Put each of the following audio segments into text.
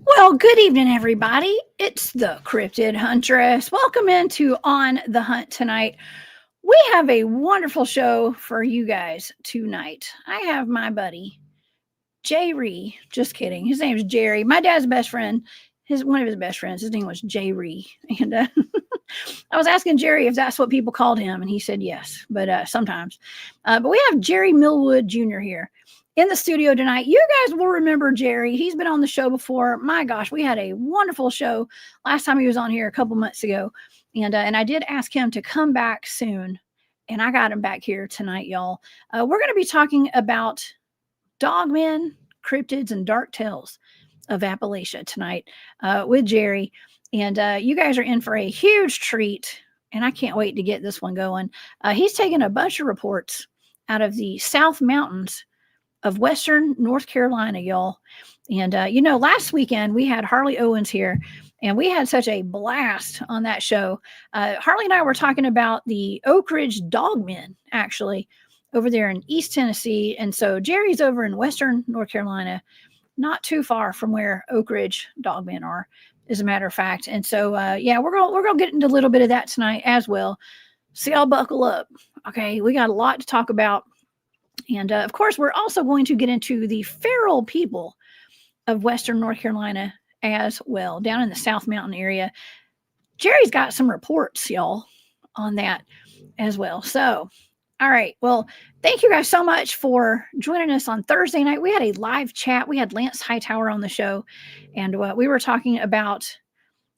Well, good evening, everybody. It's the Cryptid Huntress. Welcome into On the Hunt tonight. We have a wonderful show for you guys tonight. I have my buddy, Jerry. Just kidding. His name is Jerry. My dad's best friend. One of his best friends. His name was Jerry. And I was asking Jerry if that's what people called him, and he said yes, but sometimes. But we have Jerry Millwood Jr. here in the studio tonight. You guys will remember Jerry. He's been on the show before. My gosh, we had a wonderful show last time he was on here a couple months ago. And I did ask him to come back soon. And I got him back here tonight, y'all. We're going to be talking about Dogman, Cryptids, and Dark Tales of Appalachia tonight with Jerry. And you guys are in for a huge treat. And I can't wait to get this one going. He's taken a bunch of reports out of the South Mountains of Western North Carolina, y'all. And, last weekend we had Harley Owens here, and we had such a blast on that show. Harley and I were talking about the Oak Ridge Dogmen, actually, over there in East Tennessee. And so Jerry's over in Western North Carolina, not too far from where Oak Ridge Dogmen are, as a matter of fact. And so, we're going to get into a little bit of that tonight as well. So y'all buckle up. Okay, we got a lot to talk about. And, of course, we're also going to get into the feral people of Western North Carolina as well, down in the South Mountain area. Jerry's got some reports, y'all, on that as well. So, all right. Well, thank you guys so much for joining us on Thursday night. We had a live chat. We had Lance Hightower on the show, and we were talking about,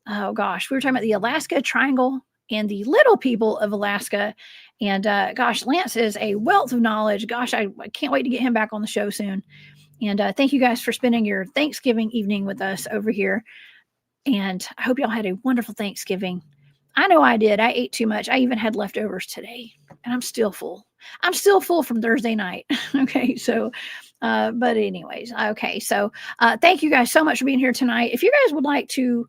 the Alaska Triangle and the little people of Alaska. And Lance is a wealth of knowledge. Gosh, I can't wait to get him back on the show soon. And thank you guys for spending your Thanksgiving evening with us over here. And I hope y'all had a wonderful Thanksgiving. I know I did. I ate too much. I even had leftovers today, and I'm still full. I'm still full from Thursday night. Okay, so, but anyways, okay. So thank you guys so much for being here tonight. If you guys would like to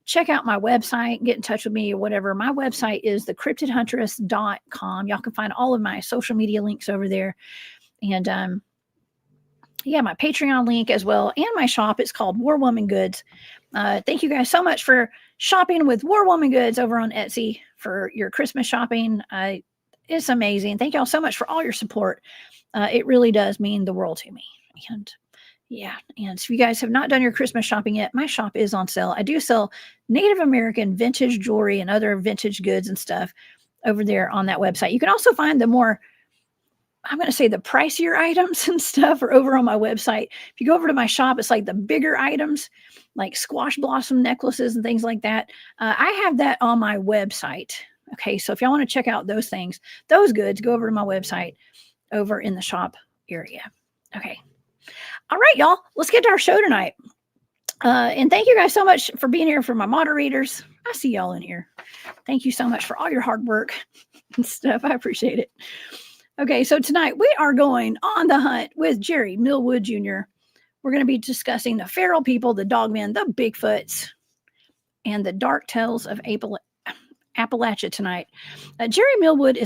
check out my website, get in touch with me or whatever. My website is thecryptidhuntress.com. Y'all can find all of my social media links over there. And my Patreon link as well. And my shop, it's called War Woman Goods. Thank you guys so much for shopping with War Woman Goods over on Etsy for your Christmas shopping. It's amazing. Thank y'all so much for all your support. It really does mean the world to me. And if you guys have not done your Christmas shopping yet, my shop is on sale. I do sell Native American vintage jewelry and other vintage goods and stuff over there on that website. You can also find the more, I'm going to say, the pricier items and stuff are over on my website. If you go over to my shop, it's like the bigger items, like squash blossom necklaces and things like that. I have that on my website. Okay, so if y'all want to check out those things, those goods, go over to my website over in the shop area. Okay. All right, y'all, let's get to our show tonight. And thank you guys so much for being here, for my moderators. I see y'all in here. Thank you so much for all your hard work and stuff. I appreciate it. Okay, so tonight we are going on the hunt with Jerry Millwood Jr. We're going to be discussing the feral people, the Dogmen, the Bigfoots, and the Dark Tales of Appalachia tonight. Jerry Millwood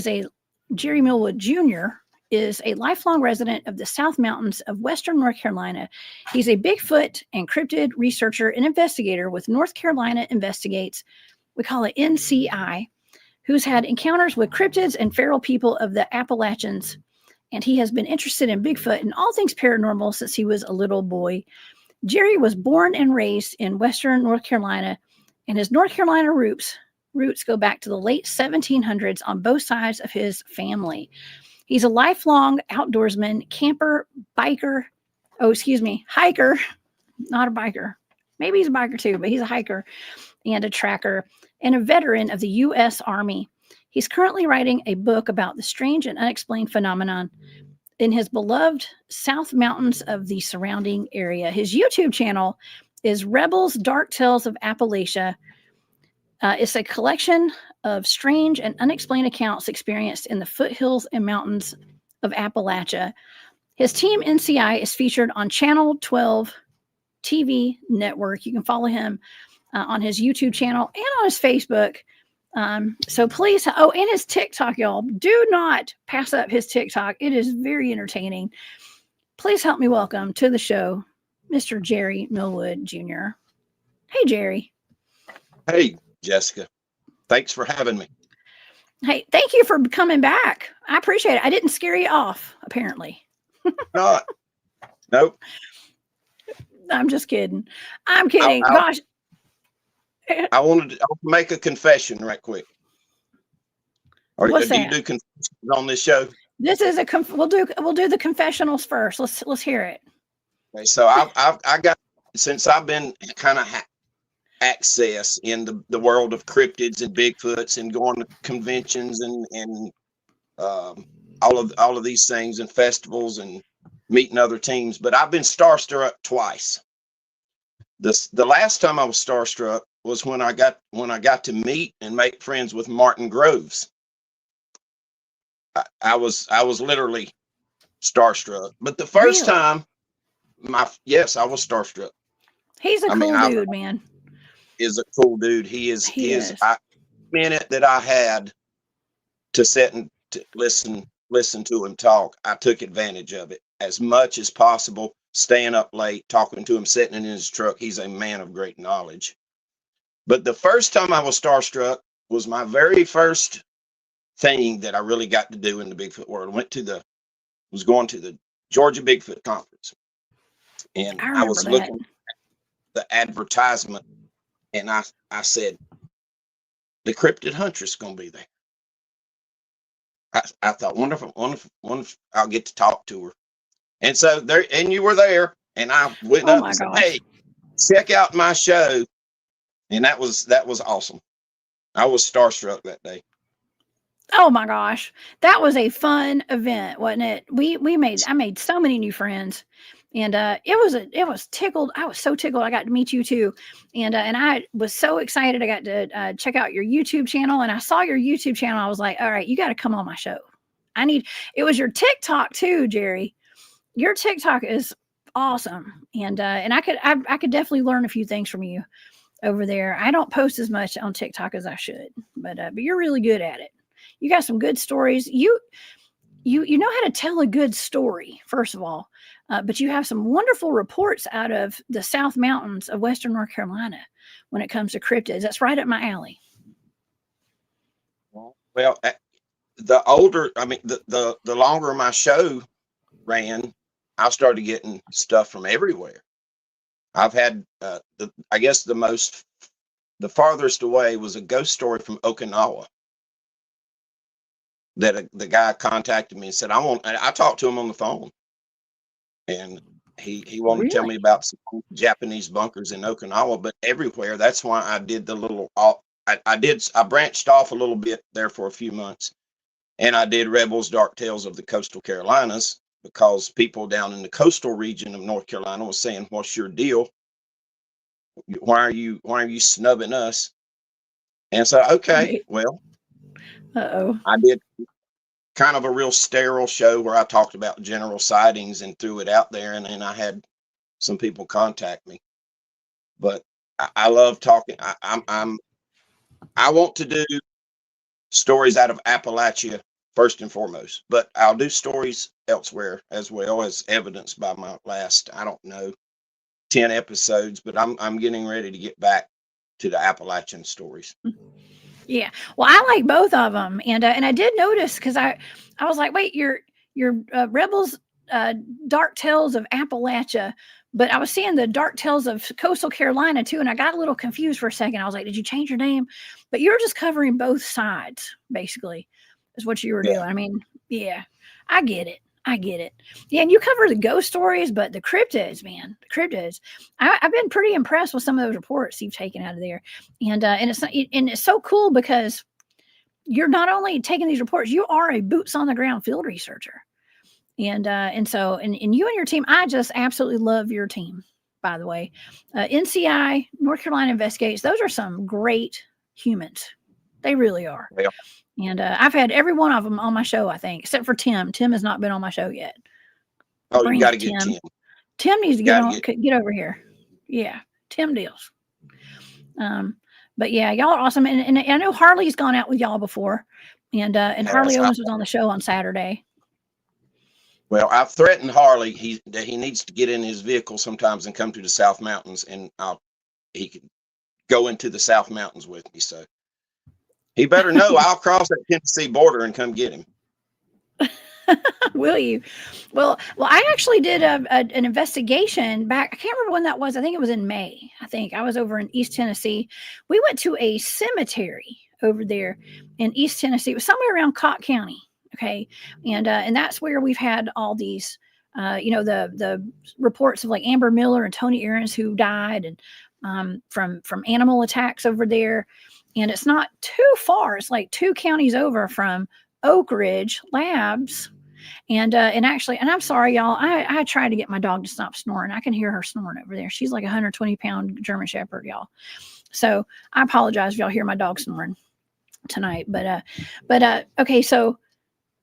Jr. is a lifelong resident of the South Mountains of Western North Carolina. He's a Bigfoot and cryptid researcher and investigator with North Carolina Investigates. We call it NCI, who's had encounters with cryptids and feral people of the Appalachians. And he has been interested in Bigfoot and all things paranormal since he was a little boy. Jerry was born and raised in Western North Carolina, and his North Carolina roots go back to the late 1700s on both sides of his family. He's a lifelong outdoorsman, camper, biker. Oh, excuse me, hiker, not a biker. Maybe he's a biker too, but he's a hiker and a tracker and a veteran of the U.S. Army. He's currently writing a book about the strange and unexplained phenomenon in his beloved South Mountains of the surrounding area. His YouTube channel is Rebels Dark Tales of Appalachia. It's a collection of strange and unexplained accounts experienced in the foothills and mountains of Appalachia. His team NCI is featured on Channel 12 TV network. You can follow him on his YouTube channel and on his Facebook. So please, and his TikTok, y'all. Do not pass up his TikTok. It is very entertaining. Please help me welcome to the show, Mr. Jerry Millwood Jr. Hey, Jerry. Hey, Jessica. Thanks for having me. Hey, thank you for coming back. I appreciate it. I didn't scare you off, apparently. Not. Nope. I'm just kidding. I'm kidding. Gosh. I wanted to make a confession right quick. What's do that? you do confessions on this show? This is we'll do the confessionals first. Let's hear it. Okay, so I got, since I've been kind of access in the world of cryptids and Bigfoots and going to conventions and all of these things and festivals and meeting other teams, but I've been starstruck twice. The last time I was starstruck was when I got to meet and make friends with Martin Groves. I was literally starstruck. But the first time, yes, I was starstruck. He's a cool dude, man. Is a cool dude. He is. Minute that I had to sit and to listen to him talk, I took advantage of it as much as possible. Staying up late, talking to him, sitting in his truck. He's a man of great knowledge. But the first time I was starstruck was my very first thing that I really got to do in the Bigfoot world. I was going to the Georgia Bigfoot conference, and I was looking at the advertisement, and I said, the Cryptid Huntress going to be there. I thought, wonderful, I'll get to talk to her. And so there, and you were there, and I went up and said, hey, check out my show. And that was awesome. I was starstruck that day. Oh my gosh. That was a fun event, wasn't it? I made so many new friends, and it was tickled. I was so tickled. I got to meet you too. And I was so excited. I got to check out your YouTube channel, and I saw your YouTube channel. I was like, all right, you got to come on my show. It was your TikTok too, Jerry. Your TikTok is awesome. And I could definitely learn a few things from you over there. I don't post as much on TikTok as I should, but you're really good at it. You got some good stories. You know how to tell a good story, first of all, but you have some wonderful reports out of the South Mountains of Western North Carolina when it comes to cryptids. That's right up my alley. Well, the longer my show ran, I started getting stuff from everywhere. I've had, I guess the farthest away was a ghost story from Okinawa that the guy contacted me and said, I talked to him on the phone, and he wanted to tell me about some Japanese bunkers in Okinawa, but everywhere. That's why I did the little, I branched off a little bit there for a few months, and I did Rebels Dark Tales of the Coastal Carolinas, because people down in the coastal region of North Carolina was saying, what's your deal? Why are you snubbing us? And so, okay, well, I did kind of a real sterile show where I talked about general sightings and threw it out there. And then I had some people contact me, but I love talking. I want to do stories out of Appalachia first and foremost, but I'll do stories elsewhere as well, as evidenced by my last, 10 episodes, but I'm getting ready to get back to the Appalachian stories. Yeah. Well, I like both of them. And I did notice, because I was like, wait, your Rebels Dark Tales of Appalachia, but I was seeing the Dark Tales of Coastal Carolina too, and I got a little confused for a second. I was like, did you change your name? But you're just covering both sides, basically, is what you were doing. I mean, Yeah, I get it. I get it. Yeah, and you cover the ghost stories, but the cryptids, man, the cryptids. I've been pretty impressed with some of those reports you've taken out of there, and it's so cool because you're not only taking these reports, you are a boots on the ground field researcher, and you and your team. I just absolutely love your team. By the way, NCI North Carolina Investigates. Those are some great humans. They really are. Yeah. And I've had every one of them on my show, I think, except for Tim. Tim has not been on my show yet. Oh, Bring you got to it, get Tim. Tim. Tim needs to get over here. Yeah, Tim deals. But yeah, y'all are awesome. And I know Harley's gone out with y'all before, and Harley Owens was on the show on Saturday. Well, I've threatened Harley that he needs to get in his vehicle sometimes and come to the South Mountains, and he can go into the South Mountains with me. So he better know I'll cross that Tennessee border and come get him. Will you? Well, I actually did an investigation back. I can't remember when that was. I think it was in May. I think I was over in East Tennessee. We went to a cemetery over there in East Tennessee. It was somewhere around Cott County. Okay, and that's where we've had all these, the reports of like Amber Miller and Tony Aarons who died, and from animal attacks over there. And it's not too far. It's like 2 counties over from Oak Ridge Labs. And I'm sorry, y'all. I tried to get my dog to stop snoring. I can hear her snoring over there. She's like a 120-pound German Shepherd, y'all. So I apologize if y'all hear my dog snoring tonight. But okay, so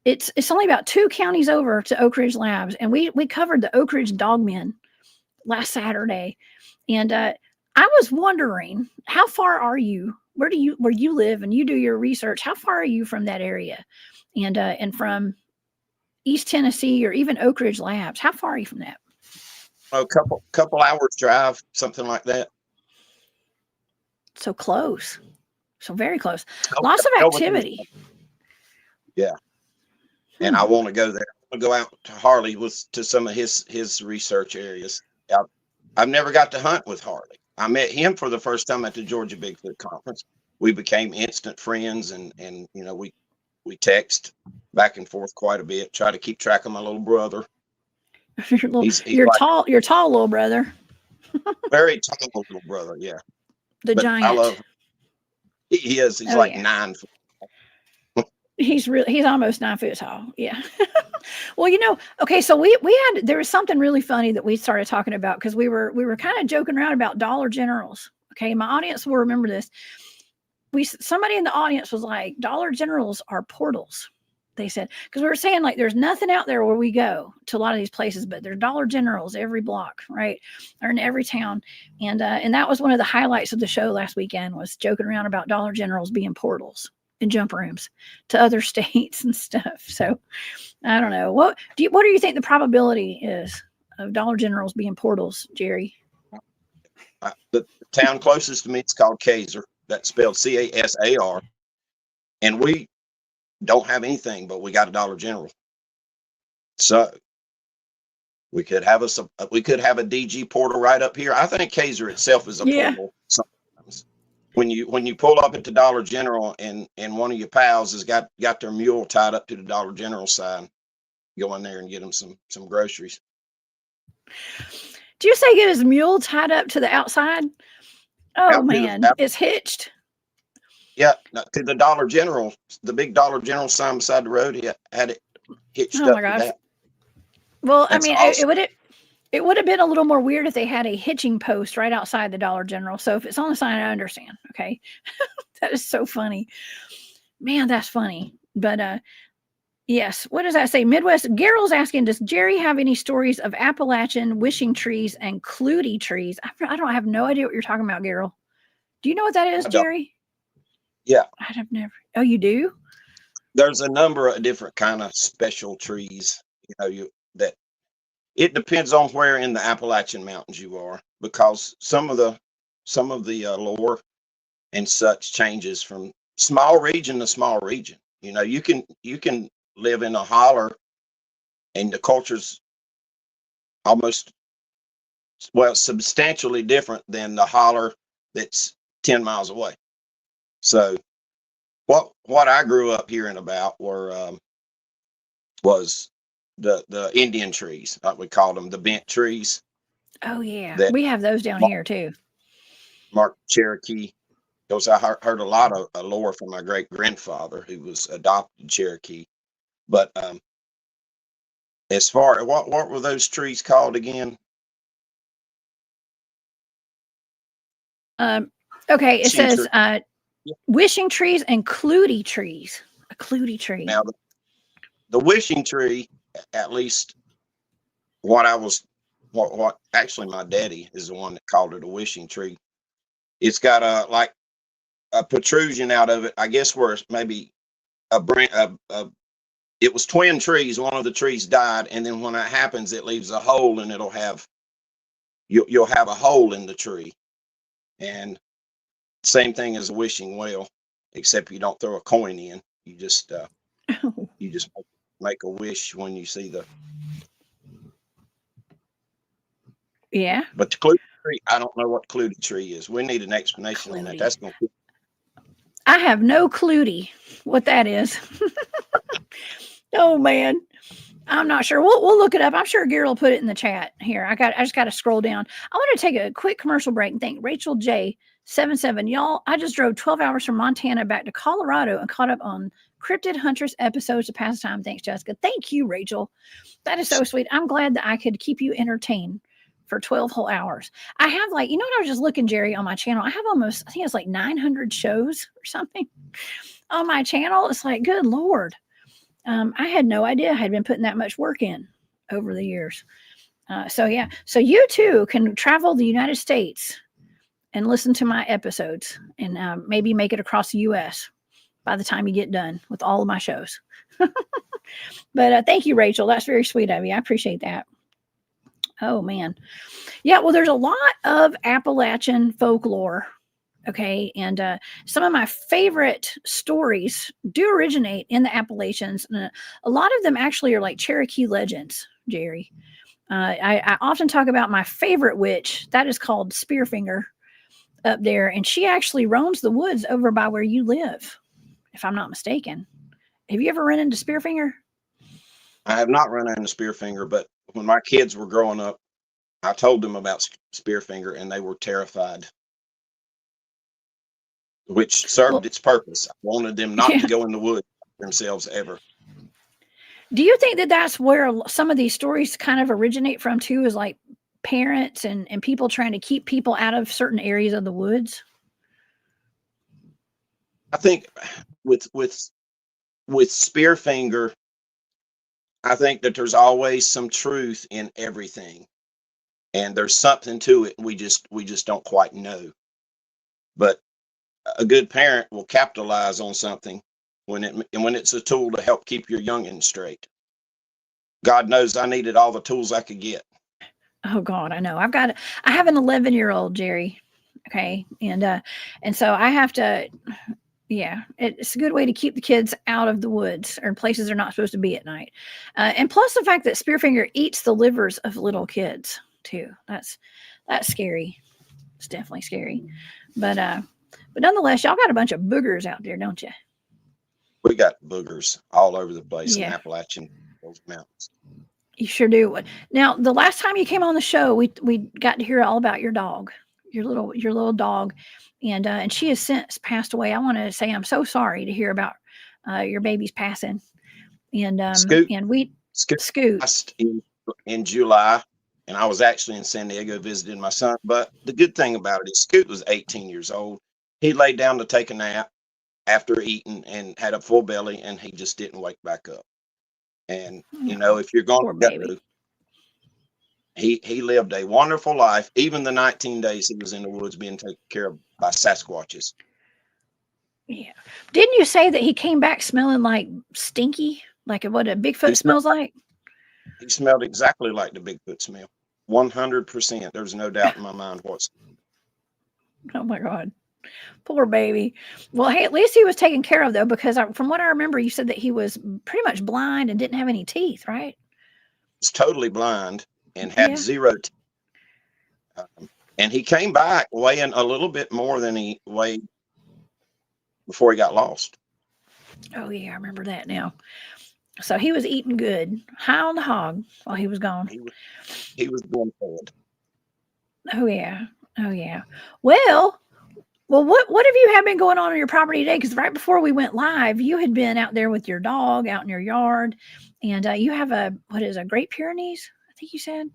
it's only about 2 counties over to Oak Ridge Labs, and we covered the Oak Ridge Dogman last Saturday. And I was wondering, how far are you? Where you live and you do your research? How far are you from that area, and from East Tennessee or even Oak Ridge Labs? How far are you from that? A couple hours drive, something like that. So close. So very close. Lots of activity. Yeah. And I want to go there. I want to go out to Harley to some of his research areas. I've never got to hunt with Harley. I met him for the first time at the Georgia Bigfoot Conference. We became instant friends, and we text back and forth quite a bit. Try to keep track of my little brother. You're tall little brother. Very tall little brother, yeah. But giant. I love him. He is. He's 9 foot. He's almost 9 foot tall. Yeah. Well, okay. So there was something really funny that we started talking about, because we were kind of joking around about Dollar Generals. Okay. My audience will remember this. Somebody in the audience was like, Dollar Generals are portals. They said, because we were saying like, there's nothing out there where we go to a lot of these places, but there's Dollar Generals every block, right? Or in every town. And that was one of the highlights of the show last weekend, was joking around about Dollar Generals being portals and jump rooms to other states and stuff. So I don't know. What do you think the probability is of Dollar Generals being portals, Jerry? The town closest to me, it's called Kaiser. That's spelled Casar. And we don't have anything, but we got a Dollar General. So we could have a DG portal right up here. I think Kaiser itself is a portal sometimes. When you pull up at the Dollar General and one of your pals has got their mule tied up to the Dollar General sign, go in there and get them some groceries. Do you say get his mule tied up to the outside? Oh man, it's hitched. Yeah, to the Dollar General, the big Dollar General sign beside the road. He had it hitched up. Oh my gosh! Well, that's awesome. It would have been a little more weird if they had a hitching post right outside the Dollar General. So if it's on the sign, I understand. Okay, that is so funny, man. That's funny. But yes, what does that say? Midwest. Gerald's asking, does Jerry have any stories of Appalachian wishing trees and Clutie trees? I have no idea what you're talking about, Gerald. Do you know what that is, Jerry? Yeah. I'd have never. Oh, you do? There's a number of different kind of special trees, that it depends on where in the Appalachian Mountains you are, because some of the lore and such changes from small region to small region. You can live in a holler and the culture's almost, substantially different than the holler that's 10 miles away. So what I grew up hearing about were was the Indian trees, like we called them, the bent trees. Oh yeah, That we have those down here too. Mark Cherokee. Because I heard a lot of lore from my great grandfather, who was adopted Cherokee. But as far what were those trees called again? Okay, it Wishing says tree. wishing trees and clootie trees. A clootie tree. Now the wishing tree, at least what I was, what actually my daddy is the one that called it a wishing tree. It's got like a protrusion out of it, I guess, where maybe it was twin trees. One of the trees died, and then when that happens, it leaves a hole, and it'll have you'll have a hole in the tree. And same thing as a wishing well, except you don't throw a coin in. You just make a wish when you see the. Yeah. But the clootie tree, I don't know what clootie tree is. We need an explanation on that. That's going to. I have no clootie what that is. Oh man, I'm not sure. We'll look it up. I'm sure Gary will put it in the chat here. I just got to scroll down. I want to take a quick commercial break and thank Rachel J77. Y'all, I just drove 12 hours from Montana back to Colorado and caught up on Cryptid Huntress episodes to pass time. Thanks, Jessica. Thank you, Rachel. That is so sweet. I'm glad that I could keep you entertained for 12 whole hours. I have what I was just looking, Jerry, on my channel. I have almost, I think it's like 900 shows or something on my channel. It's like, good Lord. I had no idea I had been putting that much work in over the years. So yeah, so you too can travel the United States and listen to my episodes and maybe make it across the U.S. by the time you get done with all of my shows. But thank you, Rachel. That's very sweet of you. I appreciate that. Oh man. Yeah, well, there's a lot of Appalachian folklore. Okay. And some of my favorite stories do originate in the Appalachians. And a lot of them actually are like Cherokee legends, Jerry. I often talk about my favorite witch. That is called Spearfinger up there. And she actually roams the woods over by where you live, if I'm not mistaken. Have you ever run into Spearfinger? I have not run into Spearfinger, but when my kids were growing up, I told them about Spearfinger and they were terrified, which served its purpose. I wanted them not to go in the woods themselves ever. Do you think that that's where some of these stories kind of originate from too, is like parents and people trying to keep people out of certain areas of the woods? I think with Spearfinger, I think that there's always some truth in everything. And there's something to it. We just don't quite know. But a good parent will capitalize on something when it's a tool to help keep your youngin straight. God knows I needed all the tools I could get. Oh God, I know. I have an 11-year-old, Jerry. Okay. And so I have to, yeah, it's a good way to keep the kids out of the woods or places they're not supposed to be at night. And plus the fact that Spearfinger eats the livers of little kids too. That's scary. It's definitely scary. But nonetheless, y'all got a bunch of boogers out there, don't you? We got boogers all over the place in Appalachian mountains. You sure do. Now, the last time you came on the show, we got to hear all about your dog, your little dog, and she has since passed away. I want to say I'm so sorry to hear about your baby's passing. And Scoot passed in July. And I was actually in San Diego visiting my son. But the good thing about it is Scoot was 18 years old. He laid down to take a nap after eating and had a full belly, and he just didn't wake back up. And, if you're going to go, he lived a wonderful life. Even the 19 days he was in the woods being taken care of by Sasquatches. Yeah. Didn't you say that he came back smelling like stinky? Like what a Bigfoot smells like? He smelled exactly like the Bigfoot smell. 100%. There's no doubt in my mind whatsoever. Oh my God. Poor baby. Well, hey, at least he was taken care of though, because from what I remember, you said that he was pretty much blind and didn't have any teeth, right? He's totally blind and had 0 teeth. And he came back weighing a little bit more than he weighed before he got lost. Oh yeah, I remember that now. So he was eating good, high on the hog while he was gone. He was being fed. Oh yeah, oh yeah. Well, what have you had been going on your property today? Because right before we went live, you had been out there with your dog out in your yard, and you have a Great Pyrenees, I think you said,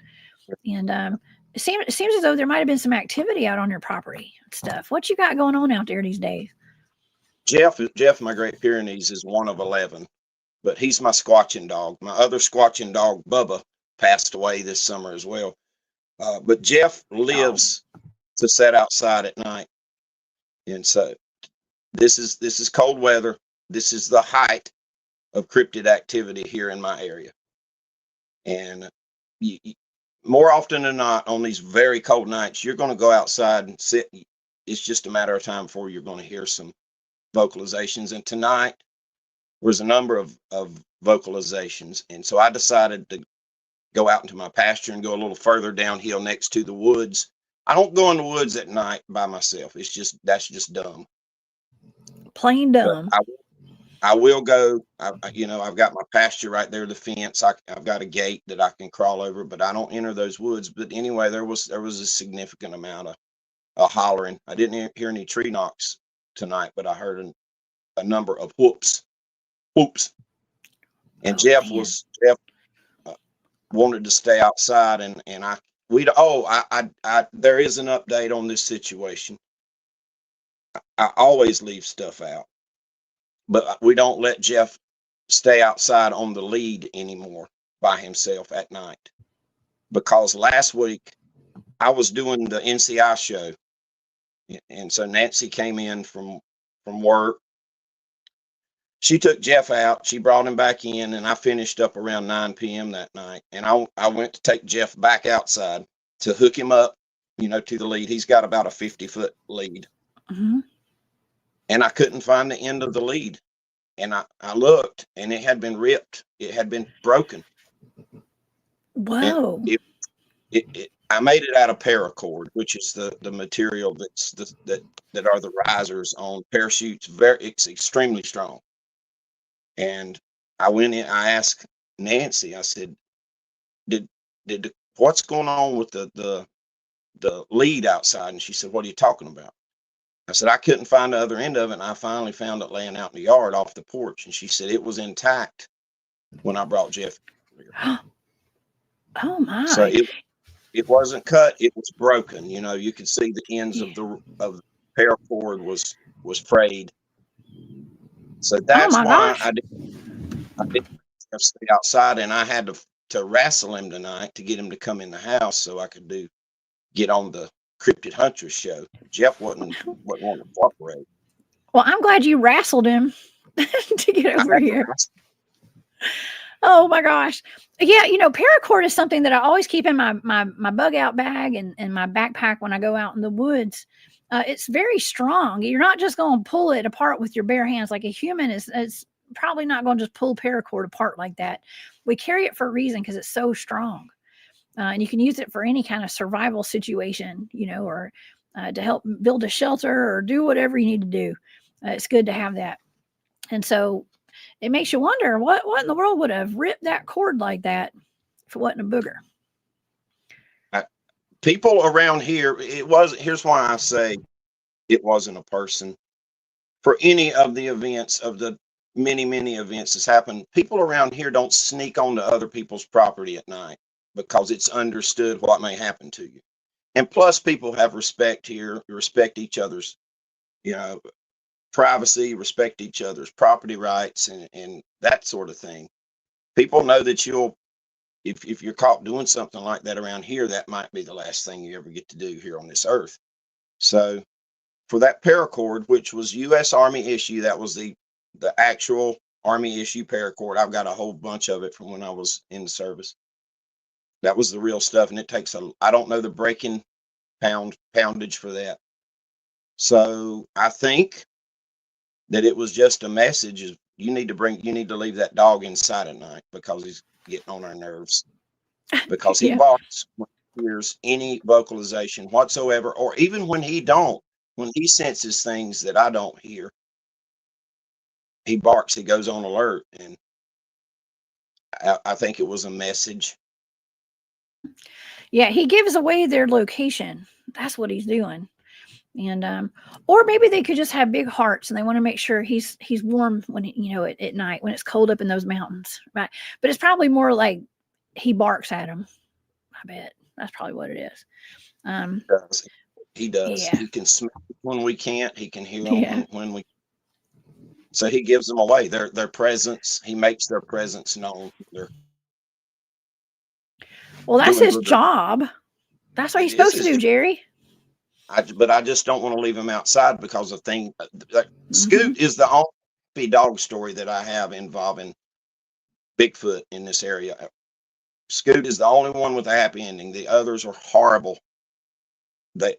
and it seems as though there might have been some activity out on your property and stuff. What you got going on out there these days? Jeff, my Great Pyrenees is one of 11, but he's my squatching dog. My other squatching dog, Bubba, passed away this summer as well. But Jeff lives to sit outside at night, and so this is cold weather. This is the height of cryptid activity here in my area, and more often than not, on these very cold nights, you're going to go outside and sit. It's just a matter of time before you're going to hear some vocalizations. And tonight was a number of vocalizations, and so I decided to go out into my pasture and go a little further downhill next to the woods. I don't go in the woods at night by myself. That's just dumb. Plain dumb. I will go. I've got my pasture right there, the fence. I've got a gate that I can crawl over, but I don't enter those woods. But anyway, there was a significant amount of hollering. I didn't hear any tree knocks tonight, but I heard a number of whoops. And Jeff wanted to stay outside, and there is an update on this situation. I always leave stuff out, but we don't let Jeff stay outside on the lead anymore by himself at night, because last week I was doing the NCI show, and so Nancy came in from work. She took Jeff out. She brought him back in, and I finished up around 9 p.m. that night. And I went to take Jeff back outside to hook him up, to the lead. He's got about a 50-foot lead. Mm-hmm. And I couldn't find the end of the lead. And I looked, and it had been ripped. It had been broken. Whoa. I made it out of paracord, which is the material that are the risers on parachutes. It's extremely strong. And I went in, I asked Nancy, I said, did what's going on with the lead outside? And she said, what are you talking about? I said, I couldn't find the other end of it, and I finally found it laying out in the yard off the porch. And she said, it was intact when I brought Jeff. Oh my. So it wasn't cut, it was broken. You could see the ends of the paracord was frayed. So that's why I didn't stay outside, and I had to wrestle him tonight to get him to come in the house so I could get on the Cryptid Huntress show. Jeff wasn't wanting to cooperate. Well, I'm glad you wrestled him to get over here. Oh my gosh. Yeah, paracord is something that I always keep in my bug out bag and my backpack when I go out in the woods. It's very strong. You're not just going to pull it apart with your bare hands. Like a human is probably not going to just pull paracord apart like that. We carry it for a reason, because it's so strong. And you can use it for any kind of survival situation, or to help build a shelter or do whatever you need to do. It's good to have that. And so it makes you wonder what in the world would have ripped that cord like that if it wasn't a booger. People around here, here's why I say it wasn't a person. For any of the events, of the many, many events that's happened, people around here don't sneak onto other people's property at night, because it's understood what may happen to you. And plus, people have respect here, respect each other's, privacy, respect each other's property rights, and that sort of thing. People know that if you're caught doing something like that around here, that might be the last thing you ever get to do here on this earth. So for that paracord, which was U.S. Army issue, that was the actual Army issue paracord. I've got a whole bunch of it from when I was in the service. That was the real stuff, and it takes I don't know the breaking poundage for that. So I think that it was just a message of you need to leave that dog inside at night, because he's getting on our nerves, because he barks when he hears any vocalization whatsoever, or even when he senses things that I don't hear, he barks, he goes on alert. And I think it was a message. Yeah, he gives away their location. That's what he's doing. And or maybe they could just have big hearts and they want to make sure he's warm when at night when it's cold up in those mountains, right? But it's probably more like he barks at him. I bet that's probably what it is. He does. He does. Yeah, He can smell it when we can't. He can hear them yeah. when we. So he gives them away. Their presence. He makes their presence known. They're Well, that's doing his good. job. That's what It he's is supposed to his do, job. Jerry. But I just don't want to leave him outside because of thing. Hmm. Scoot is the only dog story that I have involving Bigfoot in this area. Scoot is the only one with a happy ending. The others are horrible. They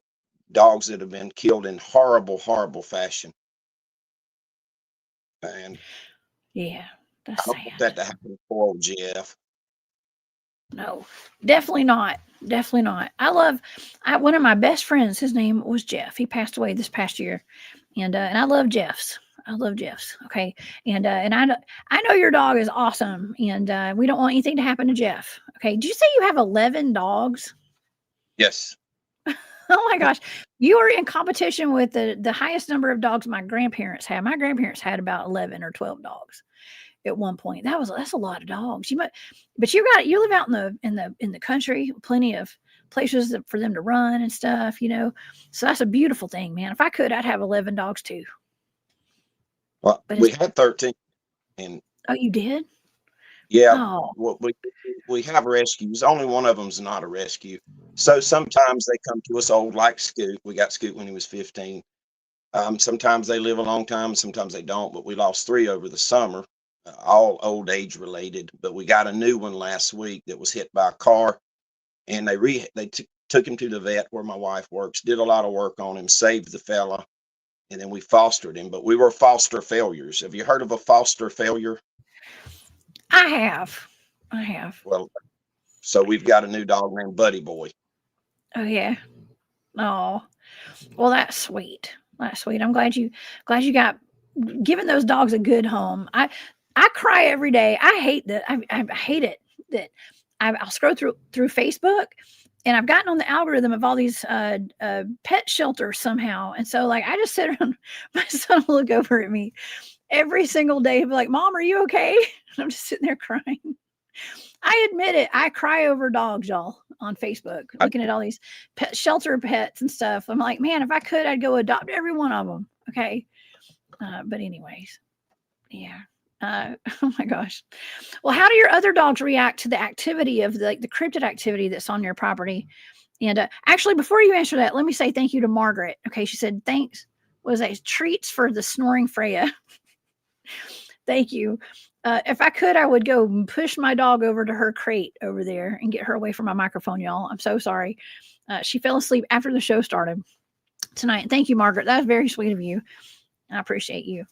dogs that have been killed in horrible, horrible fashion. And Yeah, I that's don't want sad. that to happen to poor old Jeff. No, definitely not. Definitely not. One of my best friends. His name was Jeff. He passed away this past year, and I love Jeffs. I love Jeffs. Okay, and I know your dog is awesome, and we don't want anything to happen to Jeff. Okay, did you say you have 11 dogs? Yes. Oh my gosh, you are in competition with the highest number of dogs my grandparents had. My grandparents had about 11 or 12 dogs at one point. That's a lot of dogs. But you live out in the country, plenty of places for them to run and stuff. So that's a beautiful thing, man. If I could, I'd have 11 dogs too. Well, But we it's had 13, and oh, you did? yeah, Oh, what we have rescues. Only one of them's not a rescue. So sometimes they come to us old, like Scoot. We got Scoot when he was 15. Sometimes they live a long time, sometimes they don't. But we lost 3 over the summer, all old age related. But we got a new one last week that was hit by a car, and they took him to the vet where my wife works. Did a lot of work on him, saved the fella, and then we fostered him. But we were foster failures. Have you heard of a foster failure? I have. I have. Well, so we've got a new dog named Buddy Boy. Oh yeah. Oh, well, that's sweet. That's sweet. I'm glad you got giving those dogs a good home. I cry every day. I hate that. I hate it that I'll scroll through Facebook, and I've gotten on the algorithm of all these pet shelters somehow. And so like I just sit around, my son will look over at me every single day and be like, "Mom, are you okay?" And I'm just sitting there crying. I admit it. I cry over dogs, y'all, on Facebook, I, looking at all these pet shelter pets and stuff. I'm like, man, if I could, I'd go adopt every one of them. Okay. But anyways, yeah. Oh my gosh. Well, how do your other dogs react to the activity of the cryptid activity that's on your property? And actually, before you answer that, let me say thank you to Margaret. Okay, she said thanks. Was that treats for the snoring Freya? Thank you. If I could, I would go push my dog over to her crate over there and get her away from my microphone, y'all. I'm so sorry. She fell asleep after the show started tonight. Thank you, Margaret. That was very sweet of you. I appreciate you.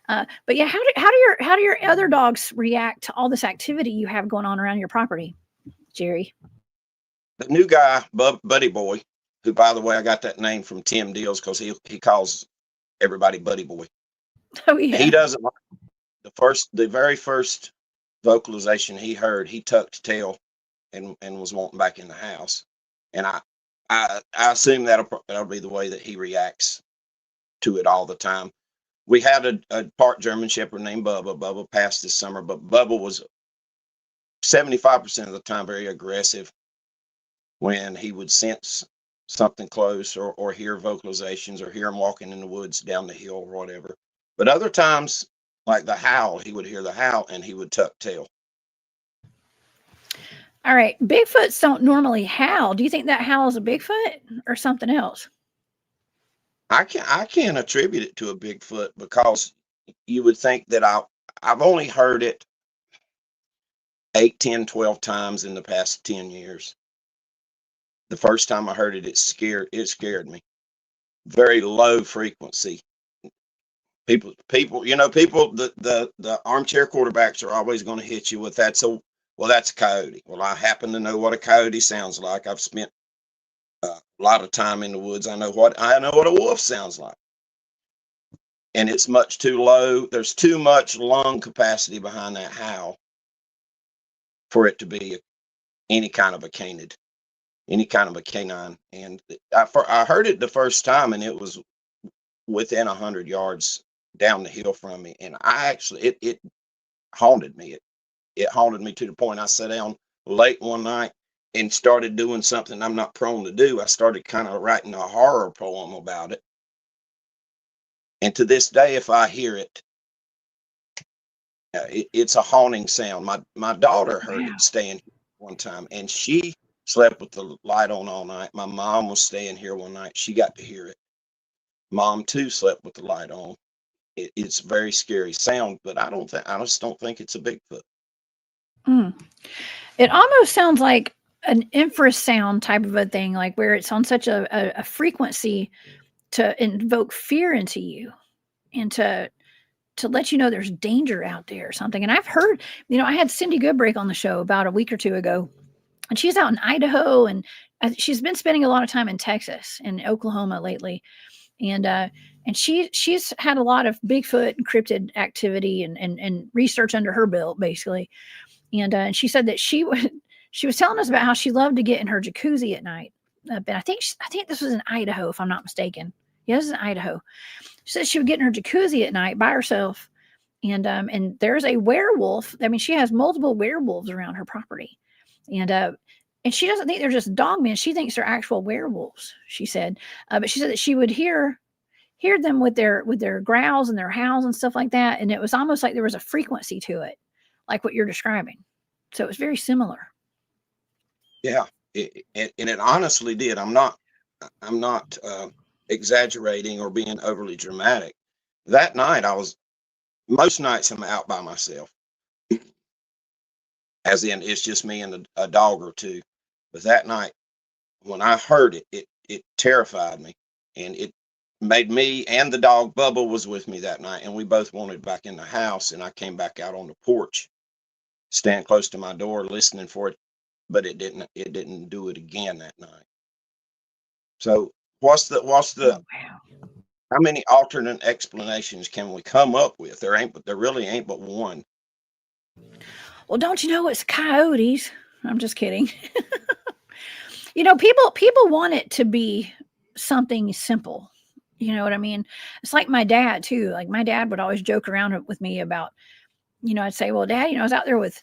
But yeah, how do your other dogs react to all this activity you have going on around your property, Jerry? the new guy, Buddy Boy, who, by the way, I got that name from Tim Deals because he calls everybody Buddy Boy. Oh He yeah. doesn't like the very first vocalization he heard. He tucked tail and was wanting back in the house. And I assume that'll be the way that he reacts to it all the time. We had a part German Shepherd named Bubba. Bubba passed this summer, but Bubba was 75% of the time very aggressive when he would sense something close or hear vocalizations or hear him walking in the woods down the hill or whatever. But other times, like the howl, he would hear the howl and he would tuck tail. All right. Bigfoots don't normally howl. Do you think that howl is a Bigfoot or something else? I can't attribute it to a Bigfoot because you would think that I've only heard it 8, 10, 12 times in the past 10 years. The first time I heard it, it scared me. Very low frequency. People, the armchair quarterbacks are always going to hit you with that's a coyote. Well, I happen to know what a coyote sounds like. I've spent a lot of time in the woods. I know what a wolf sounds like, and it's much too low. There's too much lung capacity behind that howl for it to be any kind of a canid, any kind of a canine. And I heard it the first time, and it was within 100 yards down the hill from me. And I actually, it haunted me. It haunted me to the point I sat down late one night and started doing something I'm not prone to do. I started kind of writing a horror poem about it. And to this day, if I hear it, it's a haunting sound. My daughter heard it staying here one time, and she slept with the light on all night. My mom was staying here one night. She got to hear it. Mom too slept with the light on. It's a very scary sound, but I just don't think it's a Bigfoot. It almost sounds like an infrasound type of a thing, like where it's on such a frequency to invoke fear into you and to let you know there's danger out there or something. And I've heard, I had Cindy Goodbreak on the show about a week or two ago, and she's out in Idaho, and she's been spending a lot of time in Texas and Oklahoma lately. And she's had a lot of Bigfoot and cryptid activity and research under her belt, basically. And she said that she was telling us about how she loved to get in her jacuzzi at night. But I think this was in Idaho, if I'm not mistaken. Yeah, this is in Idaho. She said she would get in her jacuzzi at night by herself, and there's a werewolf. I mean, she has multiple werewolves around her property, and she doesn't think they're just dogmen. She thinks they're actual werewolves. She said, but she said that she would hear them with their growls and their howls and stuff like that, and it was almost like there was a frequency to it, like what you're describing. So it was very similar. Yeah, and it honestly did. I'm not exaggerating or being overly dramatic. That night, most nights I'm out by myself, as in it's just me and a dog or two. But that night, when I heard it terrified me, and it made me, and the dog Bubba was with me that night, and we both wanted back in the house. And I came back out on the porch, stand close to my door, listening for it, but it didn't do it again that night. So what's the Oh, wow. how many alternate explanations can we come up with? There really ain't but one. Well, don't you know it's coyotes? I'm just kidding. People want it to be something simple. You know what I mean? It's like my dad too. Like my dad would always joke around with me about, I'd say, well, Dad, I was out there with,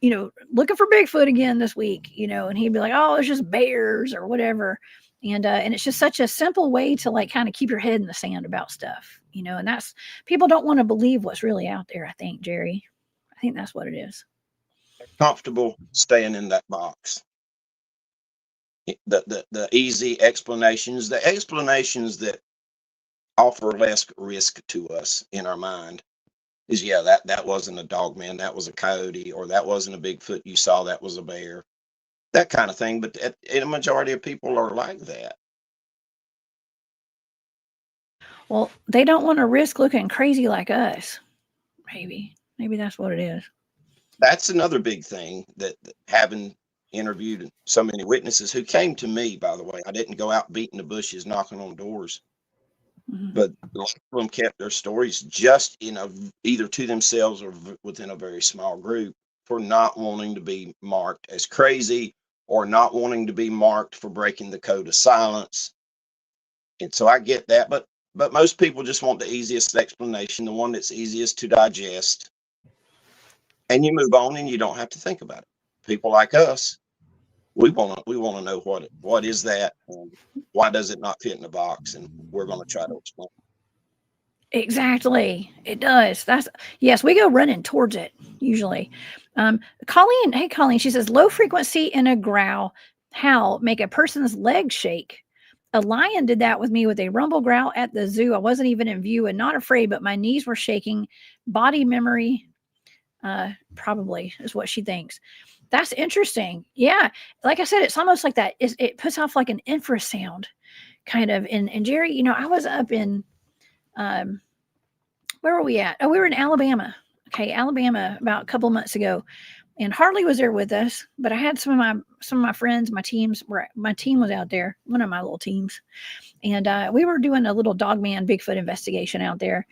looking for Bigfoot again this week, and he'd be like, oh, it's just bears or whatever. And it's just such a simple way to like kind of keep your head in the sand about stuff, and that's, people don't want to believe what's really out there. I think, Jerry, I think that's what it is. Comfortable staying in that box. The easy explanations, the explanations that offer less risk to us in our mind is, that wasn't a dogman, that was a coyote, or that wasn't a Bigfoot you saw, that was a bear, that kind of thing. But a majority of people are like that. Well, they don't want to risk looking crazy like us. Maybe that's what it is. That's another big thing that having interviewed so many witnesses who came to me, by the way, I didn't go out beating the bushes, knocking on doors, but a lot of them kept their stories just either to themselves or within a very small group, for not wanting to be marked as crazy or not wanting to be marked for breaking the code of silence. And so I get that, but most people just want the easiest explanation, the one that's easiest to digest, and you move on and you don't have to think about it. People like us, we want to know what is that, and why does it not fit in the box, and we're going to try to explain. Exactly, it does. Yes, we go running towards it usually. Colleen, hey Colleen, she says low frequency in a growl howl make a person's legs shake. A lion did that with me with a rumble growl at the zoo. I wasn't even in view and not afraid, but my knees were shaking. Body memory, probably is what she thinks. That's interesting. Yeah. Like I said, it's almost like that. It puts off like an infrasound kind of. And Jerry, I was up in, where were we at? Oh, we were in Alabama. Okay. Alabama about a couple months ago. And Harley was there with us, but I had some of my friends, my team was out there, one of my little teams. And we were doing a little Dogman Bigfoot investigation out there.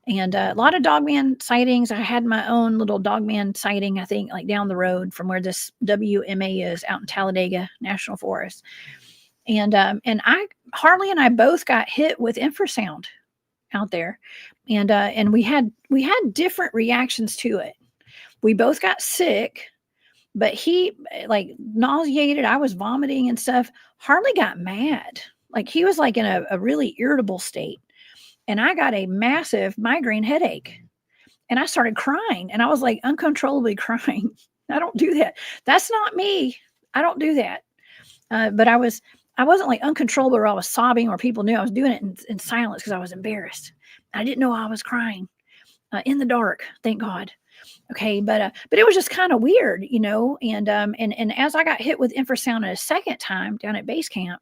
And a lot of Dogman sightings. I had my own little Dogman sighting, I think, like down the road from where this WMA is, out in Talladega National Forest. And Harley and I both got hit with infrasound out there, and we had different reactions to it. We both got sick, but he like nauseated. I was vomiting and stuff. Harley got mad. Like he was like in a really irritable state. And I got a massive migraine headache. And I started crying. And I was like uncontrollably crying. I don't do that. That's not me. I don't do that. But I wasn't like uncontrollable or I was sobbing or people knew I was doing it in silence because I was embarrassed. I didn't know I was crying in the dark. Thank God. Okay, but it was just kind of weird, you know. And as I got hit with infrasound a second time down at base camp,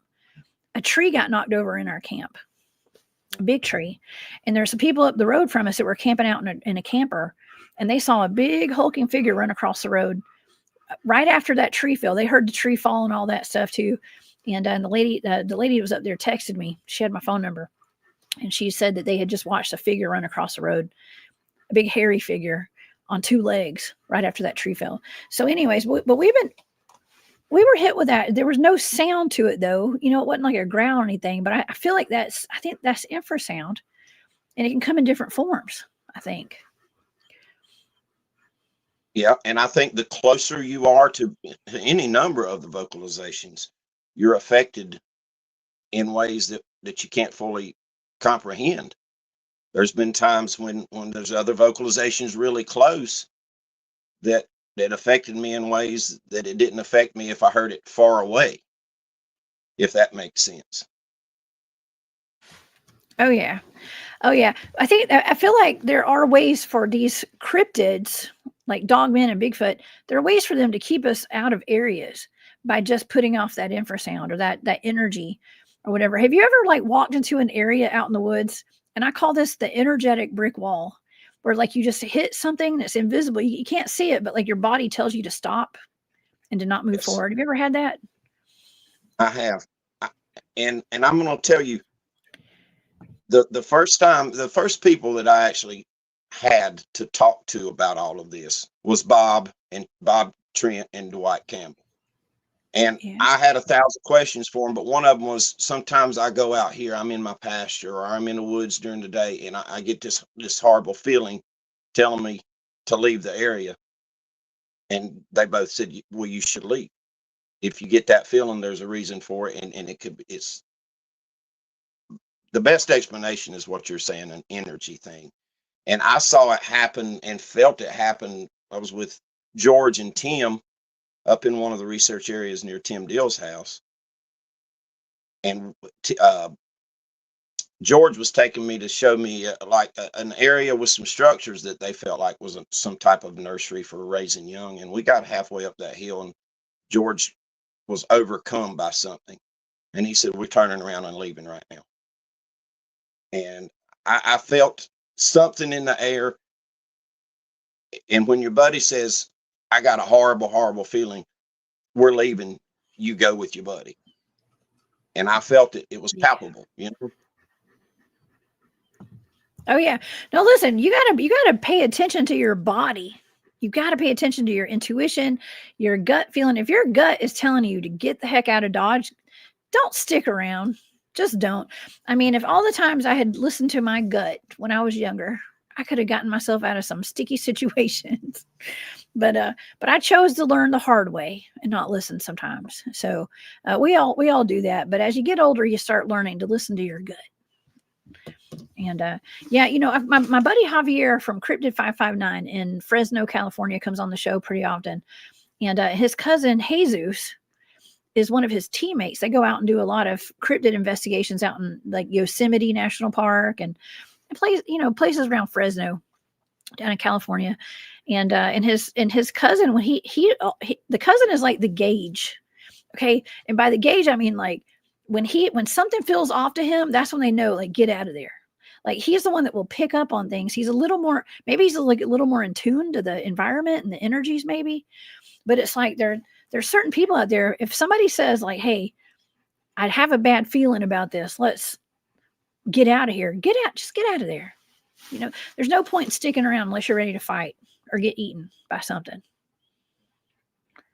a tree got knocked over in our camp, a big tree, and there's some people up the road from us that were camping out in a camper, and they saw a big hulking figure run across the road right after that tree fell. They heard the tree fall and all that stuff too. And the lady who was up there texted me. She had my phone number, and she said that they had just watched a figure run across the road, a big hairy figure on two legs right after that tree fell. So anyways, but we were hit with that. There was no sound to it though. You know, it wasn't like a growl or anything, but I feel like I think that's infrasound, and it can come in different forms, I think. Yeah. And I think the closer you are to any number of the vocalizations, you're affected in ways that you can't fully comprehend. There's been times when there's other vocalizations really close that affected me in ways that it didn't affect me if I heard it far away, if that makes sense. Oh yeah. I feel like there are ways for these cryptids like Dogman and Bigfoot. There are ways for them to keep us out of areas by just putting off that infrasound or that energy or whatever. Have you ever like walked into an area out in the woods? And I call this the energetic brick wall, where like you just hit something that's invisible. You can't see it, but like your body tells you to stop and to not move Yes. forward. Have you ever had that? I have. And I'm going to tell you, the first people that I actually had to talk to about all of this was Bob Trent and Dwight Campbell. And Yeah. I had 1,000 questions for them, but one of them was, sometimes I go out here, I'm in my pasture or I'm in the woods during the day, and I get this horrible feeling telling me to leave the area. And they both said, well, you should leave. If you get that feeling, there's a reason for it. And it's the best explanation is what you're saying, an energy thing. And I saw it happen and felt it happen. I was with George and Tim up in one of the research areas near Tim Dill's house. And George was taking me to show me an area with some structures that they felt like was some type of nursery for raising young. And we got halfway up that hill and George was overcome by something. And he said, we're turning around and leaving right now. And I felt something in the air. And when your buddy says, I got a horrible, horrible feeling, we're leaving, you go with your buddy. And I felt it. It was palpable, you know? Oh yeah. No, listen, you gotta pay attention to your body. You got to pay attention to your intuition, your gut feeling. If your gut is telling you to get the heck out of Dodge, don't stick around. Just don't. I mean, if all the times I had listened to my gut when I was younger, I could have gotten myself out of some sticky situations. But I chose to learn the hard way and not listen sometimes. So we all do that. But as you get older, you start learning to listen to your gut. And yeah, you know, my buddy Javier from Cryptid 559 in Fresno, California, comes on the show pretty often. And his cousin Jesus is one of his teammates. They go out and do a lot of cryptid investigations out in like Yosemite National Park and places around Fresno down in California. And his cousin, when he the cousin is like the gauge. Okay. And by the gauge, I mean like when something feels off to him, that's when they know, like, get out of there. Like he's the one that will pick up on things. He's a little more in tune to the environment and the energies maybe. But it's like there's certain people out there. If somebody says like, hey, I'd have a bad feeling about this, let's get out of here. Just get out of there. there's no point in sticking around unless you're ready to fight or get eaten by something.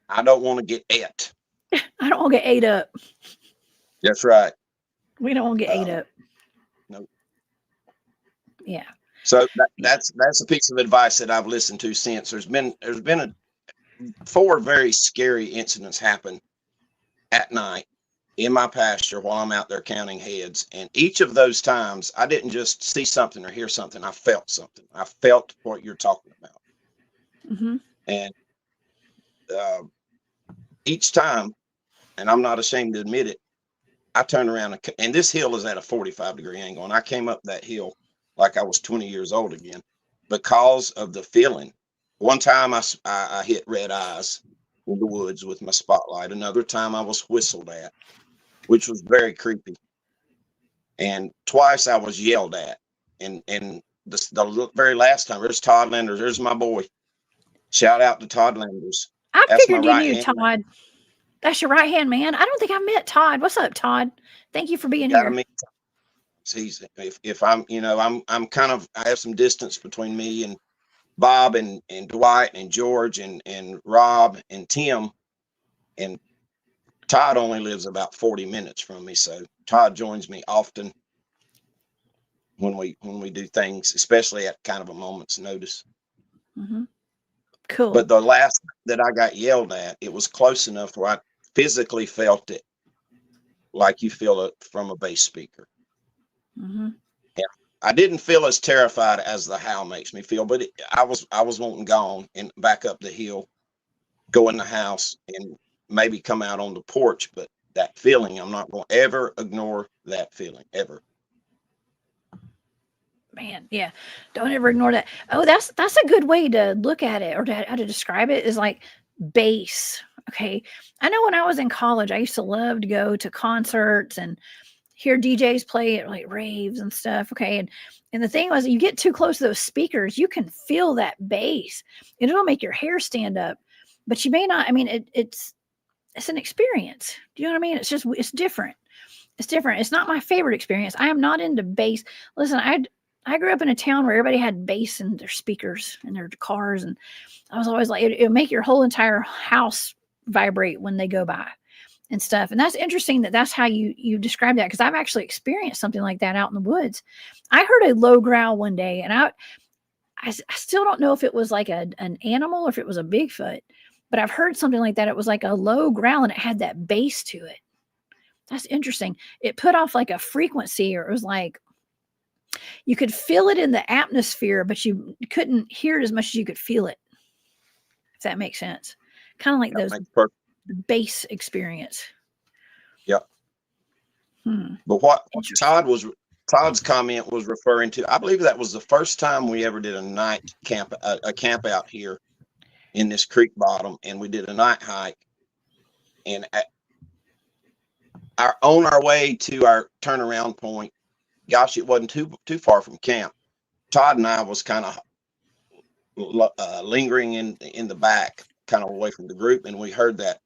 I don't want to get ate. I don't want to get ate up. That's right. We don't want to get ate up. No. Yeah. So that's a piece of advice that I've listened to since. There's been 4 very scary incidents happen at night in my pasture while I'm out there counting heads. And each of those times, I didn't just see something or hear something. I felt something. I felt what you're talking about. Mm-hmm. And each time, and I'm not ashamed to admit it, I turned around and this hill is at a 45-degree angle. And I came up that hill like I was 20 years old again because of the feeling. One time I hit red eyes in the woods with my spotlight. Another time I was whistled at, which was very creepy. And twice I was yelled at. And the very last time, there's Todd Landers. There's my boy. Shout out to Todd Landers. I figured you knew hand. Todd. That's your right-hand man. I don't think I met Todd. What's up, Todd? Thank you for being here. He's, if I'm, I'm kind of, I have some distance between me and Bob and Dwight and George and Rob and Tim, and Todd only lives about 40 minutes from me. So Todd joins me often when we do things, especially at kind of a moment's notice. Mm-hmm. Cool. But the last that I got yelled at, it was close enough where I physically felt it like you feel it from a bass speaker. Mm-hmm. Yeah, I didn't feel as terrified as the howl makes me feel, but I was wanting gone and back up the hill, go in the house, and maybe come out on the porch. But that feeling, I'm not going to ever ignore that feeling, ever. Man, yeah, don't ever ignore that. Oh, that's a good way to look at it, or how to describe it, is like bass. Okay, I know when I was in college, I used to love to go to concerts and hear DJs play at like raves and stuff. Okay, and the thing was, you get too close to those speakers, you can feel that bass, and it'll make your hair stand up. But you may not. I mean, it's an experience. Do you know what I mean? It's different. It's different. It's not my favorite experience. I am not into bass. Listen, I grew up in a town where everybody had bass in their speakers and their cars. And I was always like, it'll make your whole entire house vibrate when they go by and stuff. And that's interesting that's how you describe that, because I've actually experienced something like that out in the woods. I heard a low growl one day, and I still don't know if it was like an animal or if it was a Bigfoot, but I've heard something like that. It was like a low growl and it had that bass to it. That's interesting. It put off like a frequency, or it was like, you could feel it in the atmosphere, but you couldn't hear it as much as you could feel it. If that makes sense. Kind of like the bass experience. Yeah. But what Todd's comment was referring to, I believe that was the first time we ever did a night camp, a camp out here in this creek bottom, and we did a night hike. And on our way to our turnaround point, gosh, it wasn't too far from camp. Todd and I was kind of lingering in the back, kind of away from the group, and we heard that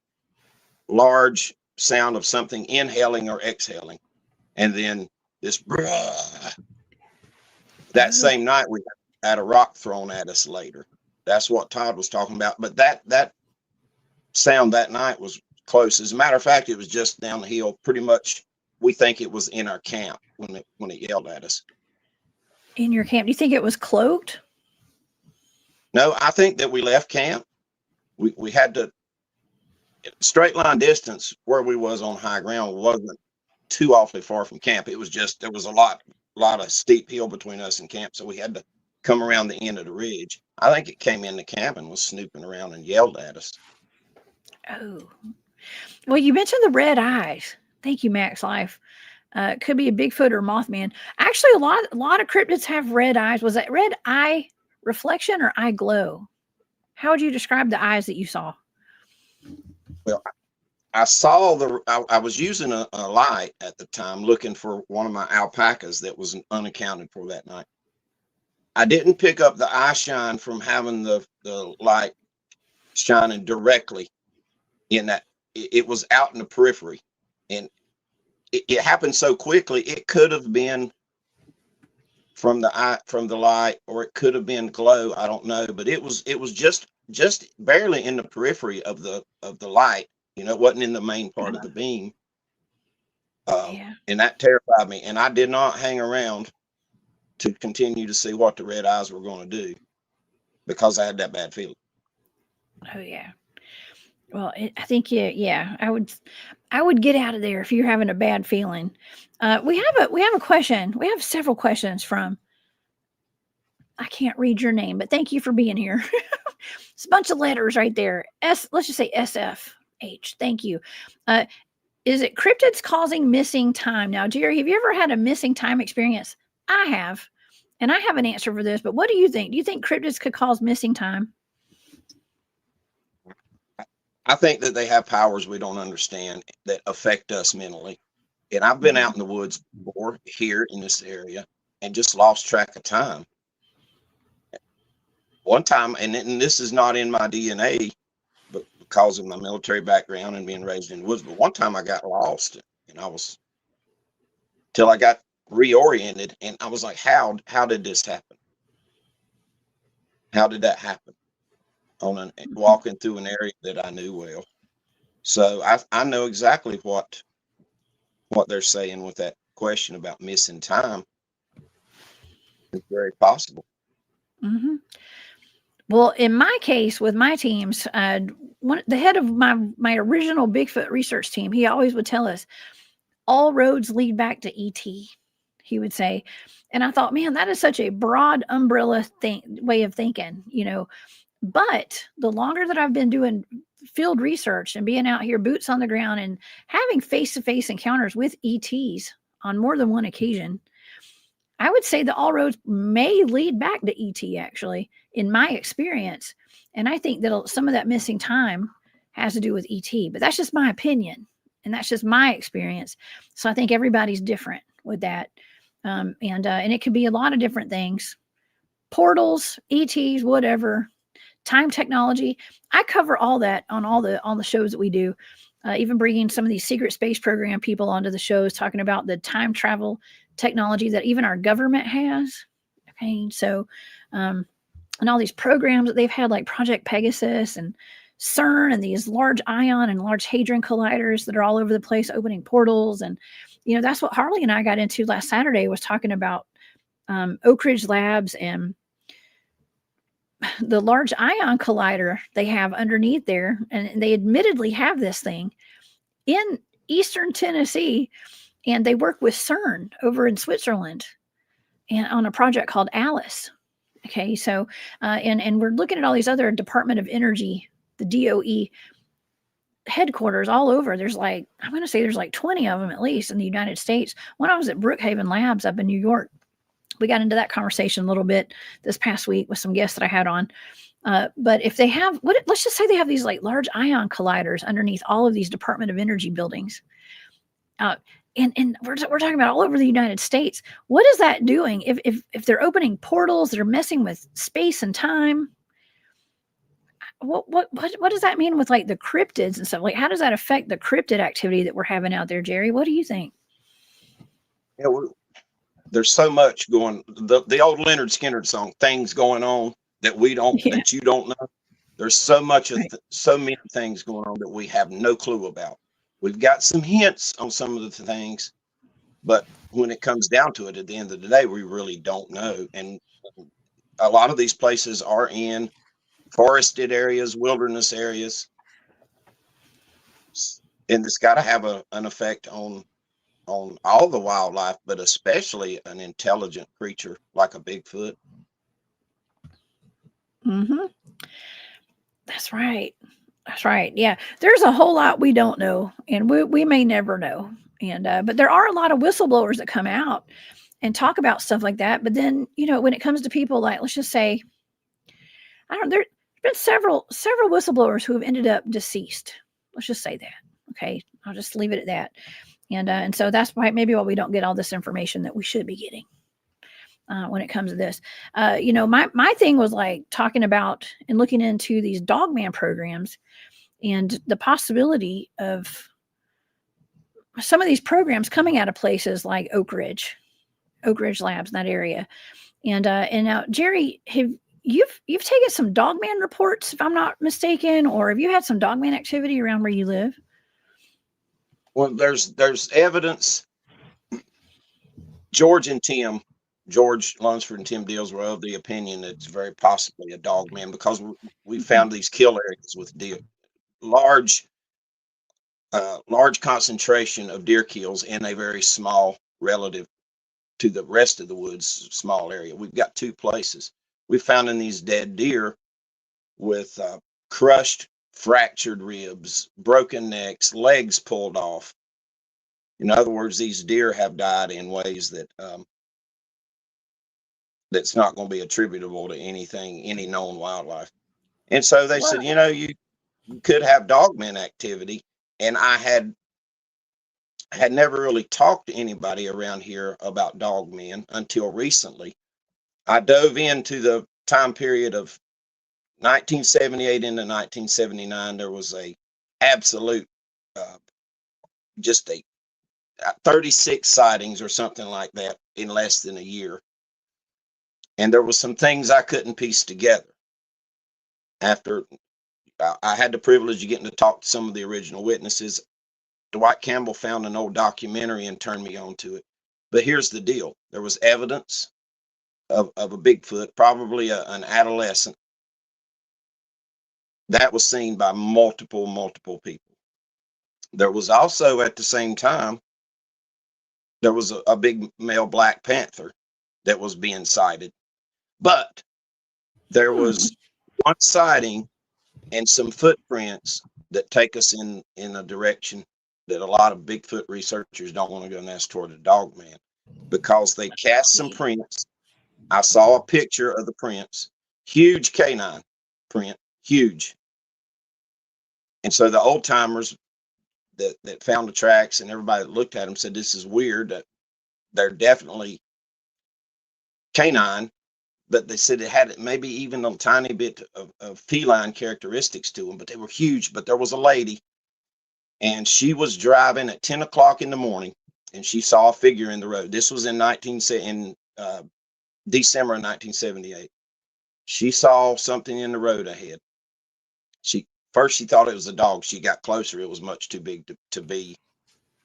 large sound of something inhaling or exhaling, and then this. That same night, we had a rock thrown at us later. That's what Todd was talking about. But that sound that night was close. As a matter of fact, it was just down the hill. Pretty much, we think it was in our camp when it yelled at us. In your camp? Do you think it was cloaked? No, I think that we left camp. We had to, straight line distance where we was on high ground wasn't too awfully far from camp. It was just, there was a lot of steep hill between us and camp, so we had to come around the end of the ridge. I think it came into camp and was snooping around and yelled at us. Oh, well, you mentioned the red eyes. Thank you, Max Life. It could be a Bigfoot or Mothman. Actually, a lot of cryptids have red eyes. Was that red eye reflection or eye glow? How would you describe the eyes that you saw? Well, I saw I was using a light at the time looking for one of my alpacas that was unaccounted for that night. I didn't pick up the eye shine from having the light shining directly in that. It was out in the periphery, and it happened so quickly. It could have been from the light, or it could have been glow. I don't know, but it was just barely in the periphery of the light. You know, it wasn't in the main part of the beam. Yeah. And that terrified me. And I did not hang around to continue to see what the red eyes were going to do because I had that bad feeling. Oh yeah. Well, I think yeah, I would get out of there if you're having a bad feeling. We have a question. We have several questions from. I can't read your name, but thank you for being here. It's a bunch of letters right there. Let's just say SFH. Thank you. Is it cryptids causing missing time? Now, Jerry, have you ever had a missing time experience? I have, and I have an answer for this. But what do you think? Do you think cryptids could cause missing time? I think that they have powers we don't understand that affect us mentally. And I've been out in the woods before here in this area and just lost track of time. One time, and this is not in my DNA, but because of my military background and being raised in the woods, but one time I got lost and till I got reoriented, and I was like, how did this happen? How did that happen? Walking through an area that I knew well. So I know exactly what they're saying with that question about missing time. It's very possible. Mm-hmm. Well, in my case, with my teams, the head of my original Bigfoot research team, he always would tell us, all roads lead back to ET, he would say. And I thought, man, that is such a broad umbrella way of thinking, you know. But the longer that I've been doing field research and being out here, boots on the ground, and having face-to-face encounters with ETs on more than one occasion, I would say that all roads may lead back to ET, actually, in my experience. And I think that some of that missing time has to do with ET, but that's just my opinion. And that's just my experience. So I think everybody's different with that. And it could be a lot of different things. Portals, ETs, whatever. Time technology. I cover all that on the shows that we do. Even bringing some of these secret space program people onto the shows, talking about the time travel technology that even our government has. Okay, so and all these programs that they've had, like Project Pegasus and CERN, and these large ion and large hadron colliders that are all over the place, opening portals. And you know, that's what Harley and I got into last Saturday, was talking about Oak Ridge Labs and the large ion collider they have underneath there. And they admittedly have this thing in Eastern Tennessee, and they work with CERN over in Switzerland and on a project called Alice. Okay, so and we're looking at all these other Department of Energy, the DOE headquarters all over. There's like, I'm going to say there's like 20 of them at least in the United States. When I was at Brookhaven Labs up in New York, we got into that conversation a little bit this past week with some guests that I had on. But if they have, let's just say they have these like large ion colliders underneath all of these Department of Energy buildings. And we're talking about all over the United States. What is that doing? If they're opening portals, they're messing with space and time. What does that mean with like the cryptids and stuff? Like, how does that affect the cryptid activity that we're having out there, Jerry? What do you think? Yeah, there's so much going. The old Leonard Skinner song, "Things Going On That We Don't," that you don't know. There's so much of so many things going on that we have no clue about. We've got some hints on some of the things, but when it comes down to it, at the end of the day, we really don't know. And a lot of these places are in forested areas, wilderness areas, and it's got to have an effect on all the wildlife, but especially an intelligent creature like a Bigfoot. Mm-hmm. That's right. That's right. Yeah, there's a whole lot we don't know, and we may never know. And but there are a lot of whistleblowers that come out and talk about stuff like that. But then, you know, when it comes to people like, let's just say, I don't know, there's been several whistleblowers who have ended up deceased. Let's just say that. Okay, I'll just leave it at that. And so that's why maybe why we don't get all this information that we should be getting when it comes to this. You know, my thing was like talking about and looking into these Dogman programs and the possibility of some of these programs coming out of places like Oak Ridge. Oak Ridge Labs in that area. And now, Jerry, you've taken some Dogman reports, if I'm not mistaken, or have you had some Dogman activity around where you live? Well, there's evidence. George Lunsford and Tim Deals were of the opinion that it's very possibly a Dogman, because we found these kill areas with large concentration of deer kills in a very small, relative to the rest of the woods, small area. We've got two places. We found in these dead deer with crushed, fractured ribs, broken necks, legs pulled off. In other words, these deer have died in ways that that's not going to be attributable to any known wildlife. And so they said, you could have Dogman activity. And I had never really talked to anybody around here about Dogmen until recently. I dove into the time period of 1978 into 1979. There was a absolute, just a 36 sightings or something like that in less than a year. And there was some things I couldn't piece together. After I had the privilege of getting to talk to some of the original witnesses, Dwight Campbell found an old documentary and turned me on to it. But here's the deal. There was evidence of a Bigfoot, probably an adolescent, that was seen by multiple people. There was also, at the same time, there was a big male black panther that was being sighted. But there was one sighting and some footprints that take us in a direction that a lot of Bigfoot researchers don't want to go, and that's toward the Dogman, because they cast some prints. I saw a picture of the prints, huge canine print, huge. And so the old timers that found the tracks and everybody that looked at them said, this is weird, that they're definitely canine, but they said it had maybe even a tiny bit of feline characteristics to them, but they were huge. But there was a lady, and she was driving at 10 o'clock in the morning, and she saw a figure in the road. This was in December of 1978. She saw something in the road ahead. She thought it was a dog. She got closer. It was much too big to be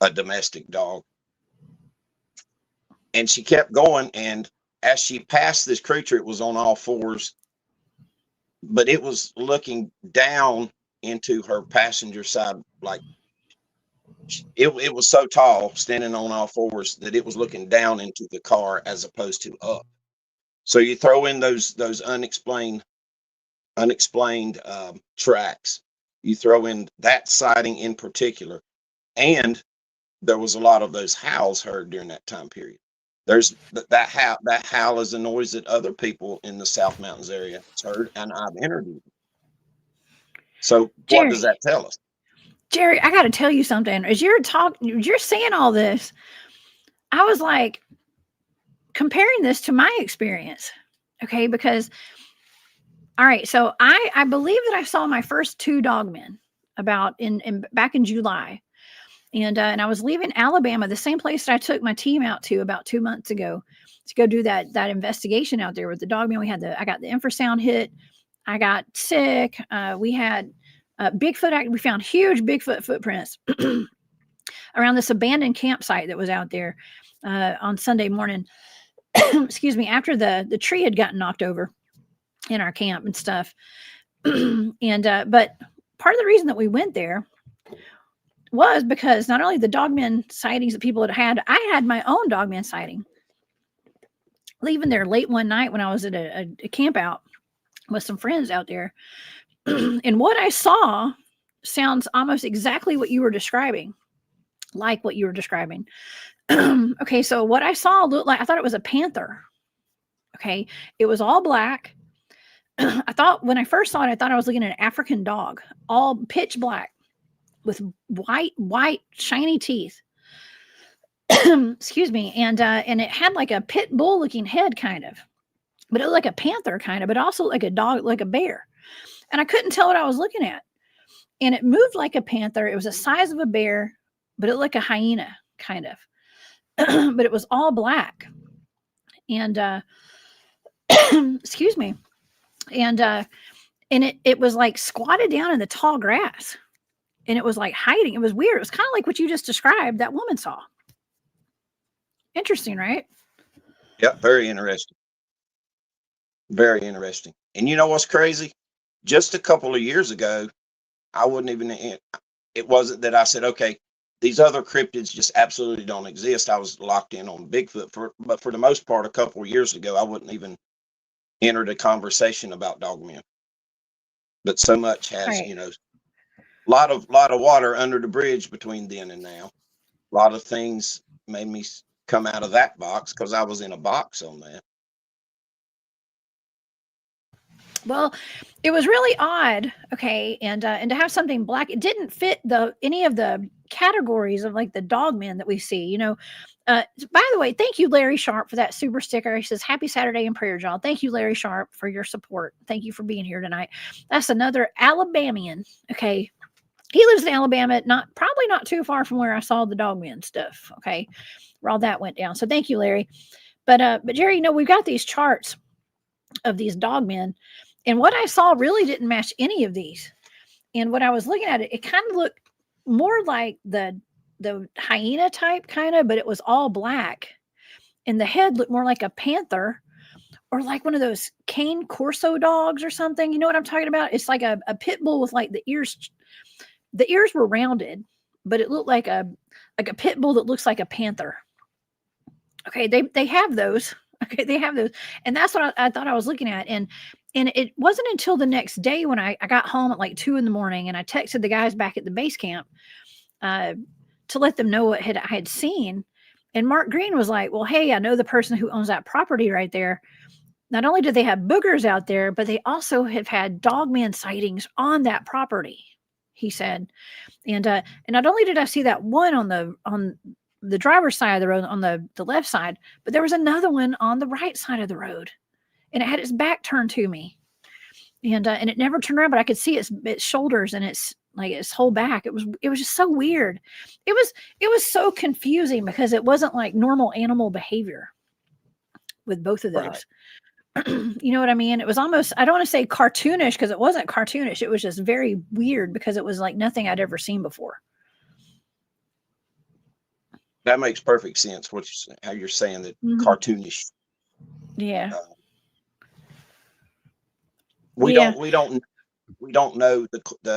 a domestic dog. And she kept going, and as she passed this creature, it was on all fours, but it was looking down into her passenger side. Like it was so tall, standing on all fours, that it was looking down into the car as opposed to up. So you throw in those unexplained tracks. You throw in that sighting in particular, and there was a lot of those howls heard during that time period. There's that howl is a noise that other people in the South Mountains area has heard, and I've interviewed them. So Jerry, what does that tell us? Jerry, I got to tell you something. As you're saying all this, I was like comparing this to my experience. Okay, because all right, so I believe that I saw my first two Dogmen about back in July. And I was leaving Alabama, the same place that I took my team out to about 2 months ago to go do that investigation out there with the Dogman. I got the infrasound hit. I got sick. We had Bigfoot. We found huge Bigfoot footprints around this abandoned campsite that was out there on Sunday morning. Excuse me, after the tree had gotten knocked over in our camp and stuff. But part of the reason that we went there was because not only the Dogman sightings that people had, I had my own Dogman sighting. Leaving there late one night when I was at a camp out with some friends out there. And what I saw sounds almost exactly what you were describing. Like what you were describing. Okay, so what I saw looked like, I thought it was a panther. Okay, it was all black. I thought when I first saw it, I thought I was looking at an African dog, all pitch black, with white, shiny teeth. Excuse me. And it had like a pit bull looking head kind of, but it looked like a panther kind of, but also like a dog, like a bear. And I couldn't tell what I was looking at. And it moved like a panther. It was the size of a bear, but it looked like a hyena kind of, but it was all black. and excuse me, and it was like squatted down in the tall grass, and it was like hiding. It was weird. It was kind of like what you just described that woman saw. Interesting, right? Yep, very interesting. Very interesting. And you know what's crazy? Just a couple of years ago, I wouldn't even, it wasn't that I said, okay, these other cryptids just absolutely don't exist. I was locked in on Bigfoot, but for the most part, a couple of years ago, I wouldn't even entered a conversation about Dogman. But so much has, Right. a lot of water under the bridge between then and now. A lot of things made me come out of that box because I was in a box on that. Well, it was really odd, okay, and to have something black, it didn't fit any of the categories of like the dogmen that we see. By the way, thank you, Larry Sharp, for that super sticker. He says, "Happy Saturday and prayer, y'all." Thank you, Larry Sharp, for your support. Thank you for being here tonight. That's another Alabamian. Okay, he lives in Alabama, probably not too far from where I saw the dogmen stuff. Okay, where all that went down. So thank you, Larry. But Jerry, we've got these charts of these dogmen. And what I saw really didn't match any of these. And when I was looking at it, it kind of looked more like the hyena type kind of, but it was all black. And the head looked more like a panther or like one of those cane corso dogs or something. You know what I'm talking about? It's like a pit bull with like the ears. The ears were rounded, but it looked like a pit bull that looks like a panther. Okay, they have those. Okay, they have those. And that's what I thought I was looking at. And it wasn't until the next day when I got home at like 2 a.m. and I texted the guys back at the base camp to let them know what I had seen. And Mark Green was like, "Well, hey, I know the person who owns that property right there. Not only do they have boogers out there, but they also have had dogman sightings on that property," he said. And not only did I see that one on the driver's side of the road, on the left side, but there was another one on the right side of the road, and it had its back turned to me, and it never turned around, but I could see its shoulders and its whole back. It was just so weird. It was so confusing because it wasn't like normal animal behavior with both of those. Right. You know what I mean? It was almost, I don't want to say cartoonish because it wasn't cartoonish. It was just very weird because it was like nothing I'd ever seen before. That makes perfect sense. How you're saying that cartoonish. Yeah. We don't know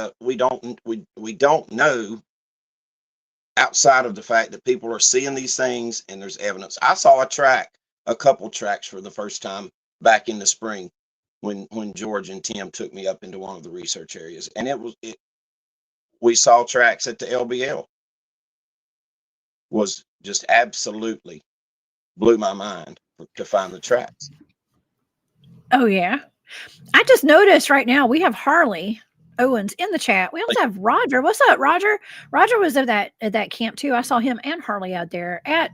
we don't know outside of the fact that people are seeing these things and there's evidence. I saw a couple tracks for the first time back in the spring when George and Tim took me up into one of the research areas, and we saw tracks at the LBL. Was just absolutely blew my mind to find the tracks. Oh yeah. I just noticed right now we have Harley Owens in the chat. We also have Roger. What's up, Roger? Roger was at that camp too. I saw him and Harley out there at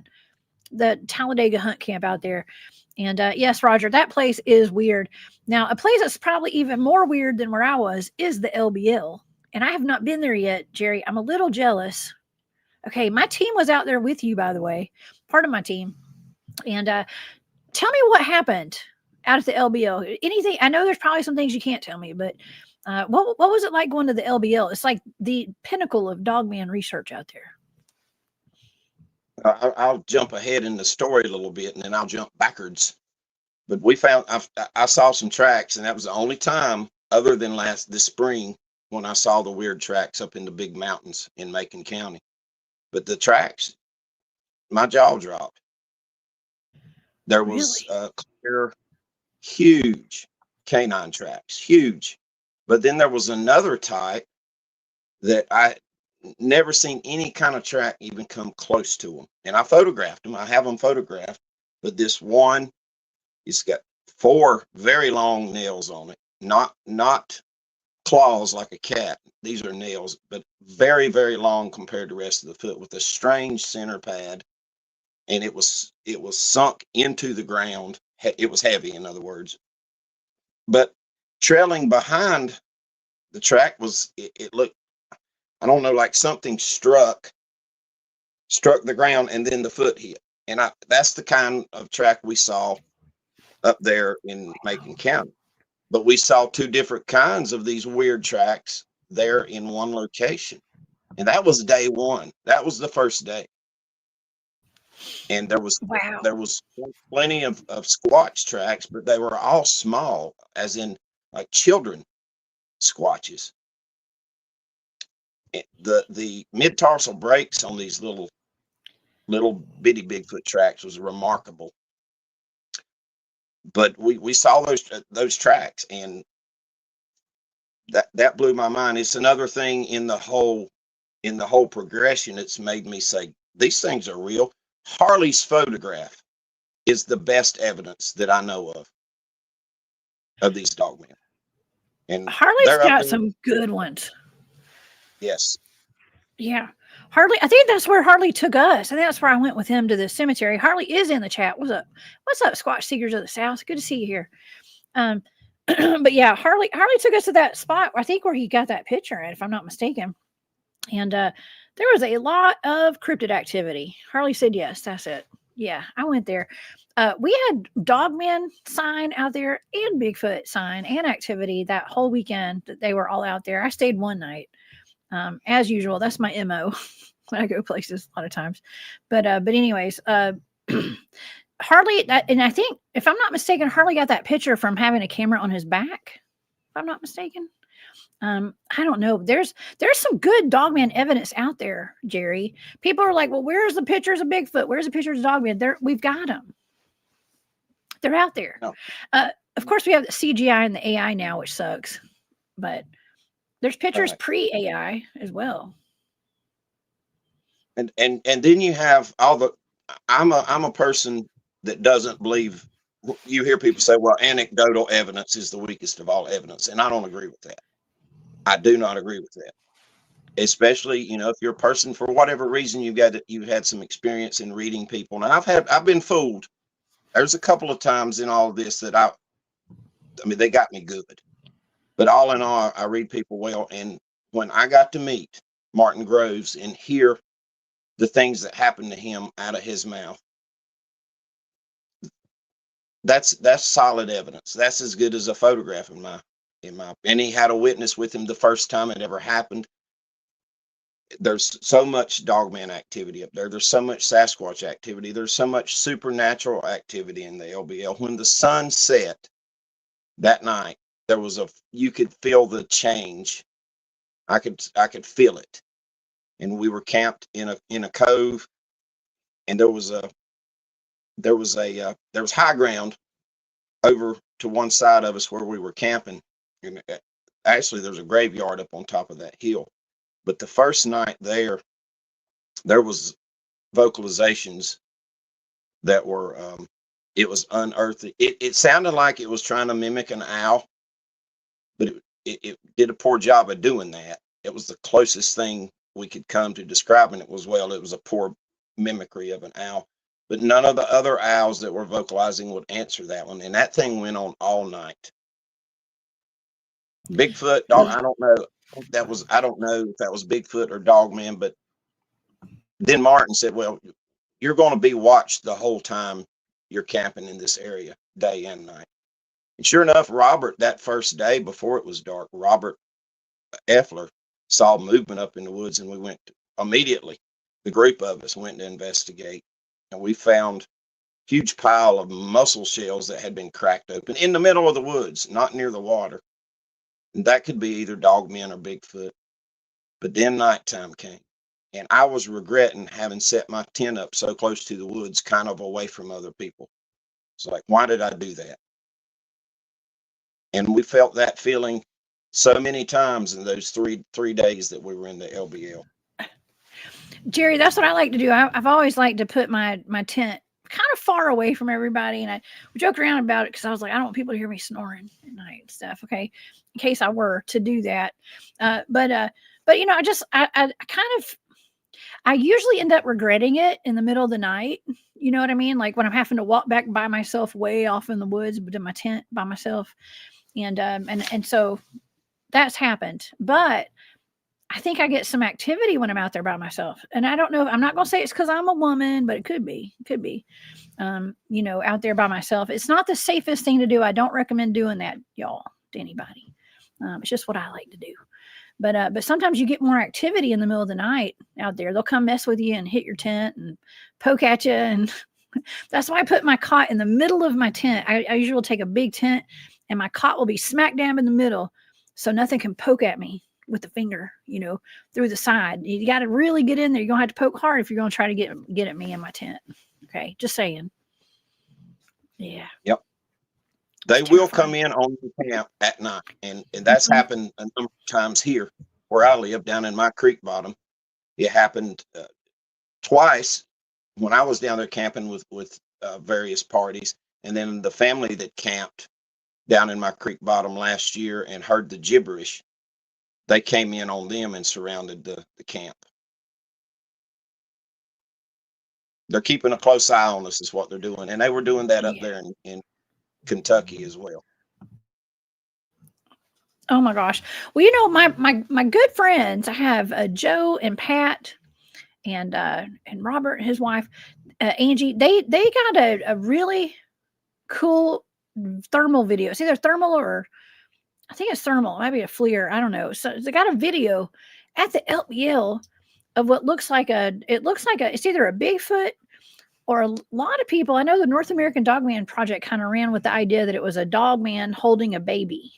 the Talladega hunt camp out there. And yes, Roger, that place is weird. Now, a place that's probably even more weird than where I was is the LBL. And I have not been there yet, Jerry. I'm a little jealous. Okay, my team was out there with you, by the way, part of my team. And tell me what happened out at the LBL. Anything? I know there's probably some things you can't tell me, but what was it like going to the LBL? It's like the pinnacle of dogman research out there. I'll jump ahead in the story a little bit, and then I'll jump backwards. But I saw some tracks, and that was the only time, other than this spring, when I saw the weird tracks up in the big mountains in Macon County. But the tracks, my jaw dropped. There was clear, huge canine tracks, huge. But then there was another type that I never seen any kind of track even come close to them. And I photographed them. I have them photographed. But this one, it's got 4 very long nails on it, not claws like a cat. These are nails, but very, very long compared to the rest of the foot, with a strange center pad. And it was sunk into the ground. It was heavy, in other words. But trailing behind the track it looked, I don't know, like something struck the ground and then the foot hit. And that's the kind of track we saw up there in Macon County. But we saw two different kinds of these weird tracks there in one location. And that was day one. That was the first day. And there was plenty of squatch tracks, but they were all small, as in like children squatches. The mid-tarsal breaks on these little bitty Bigfoot tracks was remarkable. But we saw those tracks, and that blew my mind. It's another thing in the whole progression. It's made me say these things are real. Harley's photograph is the best evidence that I know of these dogmen. And Harley's got some good ones. Yes. Yeah. Harley, I think that's where Harley took us. I think that's where I went with him to the cemetery. Harley is in the chat. What's up? What's up, Squatch Seekers of the South? Good to see you here. But yeah, Harley took us to that spot, I think, where he got that picture at, if I'm not mistaken. And there was a lot of cryptid activity. Harley said yes, that's it. Yeah, I went there. We had Dogman sign out there and Bigfoot sign and activity that whole weekend that they were all out there. I stayed one night. As usual, that's my MO when I go places a lot of times. But anyways, Harley, and I think, if I'm not mistaken, Harley got that picture from having a camera on his back, if I'm not mistaken. I don't know. There's some good Dogman evidence out there, Jerry. People are like, well, where's the pictures of Bigfoot? Where's the pictures of Dogman? We've got them. They're out there. No. Of course, we have the CGI and the AI now, which sucks. But there's pictures pre-AI as well. And then you have all the. I'm a person that doesn't believe. You hear people say, well, anecdotal evidence is the weakest of all evidence, and I don't agree with that. I do not agree with that. Especially, if you're a person, for whatever reason, you've had some experience in reading people. And I've been fooled. There's a couple of times in all of this that I mean, they got me good. But all in all, I read people well. And when I got to meet Martin Groves and hear the things that happened to him out of his mouth, that's solid evidence. That's as good as a photograph in my. And he had a witness with him the first time it ever happened. There's so much Dogman activity up there. There's so much Sasquatch activity. There's so much supernatural activity in the LBL. When the sun set that night, you could feel the change. I could feel it. And we were camped in a cove, and there was high ground over to one side of us where we were camping. And actually, there's a graveyard up on top of that hill. But the first night there was vocalizations that were, it was unearthly. It sounded like it was trying to mimic an owl, but it did a poor job of doing that. It was the closest thing we could come to describing it was a poor mimicry of an owl. But none of the other owls that were vocalizing would answer that one. And that thing went on all night. Bigfoot, dog, I don't know. I don't know if that was Bigfoot or Dogman, but then Martin said, well, you're going to be watched the whole time you're camping in this area, day and night. And sure enough, Robert, that first day before it was dark, Robert Effler saw movement up in the woods, and we went immediately. The group of us went to investigate, and we found a huge pile of mussel shells that had been cracked open in the middle of the woods, not near the water. And that could be either Dogman or Bigfoot. But then nighttime came, and I was regretting having set my tent up so close to the woods, kind of away from other people. It's like, why did I do that? And we felt that feeling so many times in those three days that we were in the LBL. Jerry, that's what I like to do. I've always liked to put my tent kind of far away from everybody, and I joke around about it because I was like, I don't want people to hear me snoring at night and stuff. Okay, in case I were to do that, but I usually end up regretting it in the middle of the night. You know what I mean? Like when I'm having to walk back by myself way off in the woods, but in my tent by myself, and so that's happened. But I think I get some activity when I'm out there by myself. And I don't know, I'm not going to say it's because I'm a woman, but it could be. It could be. You know, out there by myself. It's not the safest thing to do. I don't recommend doing that, y'all, to anybody. It's just what I like to do. But sometimes you get more activity in the middle of the night out there. They'll come mess with you and hit your tent and poke at you. And that's why I put my cot in the middle of my tent. I usually will take a big tent and my cot will be smack dab in the middle so nothing can poke at me with the finger, you know, through the side. You got to really get in there. You're going to have to poke hard if you're going to try to get at me in my tent. Okay, just saying. Yeah. Yep. They will come in on the camp at night, and that's happened a number of times here where I live, down in my creek bottom. It happened twice when I was down there camping with various parties, and then the family that camped down in my creek bottom last year and heard the gibberish, they came in on them and surrounded the camp. They're keeping a close eye on us is what they're doing. And they were doing that up there in Kentucky as well. Oh my gosh. Well, you know, my good friends, I have Joe and Pat and Robert, his wife, Angie, they got a really cool thermal video. It's either thermal or I think it's thermal, maybe a FLIR. I don't know. So they got a video at the LBL of what looks like it's either a Bigfoot or a lot of people. I know the North American Dogman Project kind of ran with the idea that it was a dogman holding a baby,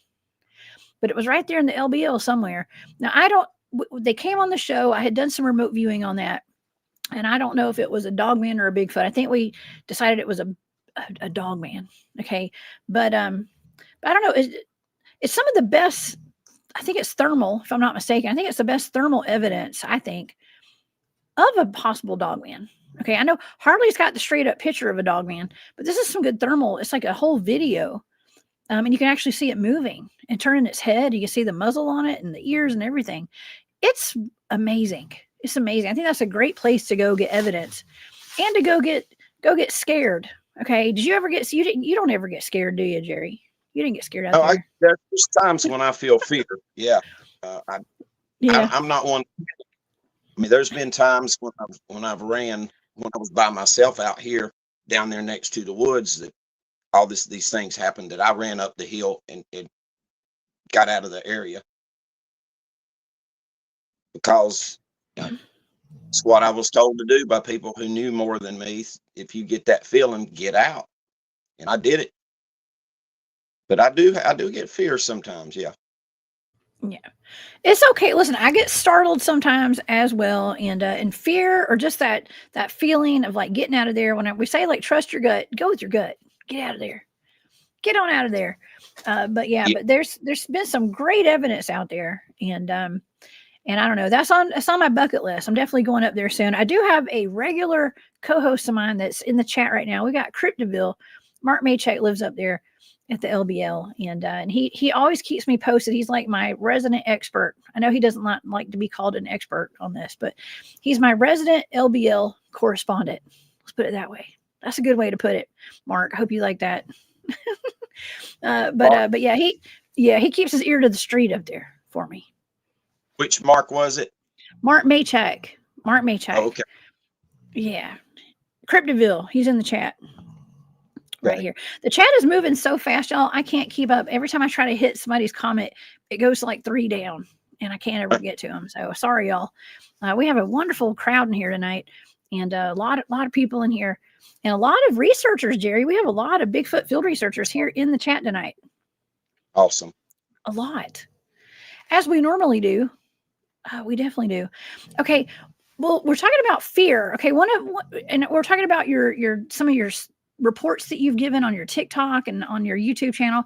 but it was right there in the LBL somewhere. Now they came on the show. I had done some remote viewing on that, and I don't know if it was a dogman or a Bigfoot. I think we decided it was a dogman. Okay. But I don't know. It's some of the best, I think it's thermal, if I'm not mistaken. I think it's the best thermal evidence, I think, of a possible dogman. Okay, I know Harley's got the straight up picture of a dogman, but this is some good thermal. It's like a whole video. And you can actually see it moving and turning its head. You can see the muzzle on it and the ears and everything. It's amazing. It's amazing. I think that's a great place to go get evidence and to go get scared. Okay, did you ever get, you don't ever get scared, do you, Jerry? You didn't get scared out there. There's times when I feel fear. Yeah. I'm not one. I mean, there's been times when I've ran, when I was by myself out here down there next to the woods, that all these things happened, that I ran up the hill and got out of the area because it's what I was told to do by people who knew more than me. If you get that feeling, get out. And I did it. But I do get fear sometimes, yeah. Yeah, it's okay. Listen, I get startled sometimes as well, and fear, or just that feeling of like getting out of there. When we say like trust your gut, go with your gut, get out of there, get on out of there. But there's been some great evidence out there, and I don't know. That's on my bucket list. I'm definitely going up there soon. I do have a regular co-host of mine that's in the chat right now. We got Cryptid. Mark Maychek lives up there at the LBL, and he always keeps me posted. He's like my resident expert. I know he doesn't like to be called an expert on this, but he's my resident LBL correspondent. Let's put it that way. That's a good way to put it, Mark. I hope you like that. But yeah, he keeps his ear to the street up there for me. Which Mark was it? Mark Maychek. Oh, okay. Yeah. Cryptid. He's in the chat. Right here. The chat is moving so fast, y'all. I can't keep up. Every time I try to hit somebody's comment, it goes to like 3 down, and I can't ever get to them. So sorry, y'all. We have a wonderful crowd in here tonight, and a lot of people in here, and a lot of researchers, Jerry. We have a lot of Bigfoot field researchers here in the chat tonight. Awesome. A lot, as we normally do. We definitely do. Okay. Well, we're talking about fear. Okay. And we're talking about some of your reports that you've given on your TikTok and on your YouTube channel.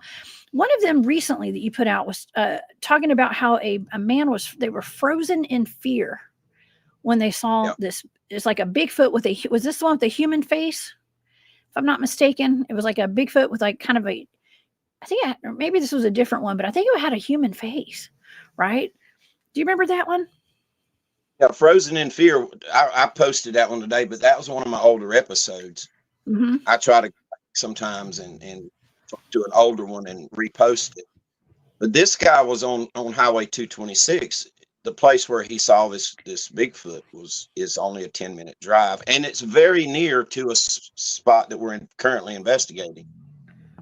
One of them recently that you put out was talking about how a man they were frozen in fear when they saw this. It's like a Bigfoot was this the one with a human face? If I'm not mistaken, it was like a Bigfoot with like kind of or maybe this was a different one, but I think it had a human face, right? Do you remember that one? Yeah, Frozen in Fear. I posted that one today, but that was one of my older episodes. Mm-hmm. I try to sometimes and do an older one and repost it. But this guy was on Highway 226 the place where he saw this Bigfoot is only a 10-minute drive, and it's very near to a spot that we're currently investigating.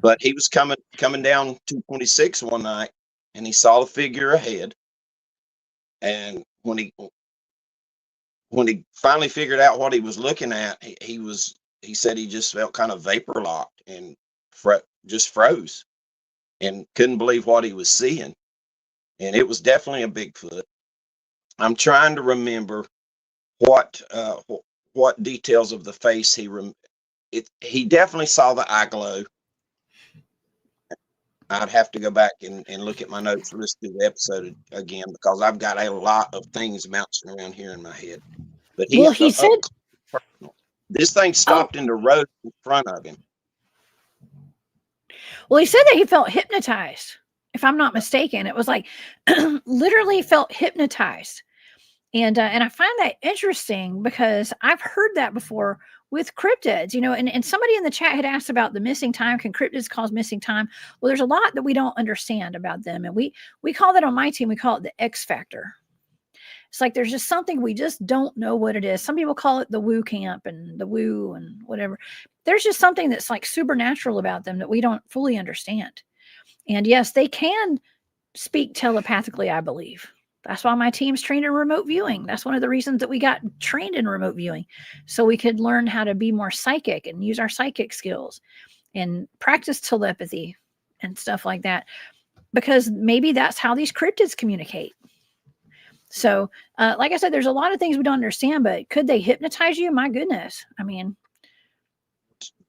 But he was coming down 226 one night, and he saw the figure ahead. And when he finally figured out what he was looking at, he said he just felt kind of vapor locked and just froze and couldn't believe what he was seeing. And it was definitely a Bigfoot. I'm trying to remember what details of the face he definitely saw the eye glow. I'd have to go back and look at my notes, listen to the episode again, because I've got a lot of things bouncing around here in my head. But he said this thing stopped in the road in front of him. Well, he said that he felt hypnotized, if I'm not mistaken. It was like literally felt hypnotized. And I find that interesting because I've heard that before with cryptids, and somebody in the chat had asked about the missing time. Can cryptids cause missing time? Well, there's a lot that we don't understand about them. And we call that on my team, we call it the X factor. It's like there's just something we just don't know what it is. Some people call it the woo camp and the woo and whatever. There's just something that's like supernatural about them that we don't fully understand. And yes, they can speak telepathically, I believe. That's why my team's trained in remote viewing. That's one of the reasons that we got trained in remote viewing, so we could learn how to be more psychic and use our psychic skills and practice telepathy and stuff like that, because maybe that's how these cryptids communicate. So, like I said, there's a lot of things we don't understand, but could they hypnotize you? My goodness. I mean,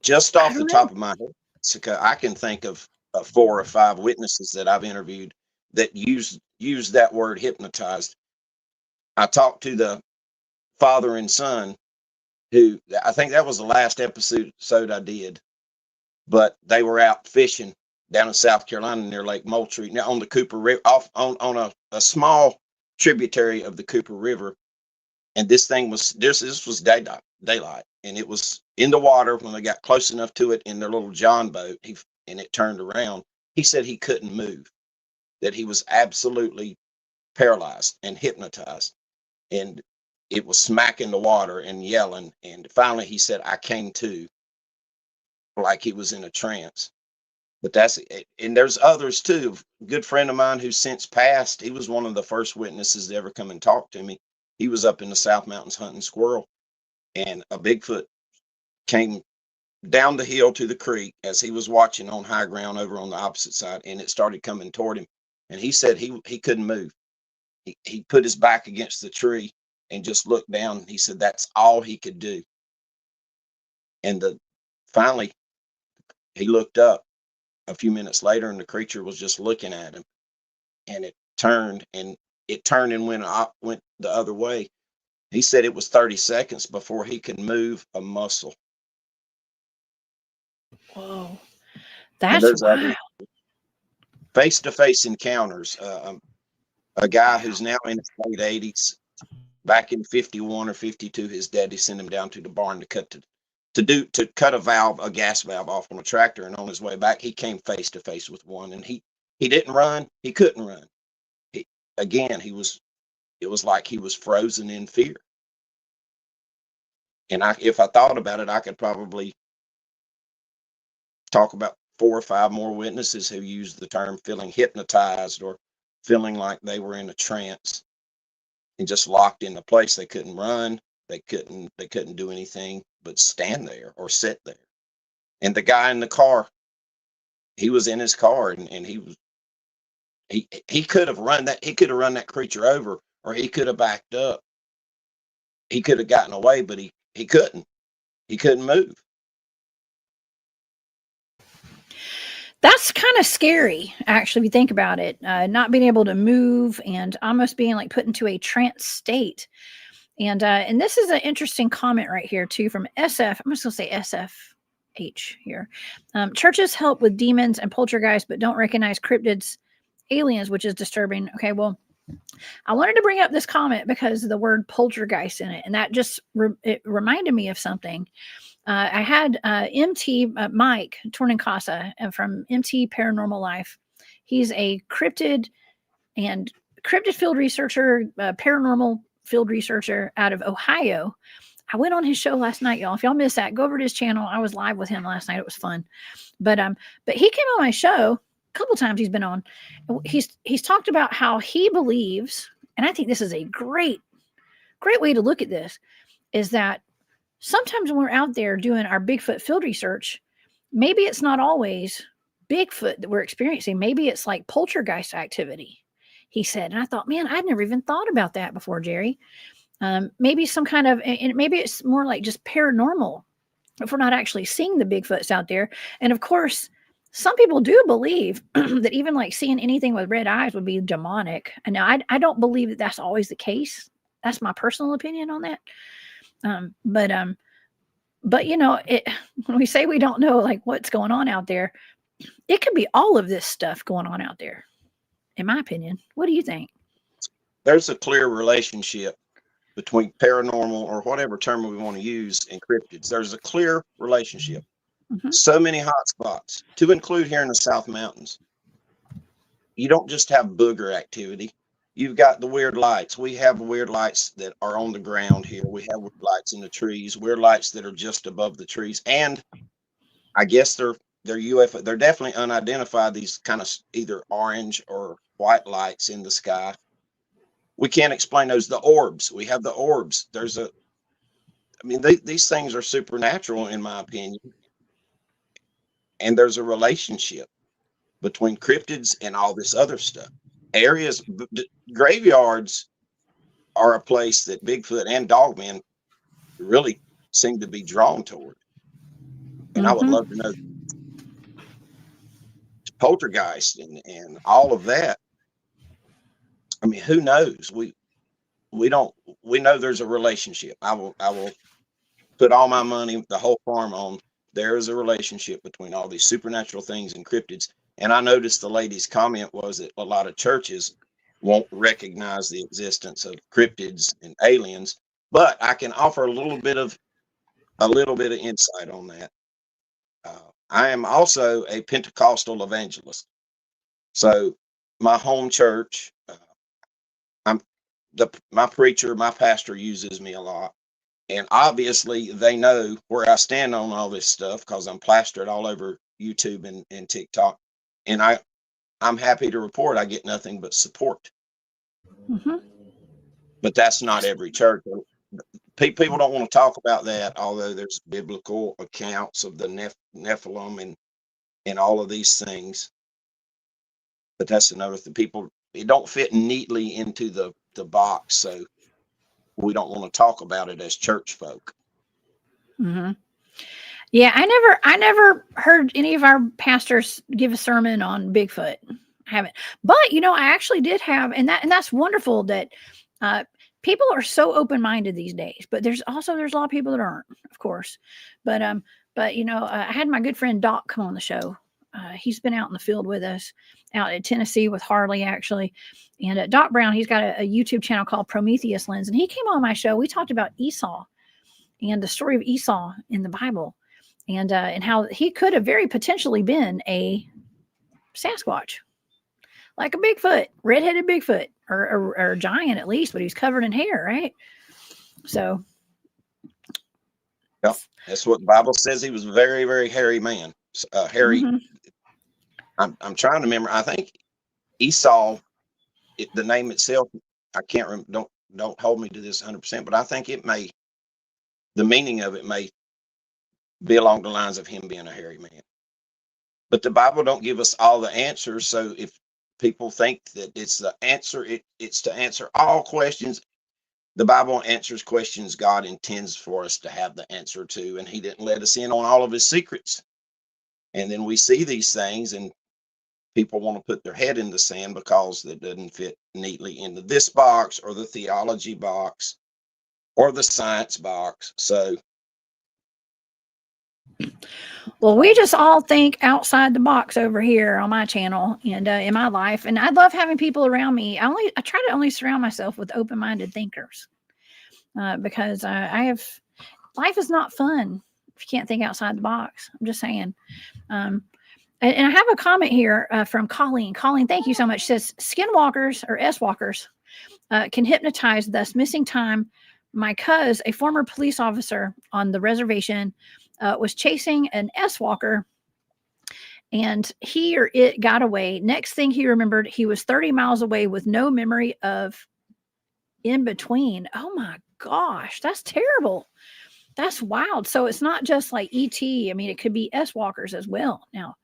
just off the top of my head, I can think of 4 or 5 witnesses that I've interviewed that use that word hypnotized. I talked to the father and son, who I think that was the last episode I did, but they were out fishing down in South Carolina near Lake Moultrie, now on the Cooper River, off on a small tributary of the Cooper River. And this was daylight, and it was in the water. When they got close enough to it in their little John boat, and it turned around, he said he couldn't move, that he was absolutely paralyzed and hypnotized, and it was smacking the water and yelling. And finally he said, I came to, like he was in a trance. But and there's others too. A good friend of mine who's since passed, he was one of the first witnesses to ever come and talk to me. He was up in the South Mountains hunting squirrel, and a Bigfoot came down the hill to the creek as he was watching on high ground over on the opposite side, and it started coming toward him. And he said he couldn't move. He put his back against the tree and just looked down. He said that's all he could do. And finally he looked up a few minutes later, and the creature was just looking at him, and it turned and went the other way. He said it was 30 seconds before he could move a muscle. Whoa, that's wild. Face-to-face encounters. A guy who's now in his late 80s, back in 51 or 52, his daddy sent him down to the barn to cut a gas valve off on a tractor, and on his way back he came face to face with one, and he didn't run. He couldn't run. It was like he was frozen in fear. And if I thought about it, I could probably talk about 4 or 5 more witnesses who used the term feeling hypnotized or feeling like they were in a trance and just locked in a place. They couldn't run. They couldn't do anything but stand there or sit there. And the guy in the car, he was in his car, and he could have run that creature over, or he could have backed up. He could have gotten away, but he couldn't. He couldn't move. That's kind of scary, actually, if you think about it. Not being able to move and almost being like put into a trance state. And this is an interesting comment right here, too, from SF. I'm just going to say SFH here. Churches help with demons and poltergeists, but don't recognize cryptids, aliens, which is disturbing. Okay, well, I wanted to bring up this comment because of the word poltergeist in it. And that just it reminded me of something. I had MT Mike Tornincasa from MT Paranormal Life. He's a cryptid and cryptid field researcher, paranormal field researcher out of Ohio. I went on his show last night, y'all. If y'all missed that, go over to his channel. I was live with him last night. It was fun. But he came on my show a couple times. He's been on. He's talked about how he believes, and I think this is a great way to look at this, is that sometimes when we're out there doing our Bigfoot field research, maybe it's not always Bigfoot that we're experiencing. Maybe it's like poltergeist activity, he said. And I thought, man, I'd never even thought about that before, Jerry. Maybe some kind of, and maybe it's more like just paranormal if we're not actually seeing the Bigfoots out there. And of course, some people do believe that even like seeing anything with red eyes would be demonic. And now I don't believe that that's always the case. That's my personal opinion on that. But you know, when we say we don't know like what's going on out there, it could be all of this stuff going on out there, in my opinion. What do you think? There's a clear relationship between paranormal, or whatever term we want to use, and cryptids. There's a clear relationship. Mm-hmm. So many hot spots, to include here in the South Mountains. You don't just have booger activity. You've got the weird lights. We have weird lights that are on the ground here. We have weird lights in the trees, weird lights that are just above the trees. And I guess they're UFO. They're definitely unidentified, these kind of either orange or white lights in the sky. We can't explain those. The orbs, we have the orbs. These things are supernatural, in my opinion. And there's a relationship between cryptids and all this other stuff. Graveyards are a place that Bigfoot and Dogman really seem to be drawn toward. And I would love to know poltergeist and all of that. I mean, who knows? We know there's a relationship. I will put all my money, the whole farm, on there is a relationship between all these supernatural things and cryptids. And I noticed the lady's comment was that a lot of churches won't recognize the existence of cryptids and aliens, but I can offer a little bit of insight on that. I am also a Pentecostal evangelist. So my home church, my preacher, my pastor uses me a lot. And obviously they know where I stand on all this stuff because I'm plastered all over YouTube and TikTok. And I'm happy to report I get nothing but support. Mm-hmm. But that's not every church. People don't want to talk about that, although there's biblical accounts of the Nephilim and all of these things. But that's another thing. It don't fit neatly into the box, so we don't want to talk about it as church folk. Mm-hmm. Yeah, I never heard any of our pastors give a sermon on Bigfoot. I haven't. But I actually did have, and that's wonderful that people are so open-minded these days. But there's a lot of people that aren't, of course. But I had my good friend Doc come on the show. He's been out in the field with us, out in Tennessee with Harley, actually. And Doc Brown, he's got a YouTube channel called Prometheus Lens. And he came on my show. We talked about Esau and the story of Esau in the Bible. And how he could have very potentially been a Sasquatch, like a Bigfoot, redheaded Bigfoot, or a giant at least, but he's covered in hair, right? So, yeah, that's what the Bible says. He was a very, very hairy man. Hairy. Mm-hmm. I'm trying to remember. I think Esau, the name itself, I can't remember. Don't hold me to this 100%, but I think the meaning of it may be along the lines of him being a hairy man. But the Bible don't give us all the answers. So if people think that it's the answer, it's to answer all questions. The Bible answers questions God intends for us to have the answer to, and he didn't let us in on all of his secrets. And then we see these things and people want to put their head in the sand because it doesn't fit neatly into this box or the theology box or the science box. So, well, we just all think outside the box over here on my channel and in my life. And I love having people around me. I try to only surround myself with open-minded thinkers because life is not fun if you can't think outside the box. I'm just saying. And I have a comment here from Colleen. Colleen, thank you so much. Says skinwalkers or S-walkers can hypnotize, thus missing time. My cuz, a former police officer on the reservation, was chasing an S-walker, and he or it got away. Next thing he remembered, he was 30 miles away with no memory of in between. Oh my gosh, that's terrible. That's wild. So it's not just like ET. I mean, it could be S-walkers as well. Now,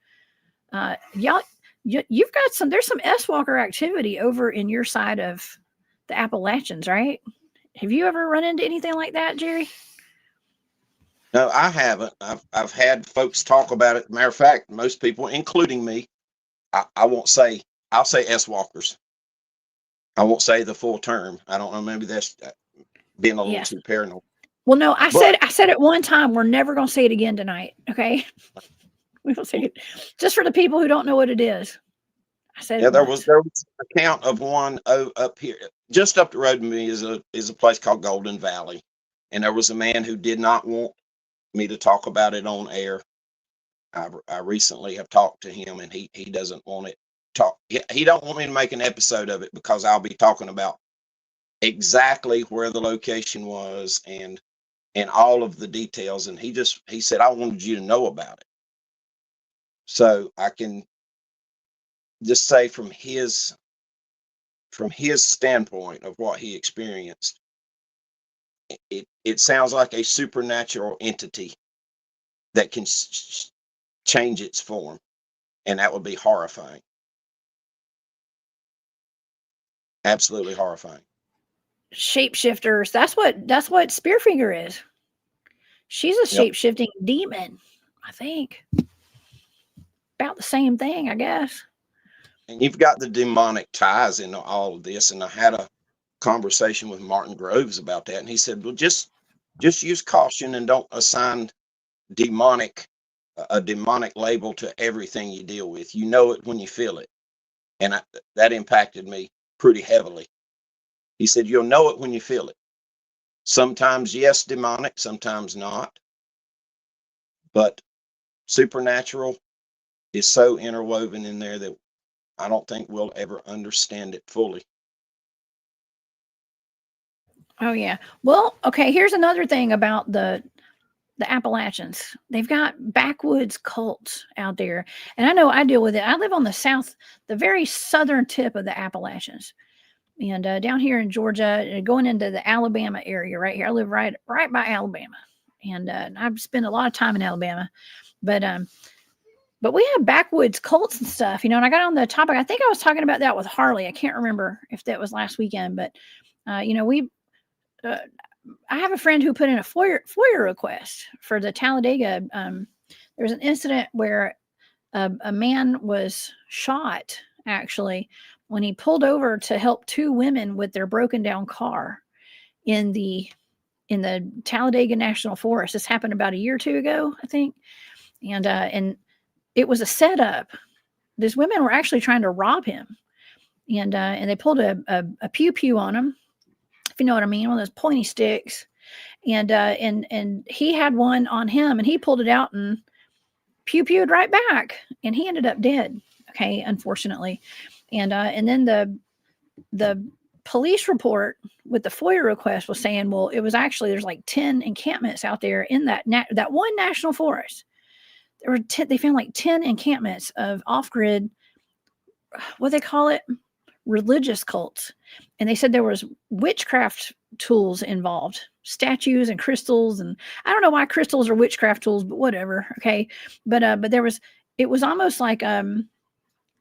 y'all, you've got there's some S-walker activity over in your side of the Appalachians, right? Have you ever run into anything like that, Jerry? No, I haven't. I've had folks talk about it. Matter of fact, most people, including me, I'll say S-walkers. I won't say the full term. I don't know. Maybe that's being a little too paranoid. Well, no, I said it one time. We're never going to say it again tonight. Okay. We will say it just for the people who don't know what it is. I said there was an account of one up here, just up the road from me is a place called Golden Valley, and there was a man who did not want me to talk about it on air. I recently have talked to him, and he doesn't want it talk. He don't want me to make an episode of it because I'll be talking about exactly where the location was and all of the details. And he said, I wanted you to know about it. So I can just say from his standpoint of what he experienced, it sounds like a supernatural entity that can change its form, and that would be horrifying. Absolutely horrifying. Shapeshifters. That's what Spearfinger is. She's a shape-shifting demon, I think. About the same thing, I guess. And you've got the demonic ties in all of this. And I had a conversation with Martin Groves about that, and he said, well, just use caution and don't assign a demonic label to everything you deal with. You know it when you feel it. And that impacted me pretty heavily. He said, you'll know it when you feel it. Sometimes, yes, demonic, sometimes not. But supernatural is so interwoven in there that I don't think we'll ever understand it fully. Oh, yeah. Well, okay, here's another thing about the Appalachians. They've got backwoods cults out there. And I know I deal with it. I live on the very southern tip of the Appalachians. And down here in Georgia, going into the Alabama area right here. I live right by Alabama. And I've spent a lot of time in Alabama. But we have backwoods cults and stuff, and I got on the topic. I think I was talking about that with Harley. I can't remember if that was last weekend, but I have a friend who put in a FOIA request for the Talladega. There was an incident where a man was shot, actually, when he pulled over to help two women with their broken down car in the Talladega National Forest. This happened about a year or two ago, I think. And it was a setup. These women were actually trying to rob him. And they pulled a pew on him, if you know what I mean, one of those pointy sticks. And he had one on him, and he pulled it out and pewed right back, and he ended up dead. Okay, unfortunately. And then the police report with the FOIA request was saying, well, it was actually, there's like 10 encampments out there in that one national forest. They found like 10 encampments of off-grid, what they call it, religious cults. And they said there was witchcraft tools involved, statues and crystals. And I don't know why crystals are witchcraft tools, but whatever. Okay. But it was almost like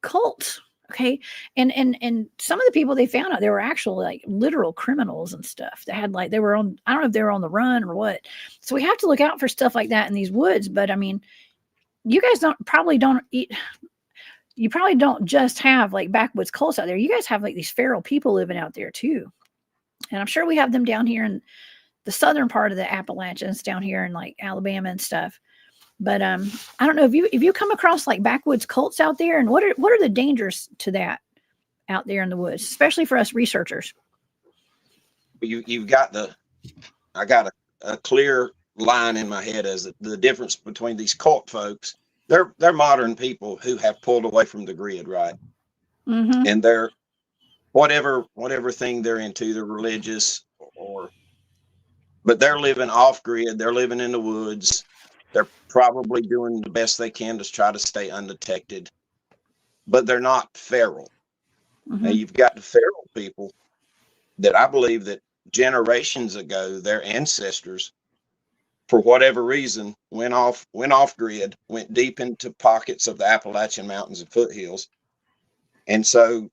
cults. Okay. And some of the people they found out, they were actually like literal criminals and stuff. They had I don't know if they were on the run or what. So we have to look out for stuff like that in these woods. But I mean, you guys probably don't just have like backwoods cults out there. You guys have like these feral people living out there too. And I'm sure we have them down here in the southern part of the Appalachians, down here in like Alabama and stuff. But I don't know if you come across like backwoods cults out there, and what are the dangers to that out there in the woods, especially for us researchers? You've got I got a clear line in my head as the difference between these cult folks they're modern people who have pulled away from the grid, right? Mm-hmm. And they're whatever thing they're into, they're religious but they're living off grid. They're living in the woods. They're probably doing the best they can to try to stay undetected, but they're not feral. Now Mm-hmm. you've got the feral people that I believe that generations ago, their ancestors, for whatever reason, went off grid, went deep into pockets of the Appalachian mountains and foothills. And so,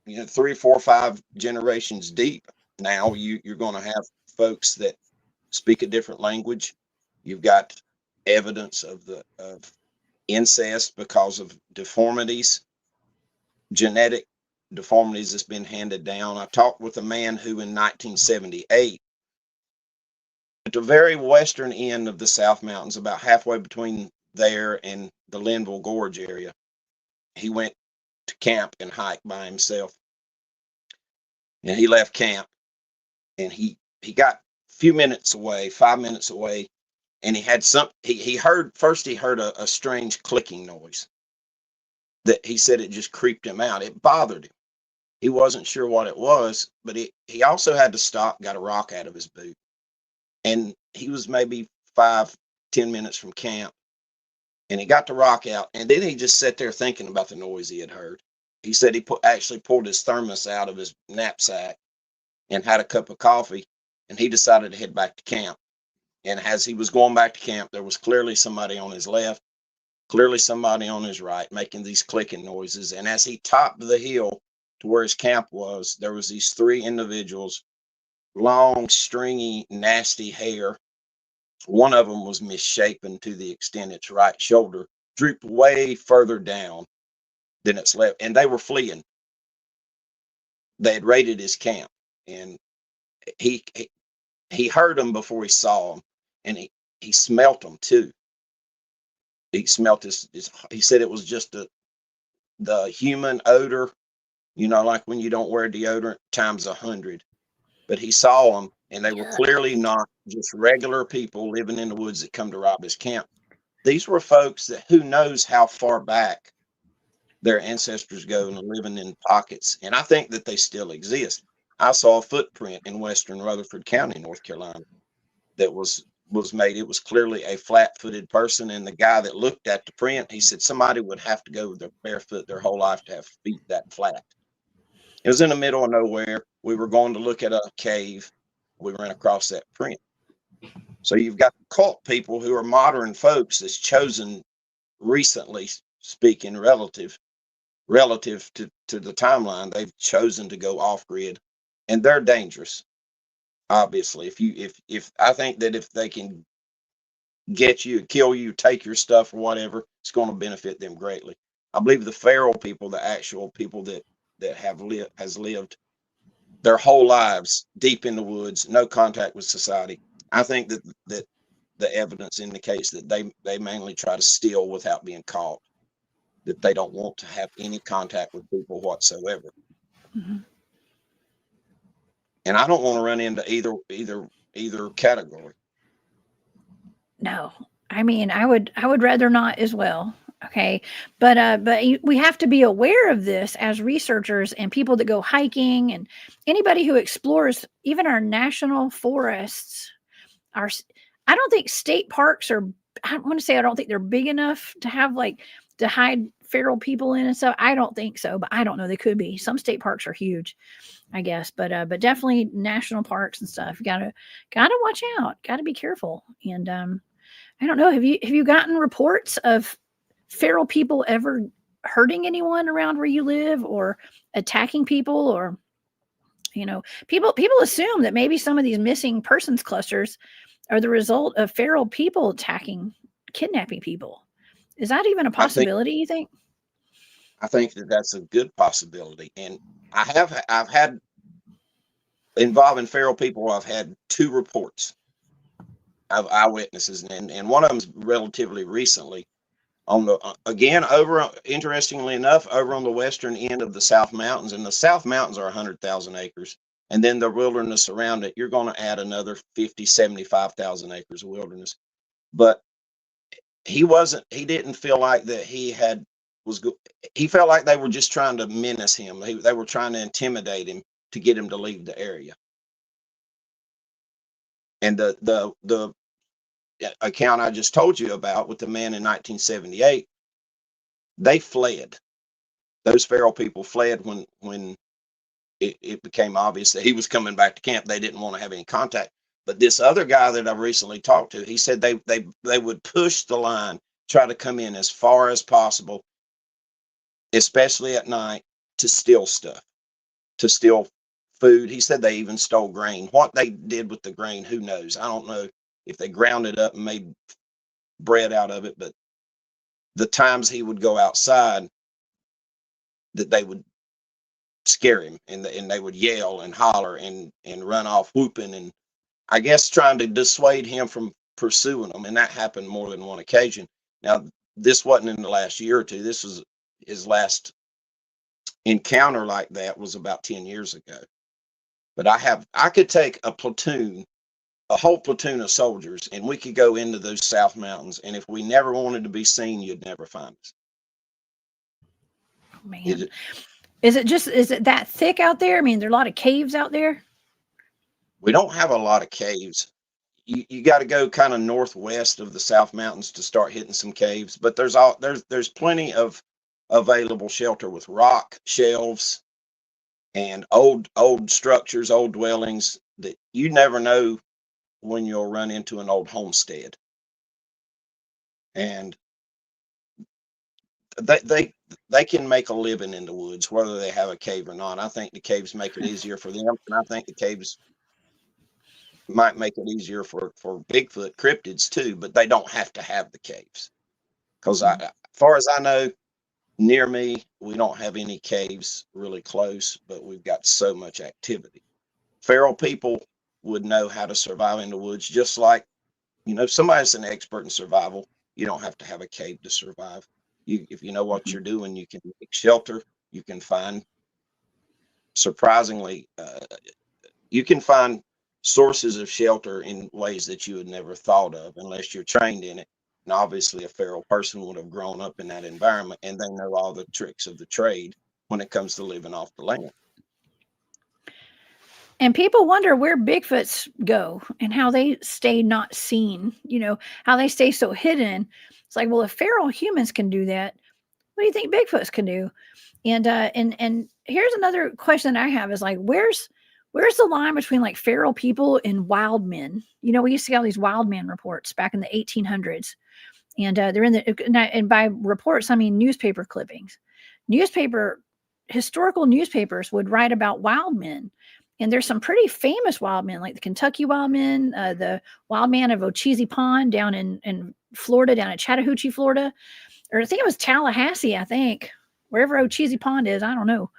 3, 4, 5 generations deep now, you're going to have folks that speak a different language. You've got evidence of incest because of deformities, genetic deformities that's been handed down. I talked with a man who in 1978, at the very western end of the South Mountains, about halfway between there and the Linville Gorge area, he went to camp and hike by himself. And he left camp and he got a few minutes away, 5 minutes away, and he had he heard a strange clicking noise that he said it just creeped him out. It bothered him. He wasn't sure what it was, but he also had to stop, got a rock out of his boot. And he was maybe 5-10 minutes from camp, and he got the rock out, and then he just sat there thinking about the noise he had heard. He said he actually pulled his thermos out of his knapsack and had a cup of coffee, and he decided to head back to camp. And as he was going back to camp, there was clearly somebody on his left, clearly somebody on his right, making these clicking noises. And as he topped the hill to where his camp was, there was these 3 individuals, long, stringy, nasty hair. One of them was misshapen to the extent its right shoulder drooped way further down than its left, and they were fleeing. They had raided his camp, and he heard them before he saw them, and he smelt them too. He smelt his he said it was just the human odor, like when you don't wear deodorant times 100. But he saw them, and they were clearly not just regular people living in the woods that come to rob his camp. These were folks that who knows how far back their ancestors go and living in pockets. And I think that they still exist. I saw a footprint in western Rutherford County, North Carolina, that was made. It was clearly a flat-footed person, and the guy that looked at the print, he said somebody would have to go barefoot their whole life to have feet that flat. It was in the middle of nowhere. We were going to look at a cave. We ran across that print. So you've got cult people who are modern folks that's chosen, recently speaking, relative to the timeline, they've chosen to go off grid, and they're dangerous. Obviously, if I think that if they can get you, kill you, take your stuff or whatever, it's going to benefit them greatly. I believe the feral people, the actual people that has lived their whole lives deep in the woods, no contact with society. I think that the evidence indicates that they mainly try to steal without being caught, that they don't want to have any contact with people whatsoever. Mm-hmm. And I don't want to run into either category. No, I mean, I would rather not as well. Okay, but we have to be aware of this as researchers and people that go hiking and anybody who explores even our national forests. I don't think state parks are. I want to say I don't think they're big enough to have to hide feral people in and stuff. I don't think so, but I don't know. They could be. Some state parks are huge, I guess, but definitely national parks and stuff. You gotta watch out. Got to be careful. And I don't know. Have you gotten reports of feral people ever hurting anyone around where you live or attacking people? Or people assume that maybe some of these missing persons clusters are the result of feral people kidnapping people. Is that even a possibility, you think? I think that that's a good possibility. And I've had, involving feral people, I've had 2 reports of eyewitnesses, and one of them's relatively recently on the again over, interestingly enough, over on the western end of the South Mountains. And the South Mountains are 100,000 acres, and then the wilderness around it, you're going to add another 50, 75,000 acres of wilderness. But he didn't feel like that he felt like they were just trying to menace him. They were trying to intimidate him to get him to leave the area. And the account I just told you about with the man in 1978, they fled. Those feral people fled when it became obvious that he was coming back to camp. They didn't want to have any contact. But this other guy that I recently talked to, he said they would push the line, try to come in as far as possible, especially at night, to steal stuff, to steal food. He said they even stole grain. What they did with the grain, who knows? I don't know if they ground it up and made bread out of it, but the times he would go outside, that they would scare him, and they would yell and holler and run off whooping, and I guess trying to dissuade him from pursuing them. And that happened more than one occasion. Now, this wasn't in the last year or two. This was his last encounter like that was about 10 years ago. But I could take a whole platoon of soldiers, and we could go into those South Mountains. And if we never wanted to be seen, you'd never find us. Oh, man. Is it that thick out there? I mean, there are a lot of caves out there. We don't have a lot of caves. You got to go kind of northwest of the South Mountains to start hitting some caves, but there's plenty of available shelter with rock shelves and old structures, old dwellings that you never know when you'll run into an old homestead. And they can make a living in the woods, whether they have a cave or not. I think the caves make it easier for them, and I think the caves might make it easier for Bigfoot cryptids too, but they don't have to have the caves. Because as far as I know, near me, we don't have any caves really close, but we've got so much activity. Feral people would know how to survive in the woods, just like, if somebody's an expert in survival, you don't have to have a cave to survive. If you know what you're doing, you can make shelter. You can find, surprisingly, you can find sources of shelter in ways that you had never thought of unless you're trained in it. And obviously a feral person would have grown up in that environment, and they know all the tricks of the trade when it comes to living off the land. And people wonder where Bigfoots go and how they stay not seen, how they stay so hidden. It's like, well, if feral humans can do that, what do you think Bigfoots can do? And here's another question I have is like, where's the line between like feral people and wild men? We used to get all these wild man reports back in the 1800s, and they're in and by reports, I mean newspaper clippings. Historical newspapers would write about wild men. And there's some pretty famous wild men, like the Kentucky wild men, the wild man of Ocheesee Pond down in Florida, down at Chattahoochee, Florida. Or I think it was Tallahassee, wherever Ocheesee Pond is, I don't know.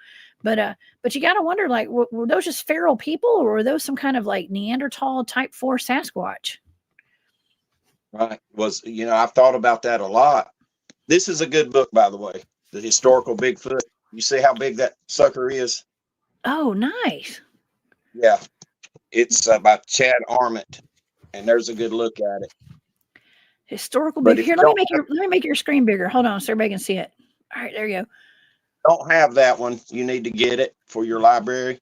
But you got to wonder, like, were those just feral people, or were those some kind of like Neanderthal type 4 Sasquatch? Right. I've thought about that a lot. This is a good book, by the way, The Historical Bigfoot. You see how big that sucker is? Oh, nice. Yeah. It's by Chad Arment, and there's a good look at it. Historical big. Here, let me make your screen bigger. Hold on, so everybody can see it. All right, there you go. Don't have that one. You need to get it for your library,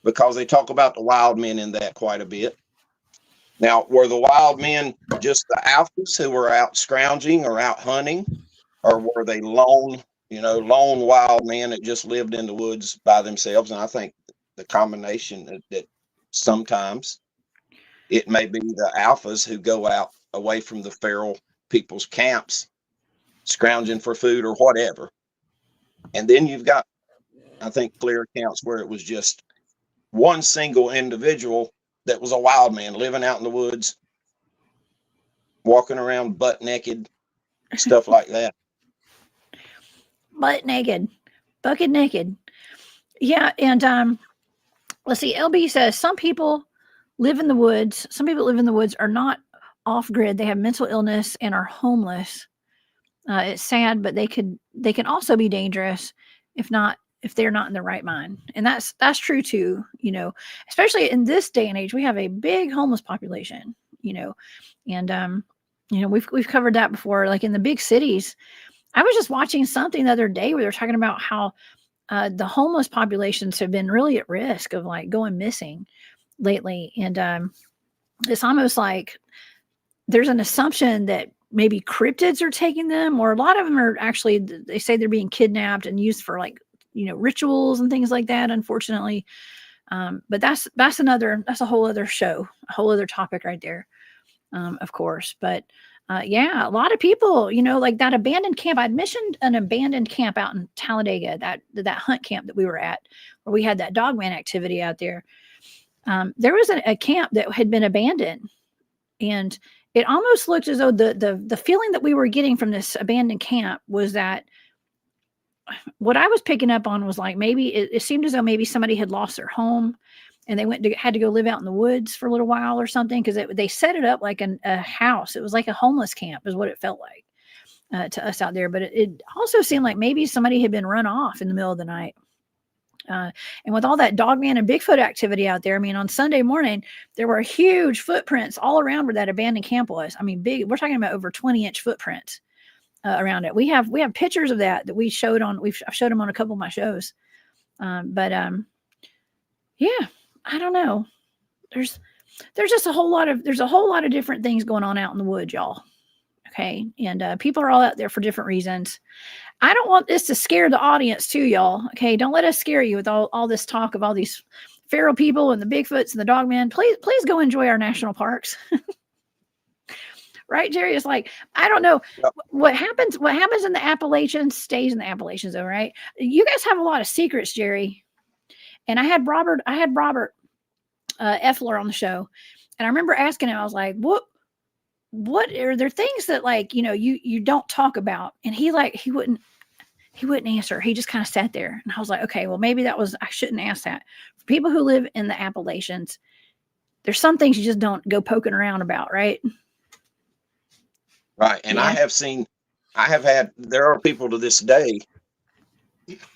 because they talk about the wild men in that quite a bit. Now, were the wild men just the alphas who were out scrounging or out hunting, or were they lone wild men that just lived in the woods by themselves? And I think the combination that sometimes it may be the alphas who go out away from the feral people's camps, scrounging for food or whatever. And then you've got, I think, clear accounts where it was just one single individual that was a wild man living out in the woods, walking around butt naked, stuff like that. Butt naked, bucket naked. Yeah, and let's see. LB says some people live in the woods. Some people live in the woods are not off grid. They have mental illness and are homeless. It's sad, but they can also be dangerous if they're not in the right mind. And that's true too, especially in this day and age. We have a big homeless population, and You know, we've covered that before. Like in the big cities, I was just watching something the other day where they're talking about how the homeless populations have been really at risk of like going missing lately, and it's almost like there's an assumption that maybe cryptids are taking them, or a lot of them are actually, they say they're being kidnapped and used for like, you know, rituals and things like that, unfortunately. But that's a whole other show, a whole other topic right there, of course. But yeah, a lot of people, you know, like that abandoned camp. I'd mentioned an abandoned camp out in Talladega, that hunt camp that we were at, where we had that Dogman activity out there. There was a camp that had been abandoned, and it almost looked as though the feeling that we were getting from this abandoned camp was that what I was picking up on was like maybe it seemed as though maybe somebody had lost their home and they had to go live out in the woods for a little while or something, because they set it up like a house. It was like a homeless camp is what it felt like to us out there. But it also seemed like maybe somebody had been run off in the middle of the night. And with all that Dogman and Bigfoot activity out there, I mean, on Sunday morning, there were huge footprints all around where that abandoned camp was. I mean, big, we're talking about over 20-inch footprints around it. We have pictures of that we showed on, I've showed them on a couple of my shows. But yeah, I don't know. There's just a whole lot of different things going on out in the woods, y'all. Okay. And people are all out there for different reasons. I don't want this to scare the audience too, y'all. Okay. Don't let us scare you with all this talk of all these feral people and the Bigfoots and the Dogmen. Please go enjoy our national parks. Right, Jerry? It's like, I don't know. Yep. What happens in the Appalachians stays in the Appalachians, though, right? You guys have a lot of secrets, Jerry. And I had Robert Effler on the show, and I remember asking him, I was like, what are there things that, like, you know, you don't talk about? And he wouldn't answer. He just kind of sat there, and I was like, okay, well, maybe I shouldn't ask that. For people who live in the Appalachians, there's some things you just don't go poking around about, right? Right. And yeah. There are people to this day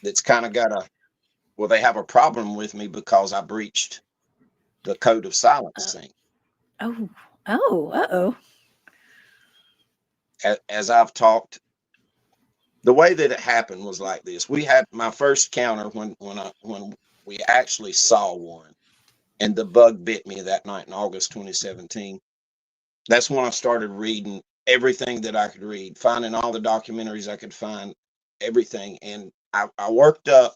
that's kind of they have a problem with me because I breached the code of silence thing. Uh-oh. As I've talked, the way that it happened was like this. We had my first counter when we actually saw one, and the bug bit me that night in August 2017. That's when I started reading everything that I could read, finding all the documentaries I could find, everything. And I worked up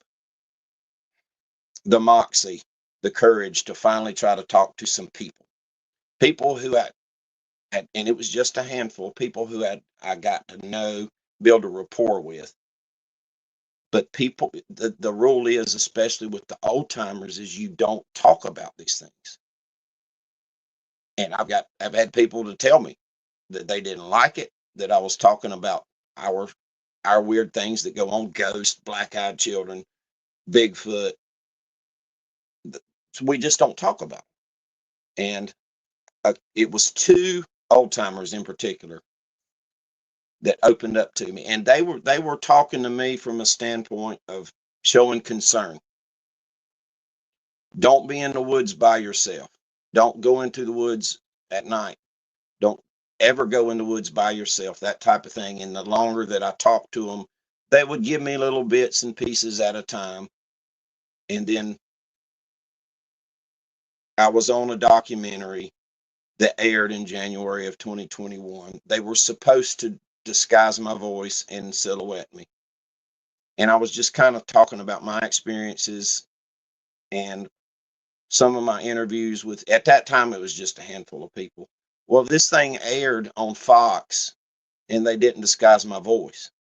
the moxie, the courage to finally try to talk to some people who had, and it was just a handful of people who I got to know, build a rapport with. But people, the rule is, especially with the old timers, is you don't talk about these things. And I've had people to tell me that they didn't like it, that I was talking about our weird things that go on, ghosts, black-eyed children, Bigfoot. We just don't talk about it. And it was two old timers in particular that opened up to me, and they were talking to me from a standpoint of showing concern. Don't be in the woods by yourself. Don't go into the woods at night. Don't ever go in the woods by yourself, that type of thing. And the longer that I talked to them, they would give me little bits and pieces at a time. And then I was on a documentary that aired in January of 2021. They were supposed to disguise my voice and silhouette me. And I was just kind of talking about my experiences and some of my interviews with, at that time, it was just a handful of people. Well, this thing aired on Fox, and they didn't disguise my voice.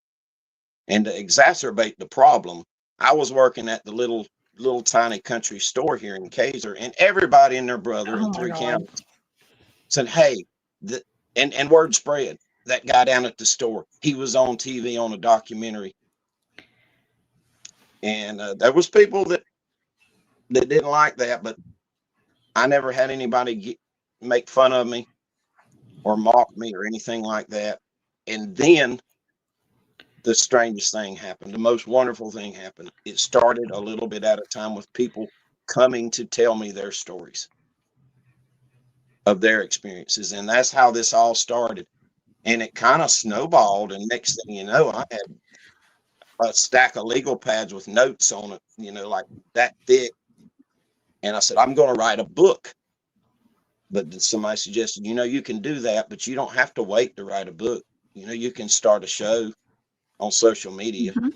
And to exacerbate the problem, I was working at the little tiny country store here in Kaiser, and everybody and their brother in three counties said, hey, and word spread, that guy down at the store, he was on TV on a documentary. And there was people that didn't like that, but I never had anybody make fun of me or mock me or anything like that. And then the strangest thing happened. The most wonderful thing happened. It started a little bit at a time with people coming to tell me their stories of their experiences. And that's how this all started. And it kind of snowballed. And next thing you know, I had a stack of legal pads with notes on it, like that thick. And I said, I'm going to write a book. But somebody suggested, you can do that, but you don't have to wait to write a book. You can start a show on social media. Mm-hmm.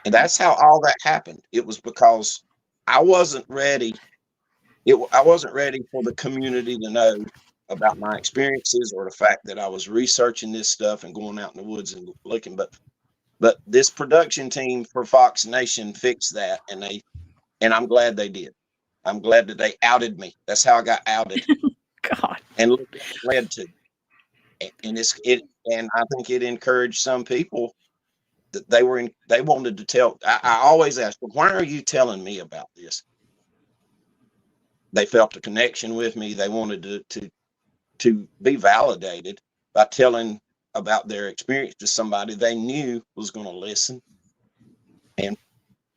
And that's how all that happened. It was because I wasn't ready. I wasn't ready for the community to know about my experiences or the fact that I was researching this stuff and going out in the woods and looking. But this production team for Fox Nation fixed that, and I'm glad they did. I'm glad that they outed me. That's how I got outed. God. And look what it led to. And I think it encouraged some people that they wanted to tell. I always ask, well, why are you telling me about this? They felt a connection with me. They wanted to be validated by telling about their experience to somebody they knew was going to listen. And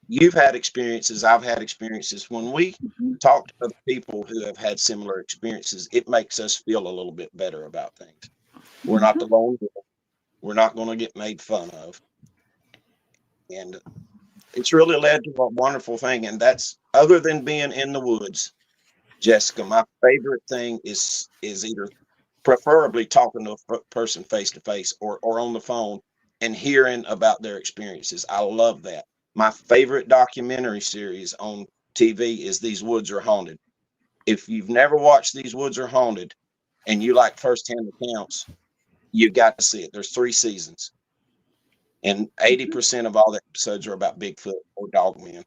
you've had experiences, I've had experiences. When we talk to other people who have had similar experiences, it makes us feel a little bit better about things. We're not the lone wolf. We're not going to get made fun of. And it's really led to a wonderful thing. And that's, other than being in the woods, Jessica, my favorite thing is either preferably talking to a person face to face or on the phone and hearing about their experiences. I love that. My favorite documentary series on TV is These Woods Are Haunted. If you've never watched These Woods Are Haunted and you like firsthand accounts, you got to see it. There's 3 seasons. And 80% of all the episodes are about Bigfoot or Dogman.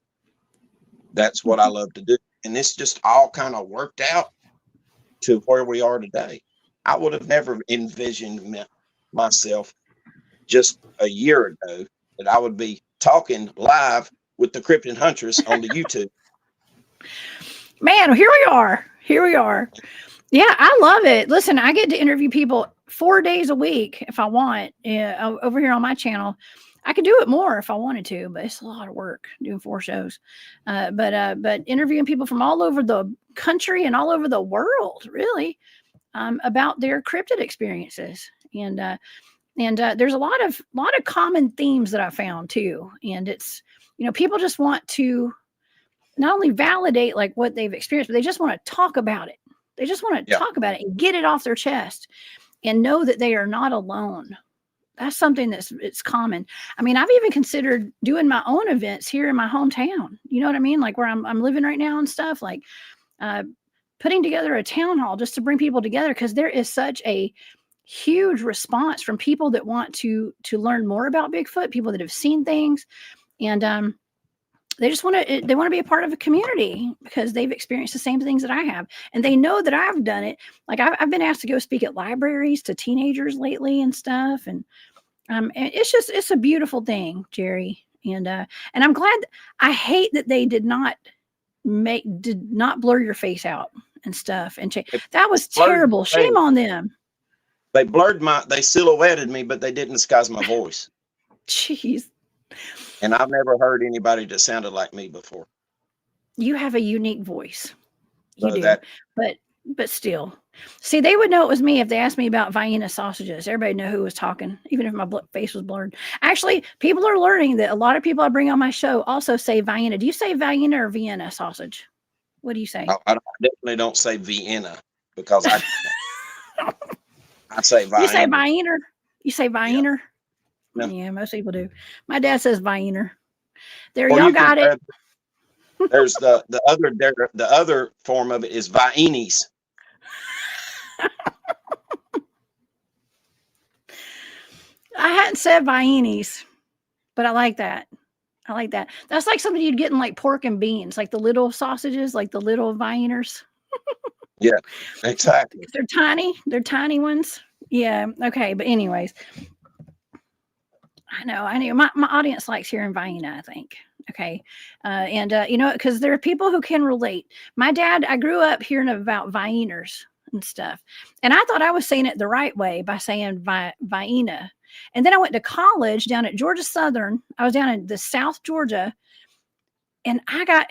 That's what I love to do. And this just all kind of worked out to where we are today. I would have never envisioned myself just a year ago that I would be talking live with the Cryptid Huntress on the YouTube. Man, here we are. Yeah, I love it. Listen, I get to interview people 4 days a week if I want over here on my channel. I could do it more if I wanted to, but it's a lot of work doing 4 shows. But interviewing people from all over the country and all over the world, really, about their cryptid experiences. And there's a lot of common themes that I found too. And it's, people just want to not only validate like what they've experienced, but they just want to talk about it. They just want to talk about it and get it off their chest and know that they are not alone. That's something it's common. I mean, I've even considered doing my own events here in my hometown. You know what I mean? Like where I'm living right now and stuff, like putting together a town hall just to bring people together, because there is such a huge response from people that want to learn more about Bigfoot, people that have seen things, and they just want to be a part of a community because they've experienced the same things that I have, and they know that I've done it. Like I've been asked to go speak at libraries to teenagers lately and stuff, and it's a beautiful thing, Jerry, and I'm glad. I hate that they did not blur your face out and stuff, and that was terrible. Shame on them. They they silhouetted me, but they didn't disguise my voice. Jeez. And I've never heard anybody that sounded like me before. You have a unique voice. You So do. But still. See, they would know it was me if they asked me about Vienna sausages. Everybody know who was talking, even if my face was blurred. Actually, people are learning that a lot of people I bring on my show also say Vienna. Do you say Vienna or Vienna sausage? What do you say? I definitely don't say Vienna because I say Vienna. You say Vienna? You say Vienna? Yeah. No. Yeah, most people do. My dad says Vienna. There, y'all got it. There's the other form of it is Viennies. I hadn't said Viennies, but I like that. That's like something you'd get in like pork and beans, like the little sausages, like the little Vienners. Yeah, exactly. They're tiny. They're tiny ones. Yeah. Okay. But anyways, I know. My audience likes hearing Vienna, I think. Okay. Because there are people who can relate. My dad, I grew up hearing about Vienners and stuff. And I thought I was saying it the right way by saying Vienna. And then I went to college down at Georgia Southern. I was down in the South Georgia. And I got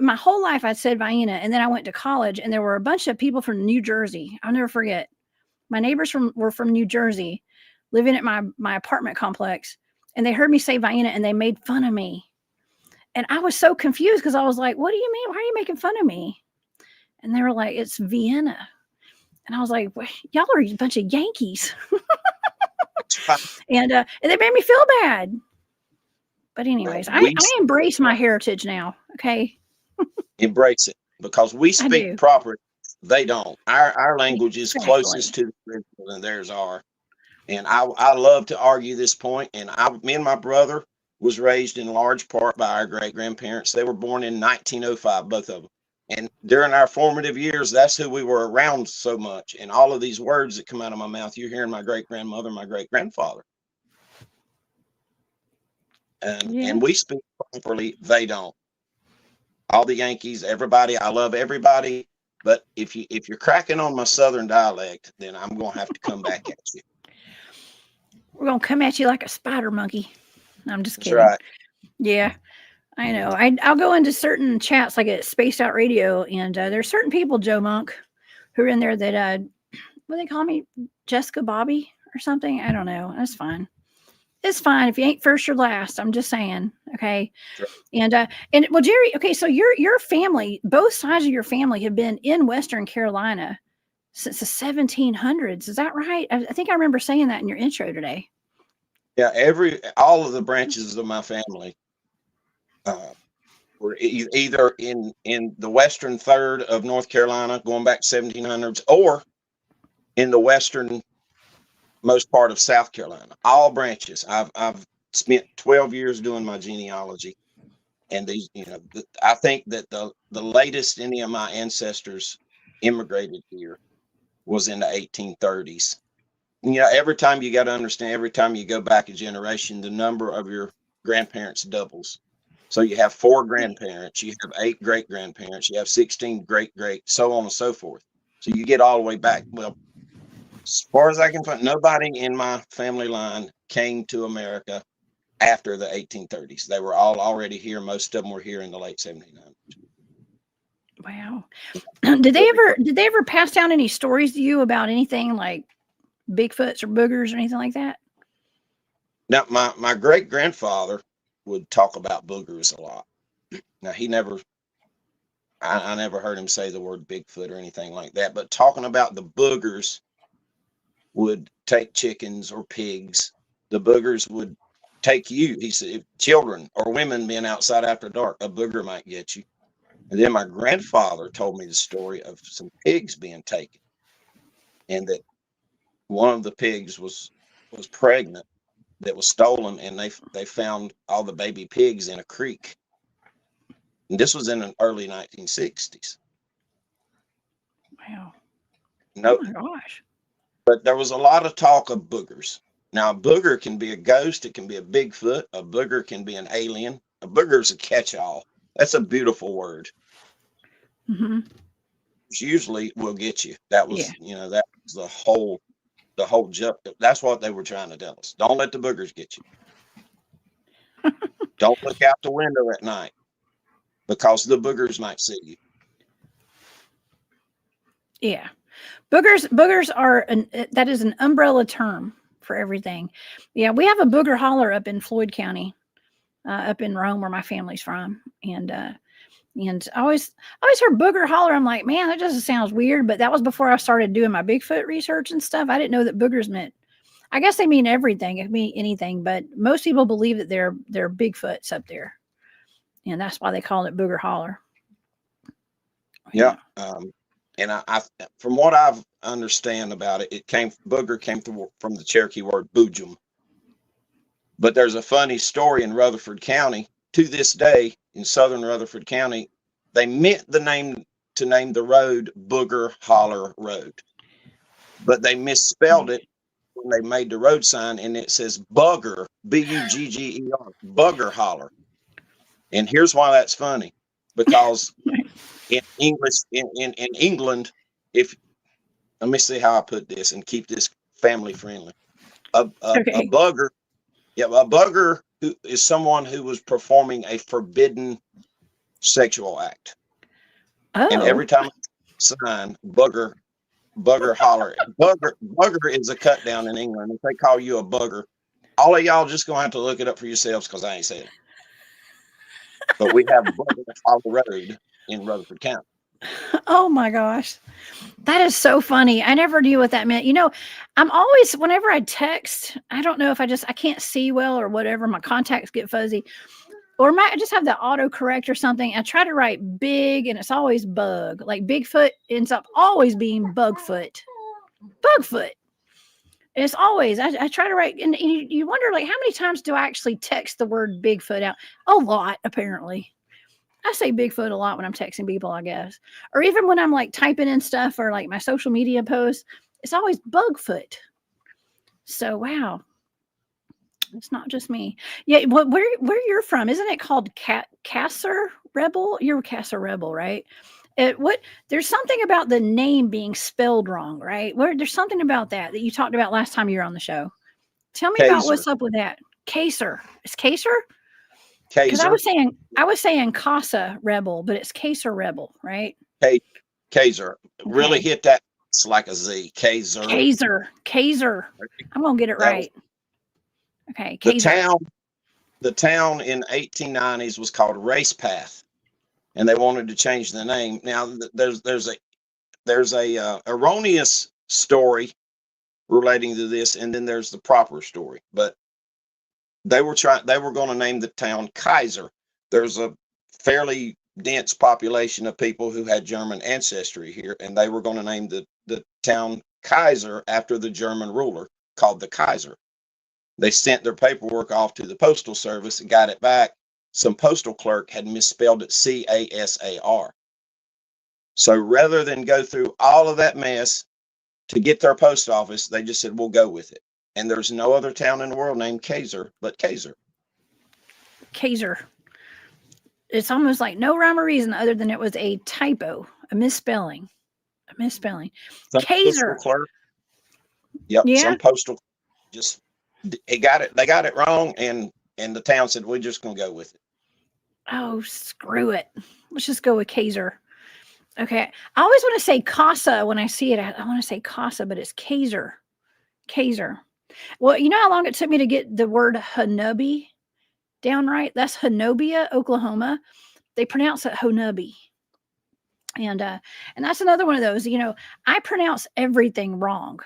my whole life, I said Vienna. And then I went to college and there were a bunch of people from New Jersey. I'll never forget. My neighbors were from New Jersey, living at my apartment complex, and they heard me say Vienna, and they made fun of me. And I was so confused because I was like, "What do you mean? Why are you making fun of me?" And they were like, "It's Vienna." And I was like, well, "Y'all are a bunch of Yankees." and they made me feel bad. But anyways, I embrace my heritage now. Okay. Embrace it, because we speak proper. They don't. Our language is closest to the original than theirs are. And I love to argue this point. And me and my brother was raised in large part by our great grandparents. They were born in 1905, both of them. And during our formative years, that's who we were around so much. And all of these words that come out of my mouth, you're hearing my great grandmother, my great grandfather. And we speak properly. They don't. All the Yankees, everybody, I love everybody. But if you're cracking on my Southern dialect, then I'm going to have to come back at you. We're going to come at you like a spider monkey. I'm just kidding. That's right. Yeah, I know. I'll go into certain chats like at Spaced Out Radio, and there's certain people, Joe Monk, who are in there that, what do they call me? Jessica Bobby or something? I don't know. That's fine. It's fine. If you ain't first, you're last. I'm just saying. Okay. Sure. And well, Jerry, okay. So your family, both sides of your family have been in Western Carolina since the 1700s. Is that right? I think I remember saying that in your intro today. Yeah. All of the branches of my family were either in the western third of North Carolina, going back 1700s, or in the western most part of South Carolina. All branches. I've spent 12 years doing my genealogy, and these, I think that the latest any of my ancestors immigrated here was in the 1830s. Every time you got to understand, every time you go back a generation, the number of your grandparents doubles. So you have 4 grandparents, you have 8 great grandparents, you have 16 great, so on and so forth. So you get all the way back. Well, as far as I can find, nobody in my family line came to America after the 1830s. They were all already here. Most of them were here in the late 1700s. Wow. Did they ever pass down any stories to you about anything like Bigfoots or boogers or anything like that? Now, my great grandfather would talk about boogers a lot. Now, I never heard him say the word Bigfoot or anything like that, but talking about the boogers would take chickens or pigs. The boogers would take you. He said, if children or women being outside after dark, a booger might get you. And then my grandfather told me the story of some pigs being taken, and that one of the pigs was pregnant, that was stolen, and they found all the baby pigs in a creek. And this was in the early 1960s. Wow. No, oh my gosh. But there was a lot of talk of boogers. Now, a booger can be a ghost. It can be a Bigfoot. A booger can be an alien. A booger is a catch-all. That's a beautiful word. Mm-hmm. Usually will get you. That was, that was the whole joke. That's what they were trying to tell us. Don't let the boogers get you. Don't look out the window at night, because the boogers might see you. Yeah. Boogers are that is an umbrella term for everything. Yeah, we have a booger holler up in Floyd County, up in Rome, where my family's from, and I always heard booger holler. I'm like, man, that just sounds weird. But that was before I started doing my Bigfoot research and stuff. I didn't know that boogers meant. I guess they mean everything. It can mean anything, but most people believe that they're Bigfoots up there, and that's why they call it booger holler. Yeah. And I from what I've understand about it, booger came from the Cherokee word boojum. But there's a funny story in Rutherford County. To this day, in southern Rutherford County, they meant to name the road Booger Holler Road, but they misspelled it when they made the road sign, and it says Bugger, Bugger, Bugger Holler. And here's why that's funny, because in English, in England, let me see how I put this and keep this family friendly. A bugger, a bugger is someone who was performing a forbidden sexual act. Oh. And every time I sign bugger, Bugger holler. Bugger is a cut down in England. If they call you a bugger, all of y'all just gonna have to look it up for yourselves because I ain't saying it. But we have Bugger Holler Road in Rutherford County. Oh my gosh. That is so funny. I never knew what that meant. I'm always, whenever I text, I don't know if I can't see well or whatever. My contacts get fuzzy. Or I just have the autocorrect or something. I try to write big and it's always bug. Like Bigfoot ends up always being Bugfoot. Bugfoot. And it's always, I try to write, and you wonder, like, how many times do I actually text the word Bigfoot out? A lot, apparently. I say Bigfoot a lot when I'm texting people, I guess. Or even when I'm like typing in stuff or like my social media posts, it's always Bugfoot. So, wow. It's not just me. Yeah, where you're from, isn't it called Casser Rebel? You're Casser Rebel, right? There's something about the name being spelled wrong, right? There's something about that you talked about last time you were on the show. Tell me about what's up with that. Kaser. It's Kaser? Because I was saying Casa Rebel, but it's Kaser Rebel, right? Kaser. Really hit that. It's like a Z. Kaser. I'm gonna get it right. Okay. Kaser. The town in 1890s was called Race Path, and they wanted to change the name. Now there's a erroneous story relating to this, and then there's the proper story. But they were going to name the town Kaiser. There's a fairly dense population of people who had German ancestry here, and they were going to name the town Kaiser after the German ruler called the Kaiser. They sent their paperwork off to the postal service and got it back. Some postal clerk had misspelled it Casar. So rather than go through all of that mess to get their post office, they just said, we'll go with it. And there's no other town in the world named Kaser but Kaser. Kaser. It's almost like no rhyme or reason other than it was a typo, a misspelling. Kaser. Clerk. Yep. Yeah. Some postal just they got it wrong, and the town said, we're just gonna go with it. Oh, screw it. Let's just go with Kaser. Okay. I always want to say Casa when I see it. I want to say Casa, but it's Kaser. Kaser. Well, you know how long it took me to get the word Honubi down right? That's Honobia, Oklahoma. They pronounce it Honubi. And that's another one of those, I pronounce everything wrong,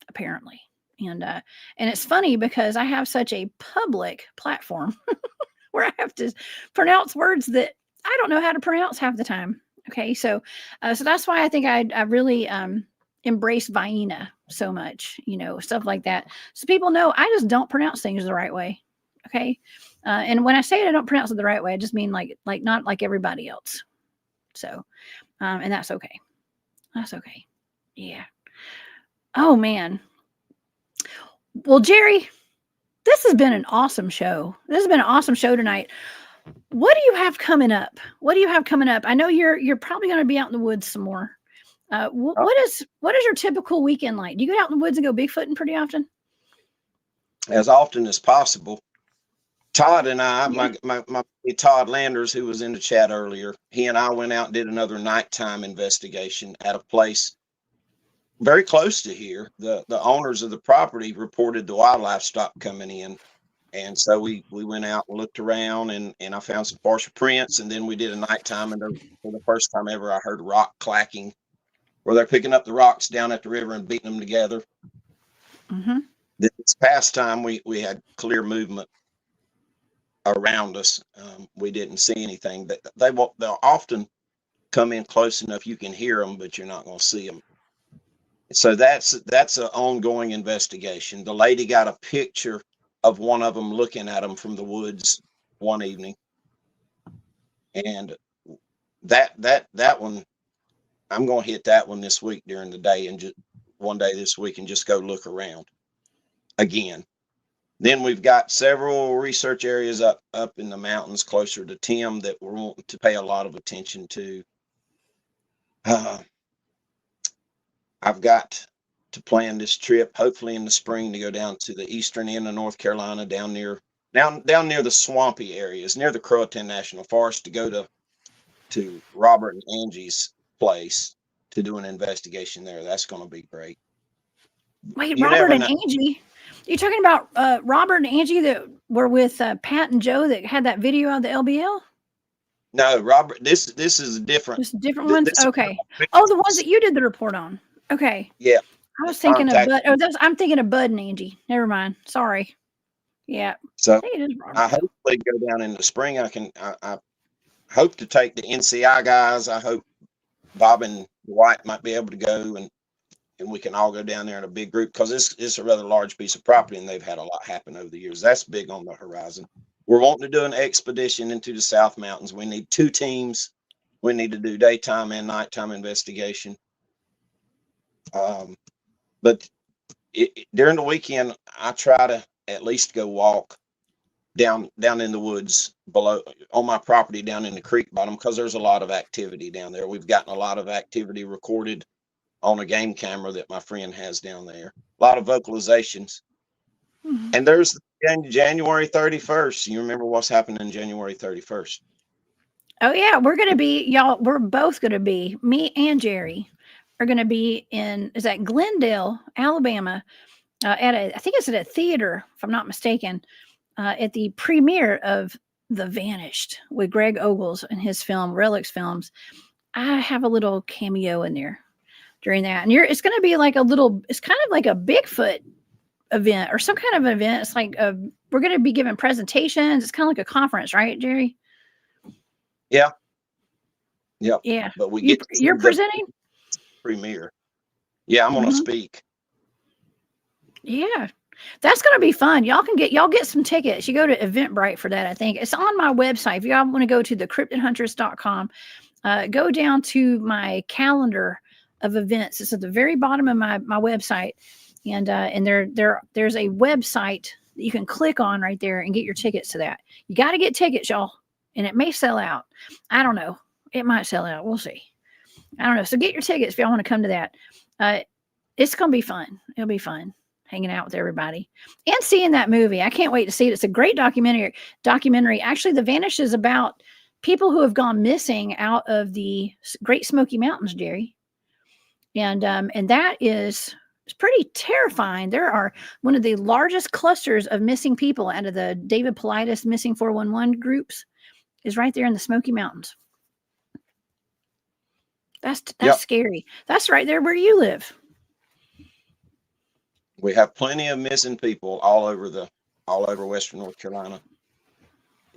apparently. And it's funny because I have such a public platform where I have to pronounce words that I don't know how to pronounce half the time. Okay. So that's why I think I really, embrace Vienna so much, stuff like that. So people know I just don't pronounce things the right way. Okay. And when I say it, I don't pronounce it the right way. I just mean like not like everybody else. So, and that's okay. That's okay. Yeah. Oh man. Well, Jerry, this has been an awesome show. This has been an awesome show tonight. What do you have coming up? I know you're probably going to be out in the woods some more. What is your typical weekend like? Do you get out in the woods and go Bigfooting pretty often? As often as possible. Todd and I, my Todd Landers, who was in the chat earlier, he and I went out and did another nighttime investigation at a place very close to here. The owners of the property reported the wildlife stopped coming in. And so we went out and looked around, and I found some partial prints, and then we did a nighttime, and for the first time ever, I heard rock clacking, where they're picking up the rocks down at the river and beating them together. Mm-hmm. This past time, we had clear movement around us. We didn't see anything, but they'll often come in close enough you can hear them, but you're not going to see them. So that's an ongoing investigation. The lady got a picture of one of them looking at them from the woods one evening, and that one, I'm going to hit that one this week during the day, and just one day this week, and just go look around again. Then we've got several research areas up in the mountains closer to Tim that we're wanting to pay a lot of attention to. I've got to plan this trip, hopefully in the spring, to go down to the eastern end of North Carolina, down near the swampy areas, near the Croatan National Forest, to go to Robert and Angie's place to do an investigation there. That's going to be great. Wait, You Robert never and know. Angie. You're talking about Robert and Angie that were with Pat and Joe that had that video of the LBL? No, Robert, this is different. Just different ones? This Okay. Oh, the ones that you did the report on. Okay. yeah. I was thinking of Bud. Oh, I'm thinking of Bud and Angie. Never mind. Sorry. Yeah. So I think it is Robert. I hopefully go down in the spring. I hope to take the NCI guys. I hope Bob and White might be able to go, and we can all go down there in a big group, because it's a rather large piece of property and they've had a lot happen over the years. That's big on the horizon. We're wanting to do an expedition into the South Mountains. We need 2 teams. We need to do daytime and nighttime investigation. But during the weekend, I try to at least go walk down in the woods below on my property down in the creek bottom, because there's a lot of activity down there. We've gotten a lot of activity recorded on a game camera that my friend has down there. A lot of vocalizations. Mm-hmm. And there's January 31st. You remember what's happening January 31st? Oh yeah, we're going to be, y'all, we're both going to be, me and Jerry are going to be is that Glendale, Alabama, I think it's at a theater, if I'm not mistaken, at the premiere of The Vanished with Greg Ogles and his film, Relics Films. I have a little cameo in there during that. And it's going to be like it's kind of like a Bigfoot event or some kind of event. It's like, we're going to be giving presentations. It's kind of like a conference, right, Jerry? Yeah. Yep. Yeah. But you're presenting? Premiere. Yeah, I'm going to speak. Yeah. That's going to be fun. Y'all get some tickets. You go to Eventbrite for that. I think it's on my website. If y'all want to go to the cryptidhuntress.com, go down to my calendar of events. It's at the very bottom of my website. And there's a website that you can click on right there and get your tickets to that. You got to get tickets, y'all. And it may sell out. I don't know. It might sell out. We'll see. I don't know. So get your tickets if y'all want to come to that. It's going to be fun. It'll be fun hanging out with everybody and seeing that movie. I can't wait to see it. It's a great documentary. Actually, The Vanish is about people who have gone missing out of the Great Smoky Mountains, Jerry. And that is pretty terrifying. There are one of the largest clusters of missing people out of the David Paulides missing 411 groups is right there in the Smoky Mountains. That's scary. That's right there where you live. We have plenty of missing people all over Western North Carolina,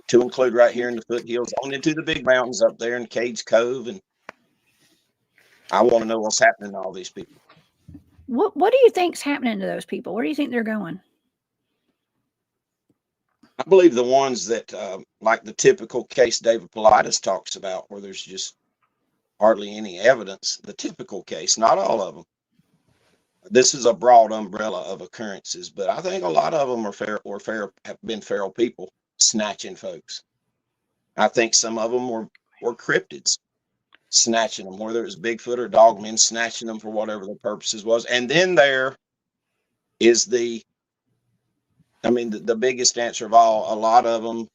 to include right here in the foothills on into the big mountains up there in Cades Cove. And I want to know what's happening to all these people. What do you think's happening to those people? Where do you think they're going? I believe the ones that, like the typical case David Paulides talks about, where there's just hardly any evidence, the typical case, not all of them. This is a broad umbrella of occurrences, but I think a lot of them have been feral people snatching folks. I think some of them were cryptids snatching them, whether it was Bigfoot or Dogman snatching them for whatever the purposes was. And then there is the biggest answer of all. A lot of them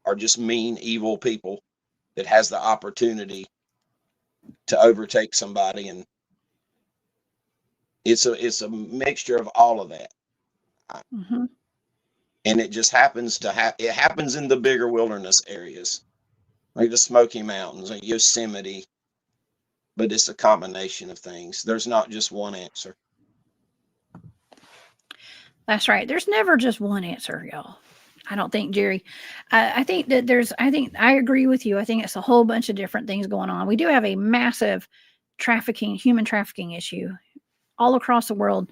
are just mean, evil people that has the opportunity to overtake somebody, and it's a mixture of all of that. Mm-hmm. And it just happens it happens in the bigger wilderness areas, like the Smoky Mountains and Yosemite, but it's a combination of things. There's not just one answer. That's right. There's never just one answer, y'all. I don't think, Jerry. I think that I agree with you. I think it's a whole bunch of different things going on. We do have a massive human trafficking issue all across the world.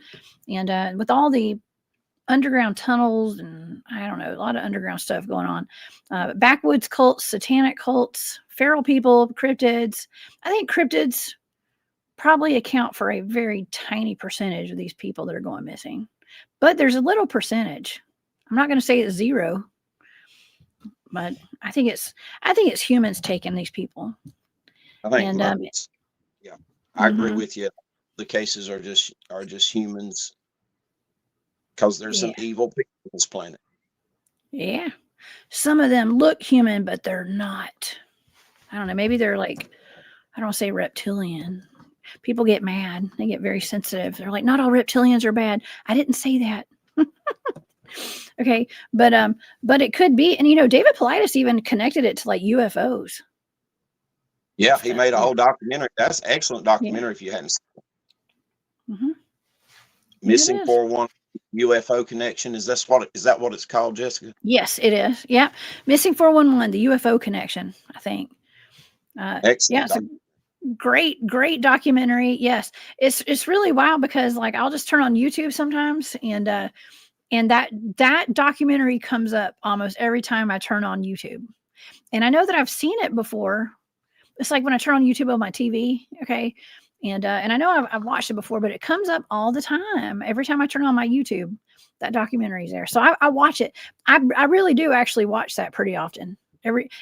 And with all the underground tunnels and I don't know, a lot of underground stuff going on, backwoods cults, satanic cults, feral people, cryptids. I think cryptids probably account for a very tiny percentage of these people that are going missing, but there's a little percentage. I'm not going to say it's zero, but I think it's humans taking these people. I think I agree with you. The cases are just humans, because there's some evil people on this planet. Yeah. Some of them look human, but they're not. I don't know. Maybe they're like, I don't want to say reptilian, people get mad. They get very sensitive. They're like, not all reptilians are bad. I didn't say that. Okay. But it could be. And, David Paulides even connected it to like UFOs. Yeah. He made a whole documentary. That's an excellent documentary. Yeah. If you hadn't seen it. Mm-hmm. Missing 411 UFO connection. Is that what it's called, Jessica? Yes, it is. Yeah. Missing 411, the UFO connection, I think. Excellent. Yeah. It's a great documentary. Yes. It's really wild because like, I'll just turn on YouTube sometimes and that documentary comes up almost every time I turn on YouTube. And I know that I've seen it before. It's like when I turn on YouTube on my TV. Okay. And I know I've watched it before, but it comes up all the time. Every time I turn on my YouTube, that documentary is there. So I watch it. I really do actually watch that pretty often.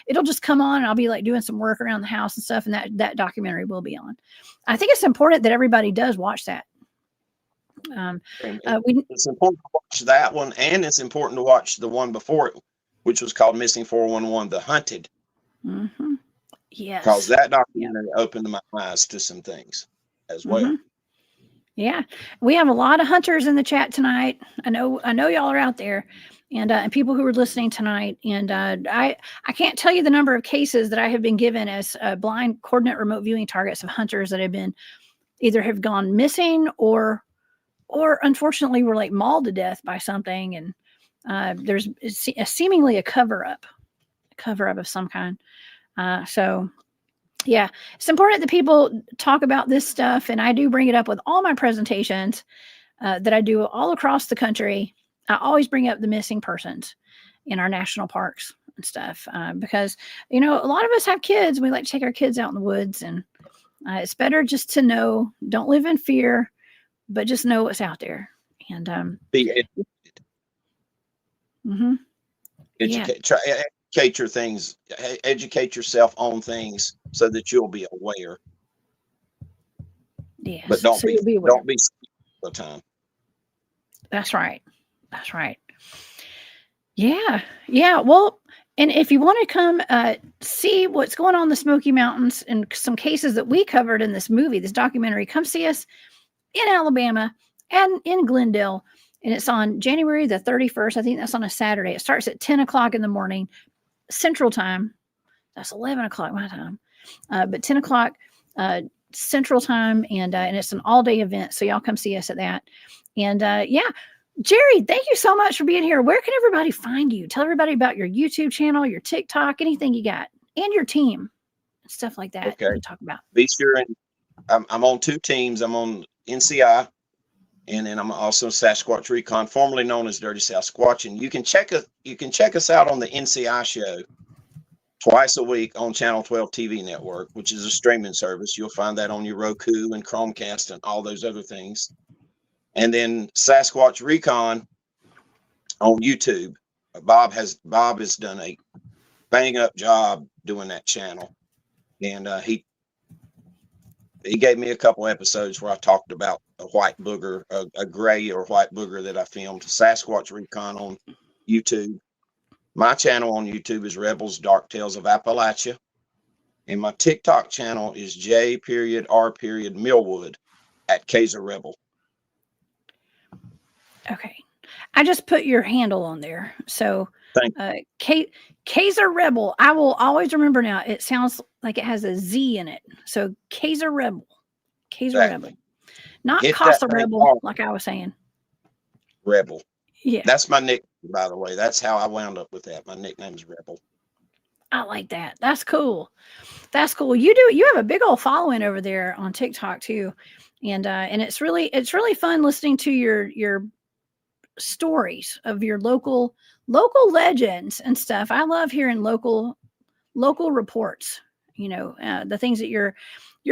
It'll just come on and I'll be like doing some work around the house and stuff. And that documentary will be on. I think it's important that everybody does watch that. It's important to watch that one. And it's important to watch the one before it, which was called Missing 411, The Hunted. Mm-hmm. Yes. Because that documentary opened my eyes to some things as well. Mm-hmm. Yeah. We have a lot of hunters in the chat tonight. I know y'all are out there and people who are listening tonight. And I can't tell you the number of cases that I have been given as blind coordinate remote viewing targets of hunters that have been either have gone missing or unfortunately were like mauled to death by something. And there's seemingly a cover-up of some kind. So yeah, it's important that people talk about this stuff. And I do bring it up with all my presentations that I do all across the country. I always bring up the missing persons in our national parks and stuff because, a lot of us have kids. We like to take our kids out in the woods and it's better just to know, don't live in fear, but just know what's out there. And be educated. Mm-hmm. Educate yourself on things so that you'll be aware. Yes. But don't be all the time. That's right. Yeah. Well, and if you want to come see what's going on in the Smoky Mountains and some cases that we covered in this movie, this documentary, come see us in Alabama and in Glendale. And it's on January the 31st. I think that's on a Saturday. It starts at 10 o'clock in the morning, Central Time. That's 11 o'clock my time. But 10 o'clock Central Time. And it's an all-day event. So y'all come see us at that. And Jerry, thank you so much for being here. Where can everybody find you? Tell everybody about your YouTube channel, your TikTok, anything you got, and your team, stuff like that. Okay. Talk about. Be sure, and I'm on two teams. I'm on NCI, and then I'm also Sasquatch Recon, formerly known as Dirty Sasquatch. And you can check us out on the NCI show twice a week on Channel 12 TV network, which is a streaming service. You'll find that on your Roku and Chromecast and all those other things. And then Sasquatch Recon on YouTube. Bob has done a bang up job doing that channel. And he gave me a couple episodes where I talked about a white booger, a gray or white booger that I filmed. Sasquatch Recon on YouTube. My channel on YouTube is Rebels Dark Tales of Appalachia. And my TikTok channel is J.R. Millwood at Kaiser Rebel. Okay. I just put your handle on there. So Kaiser Rebel. I will always remember now. It sounds like it has a Z in it. So Kaiser Rebel. Rebel. Not Casa Rebel, like I was saying. Rebel. Yeah. That's my nickname, by the way. That's how I wound up with that. My nickname is Rebel. I like that. That's cool. You have a big old following over there on TikTok too. And it's really fun listening to your stories of your local legends and stuff. I love hearing local reports, the things that you're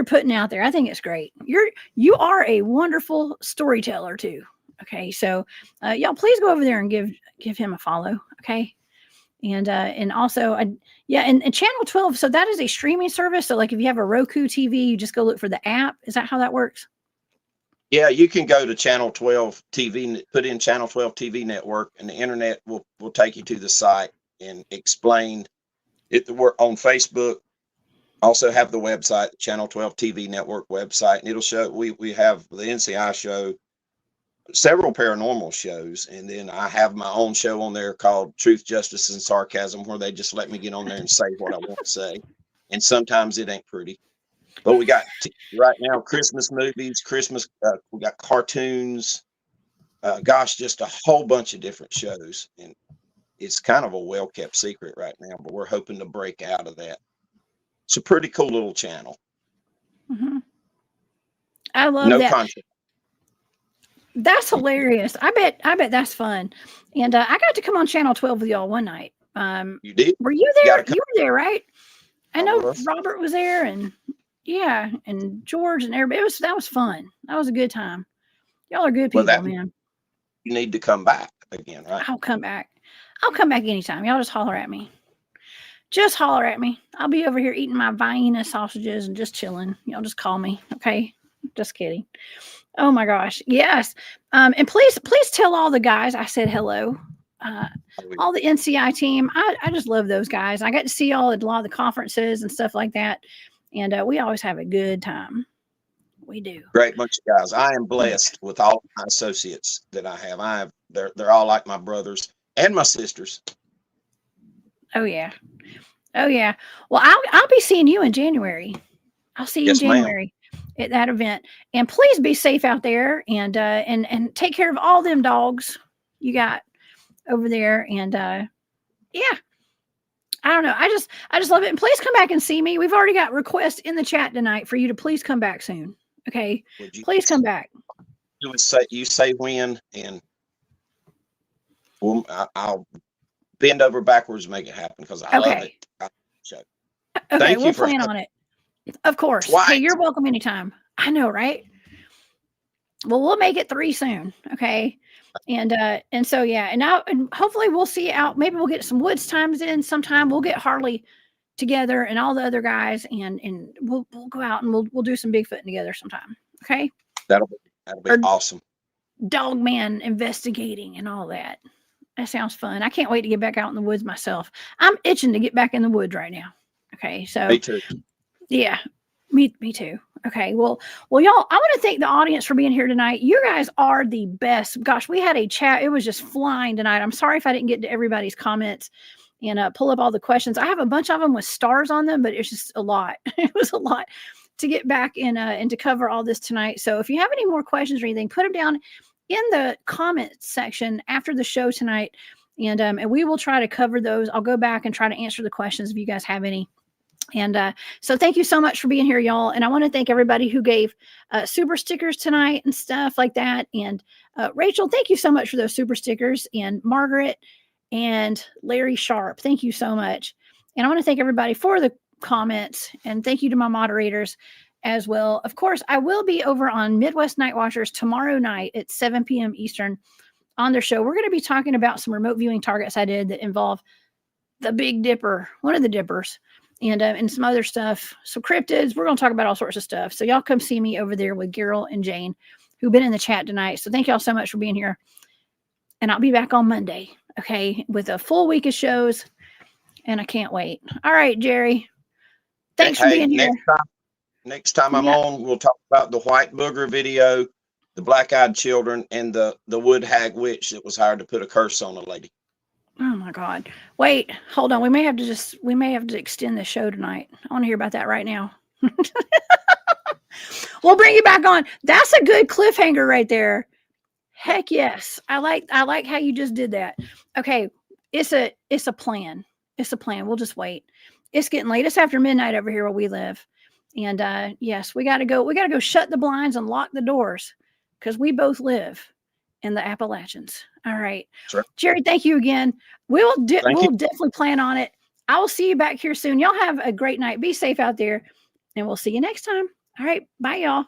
putting out there. I think it's great. You are a wonderful storyteller too. Okay. So, y'all please go over there and give him a follow. Okay. And also and Channel 12. So that is a streaming service. So like if you have a Roku TV, you just go look for the app. Is that how that works? Yeah, you can go to Channel 12 TV, put in Channel 12 TV network, and the internet will take you to the site and explain it. We're on Facebook, Also have the website, Channel 12 TV Network website, and it'll show, we have the NCI show, several paranormal shows, and then I have my own show on there called Truth, Justice, and Sarcasm, where they just let me get on there and say what I want to say. And sometimes it ain't pretty. But we got right now Christmas movies, we got cartoons, gosh, just a whole bunch of different shows. And it's kind of a well-kept secret right now, but we're hoping to break out of that. It's a pretty cool little channel. Mm-hmm. I love no that. Content. That's hilarious. I bet that's fun. And I got to come on Channel 12 with y'all one night. You did? Were you there? You were there, right? I know Robert was there, and yeah, and George and everybody. That was fun. That was a good time. Y'all are good people, man. You need to come back again, right? I'll come back. I'll come back anytime. Y'all just holler at me. Just holler at me. I'll be over here eating my Vienna sausages and just chilling. Y'all just call me, okay? Just kidding. Oh my gosh, yes. And please tell all the guys I said hello. All the NCI team. I just love those guys. I got to see y'all at a lot of the conferences and stuff like that, and we always have a good time. We do. Great bunch of guys. I am blessed with all my associates that I have. They're all like my brothers and my sisters. Oh yeah. Oh yeah. Well, I'll be seeing you in January. I'll see you in January at that event. And please be safe out there, and take care of all them dogs you got over there. And yeah. I don't know. I just love it. And please come back and see me. We've already got requests in the chat tonight for you to please come back soon. Okay. Please come back. You say when, and I'll bend over backwards to make it happen, because I love it. Okay, we'll plan on it. Of course. Hey, you're welcome anytime. I know, right? Well, we'll make it 3 soon. Okay. And so yeah, and hopefully we'll see out. Maybe we'll get some Woods times in sometime. We'll get Harley together and all the other guys, and we'll go out and we'll do some Bigfoot together sometime. Okay. That'll be awesome. Dogman investigating and all that. That sounds fun. I can't wait to get back out in the woods myself. I'm itching to get back in the woods right now. Okay. So me too. Yeah, me too. Okay. Well, y'all, I want to thank the audience for being here tonight. You guys are the best. Gosh, we had a chat. It was just flying tonight. I'm sorry if I didn't get to everybody's comments and pull up all the questions. I have a bunch of them with stars on them, but it's just a lot. It was a lot to get back and to cover all this tonight. So if you have any more questions or anything, put them down in the comments section after the show tonight. And we will try to cover those. I'll go back and try to answer the questions if you guys have any. And so thank you so much for being here, y'all. And I want to thank everybody who gave super stickers tonight and stuff like that. And Rachel, thank you so much for those super stickers. And Margaret and Larry Sharp, thank you so much. And I want to thank everybody for the comments. And thank you to my moderators as well. Of course, I will be over on Midwest Night Watchers tomorrow night at 7 p.m. Eastern on their show. We're going to be talking about some remote viewing targets I did that involve the Big Dipper, one of the Dippers, and some other stuff. So cryptids, we're going to talk about all sorts of stuff. So y'all come see me over there with Gerald and Jane, who've been in the chat tonight. So thank y'all so much for being here. And I'll be back on Monday, okay, with a full week of shows. And I can't wait. All right, Jerry. Thanks for being here. Next time I'm on, we'll talk about the white booger video, the black-eyed children, and the wood hag witch that was hired to put a curse on a lady. Oh my God. Wait, hold on. We may have to extend the show tonight. I want to hear about that right now. We'll bring you back on. That's a good cliffhanger right there. Heck yes. I like how you just did that. Okay. It's a plan. It's a plan. We'll just wait. It's getting late. It's after midnight over here where we live. And yes, we gotta go shut the blinds and lock the doors, because we both live in the Appalachians. All right. Sure. Jerry, thank you again. We'll definitely plan on it. I will see you back here soon. Y'all have a great night. Be safe out there, and we'll see you next time. All right. Bye, y'all.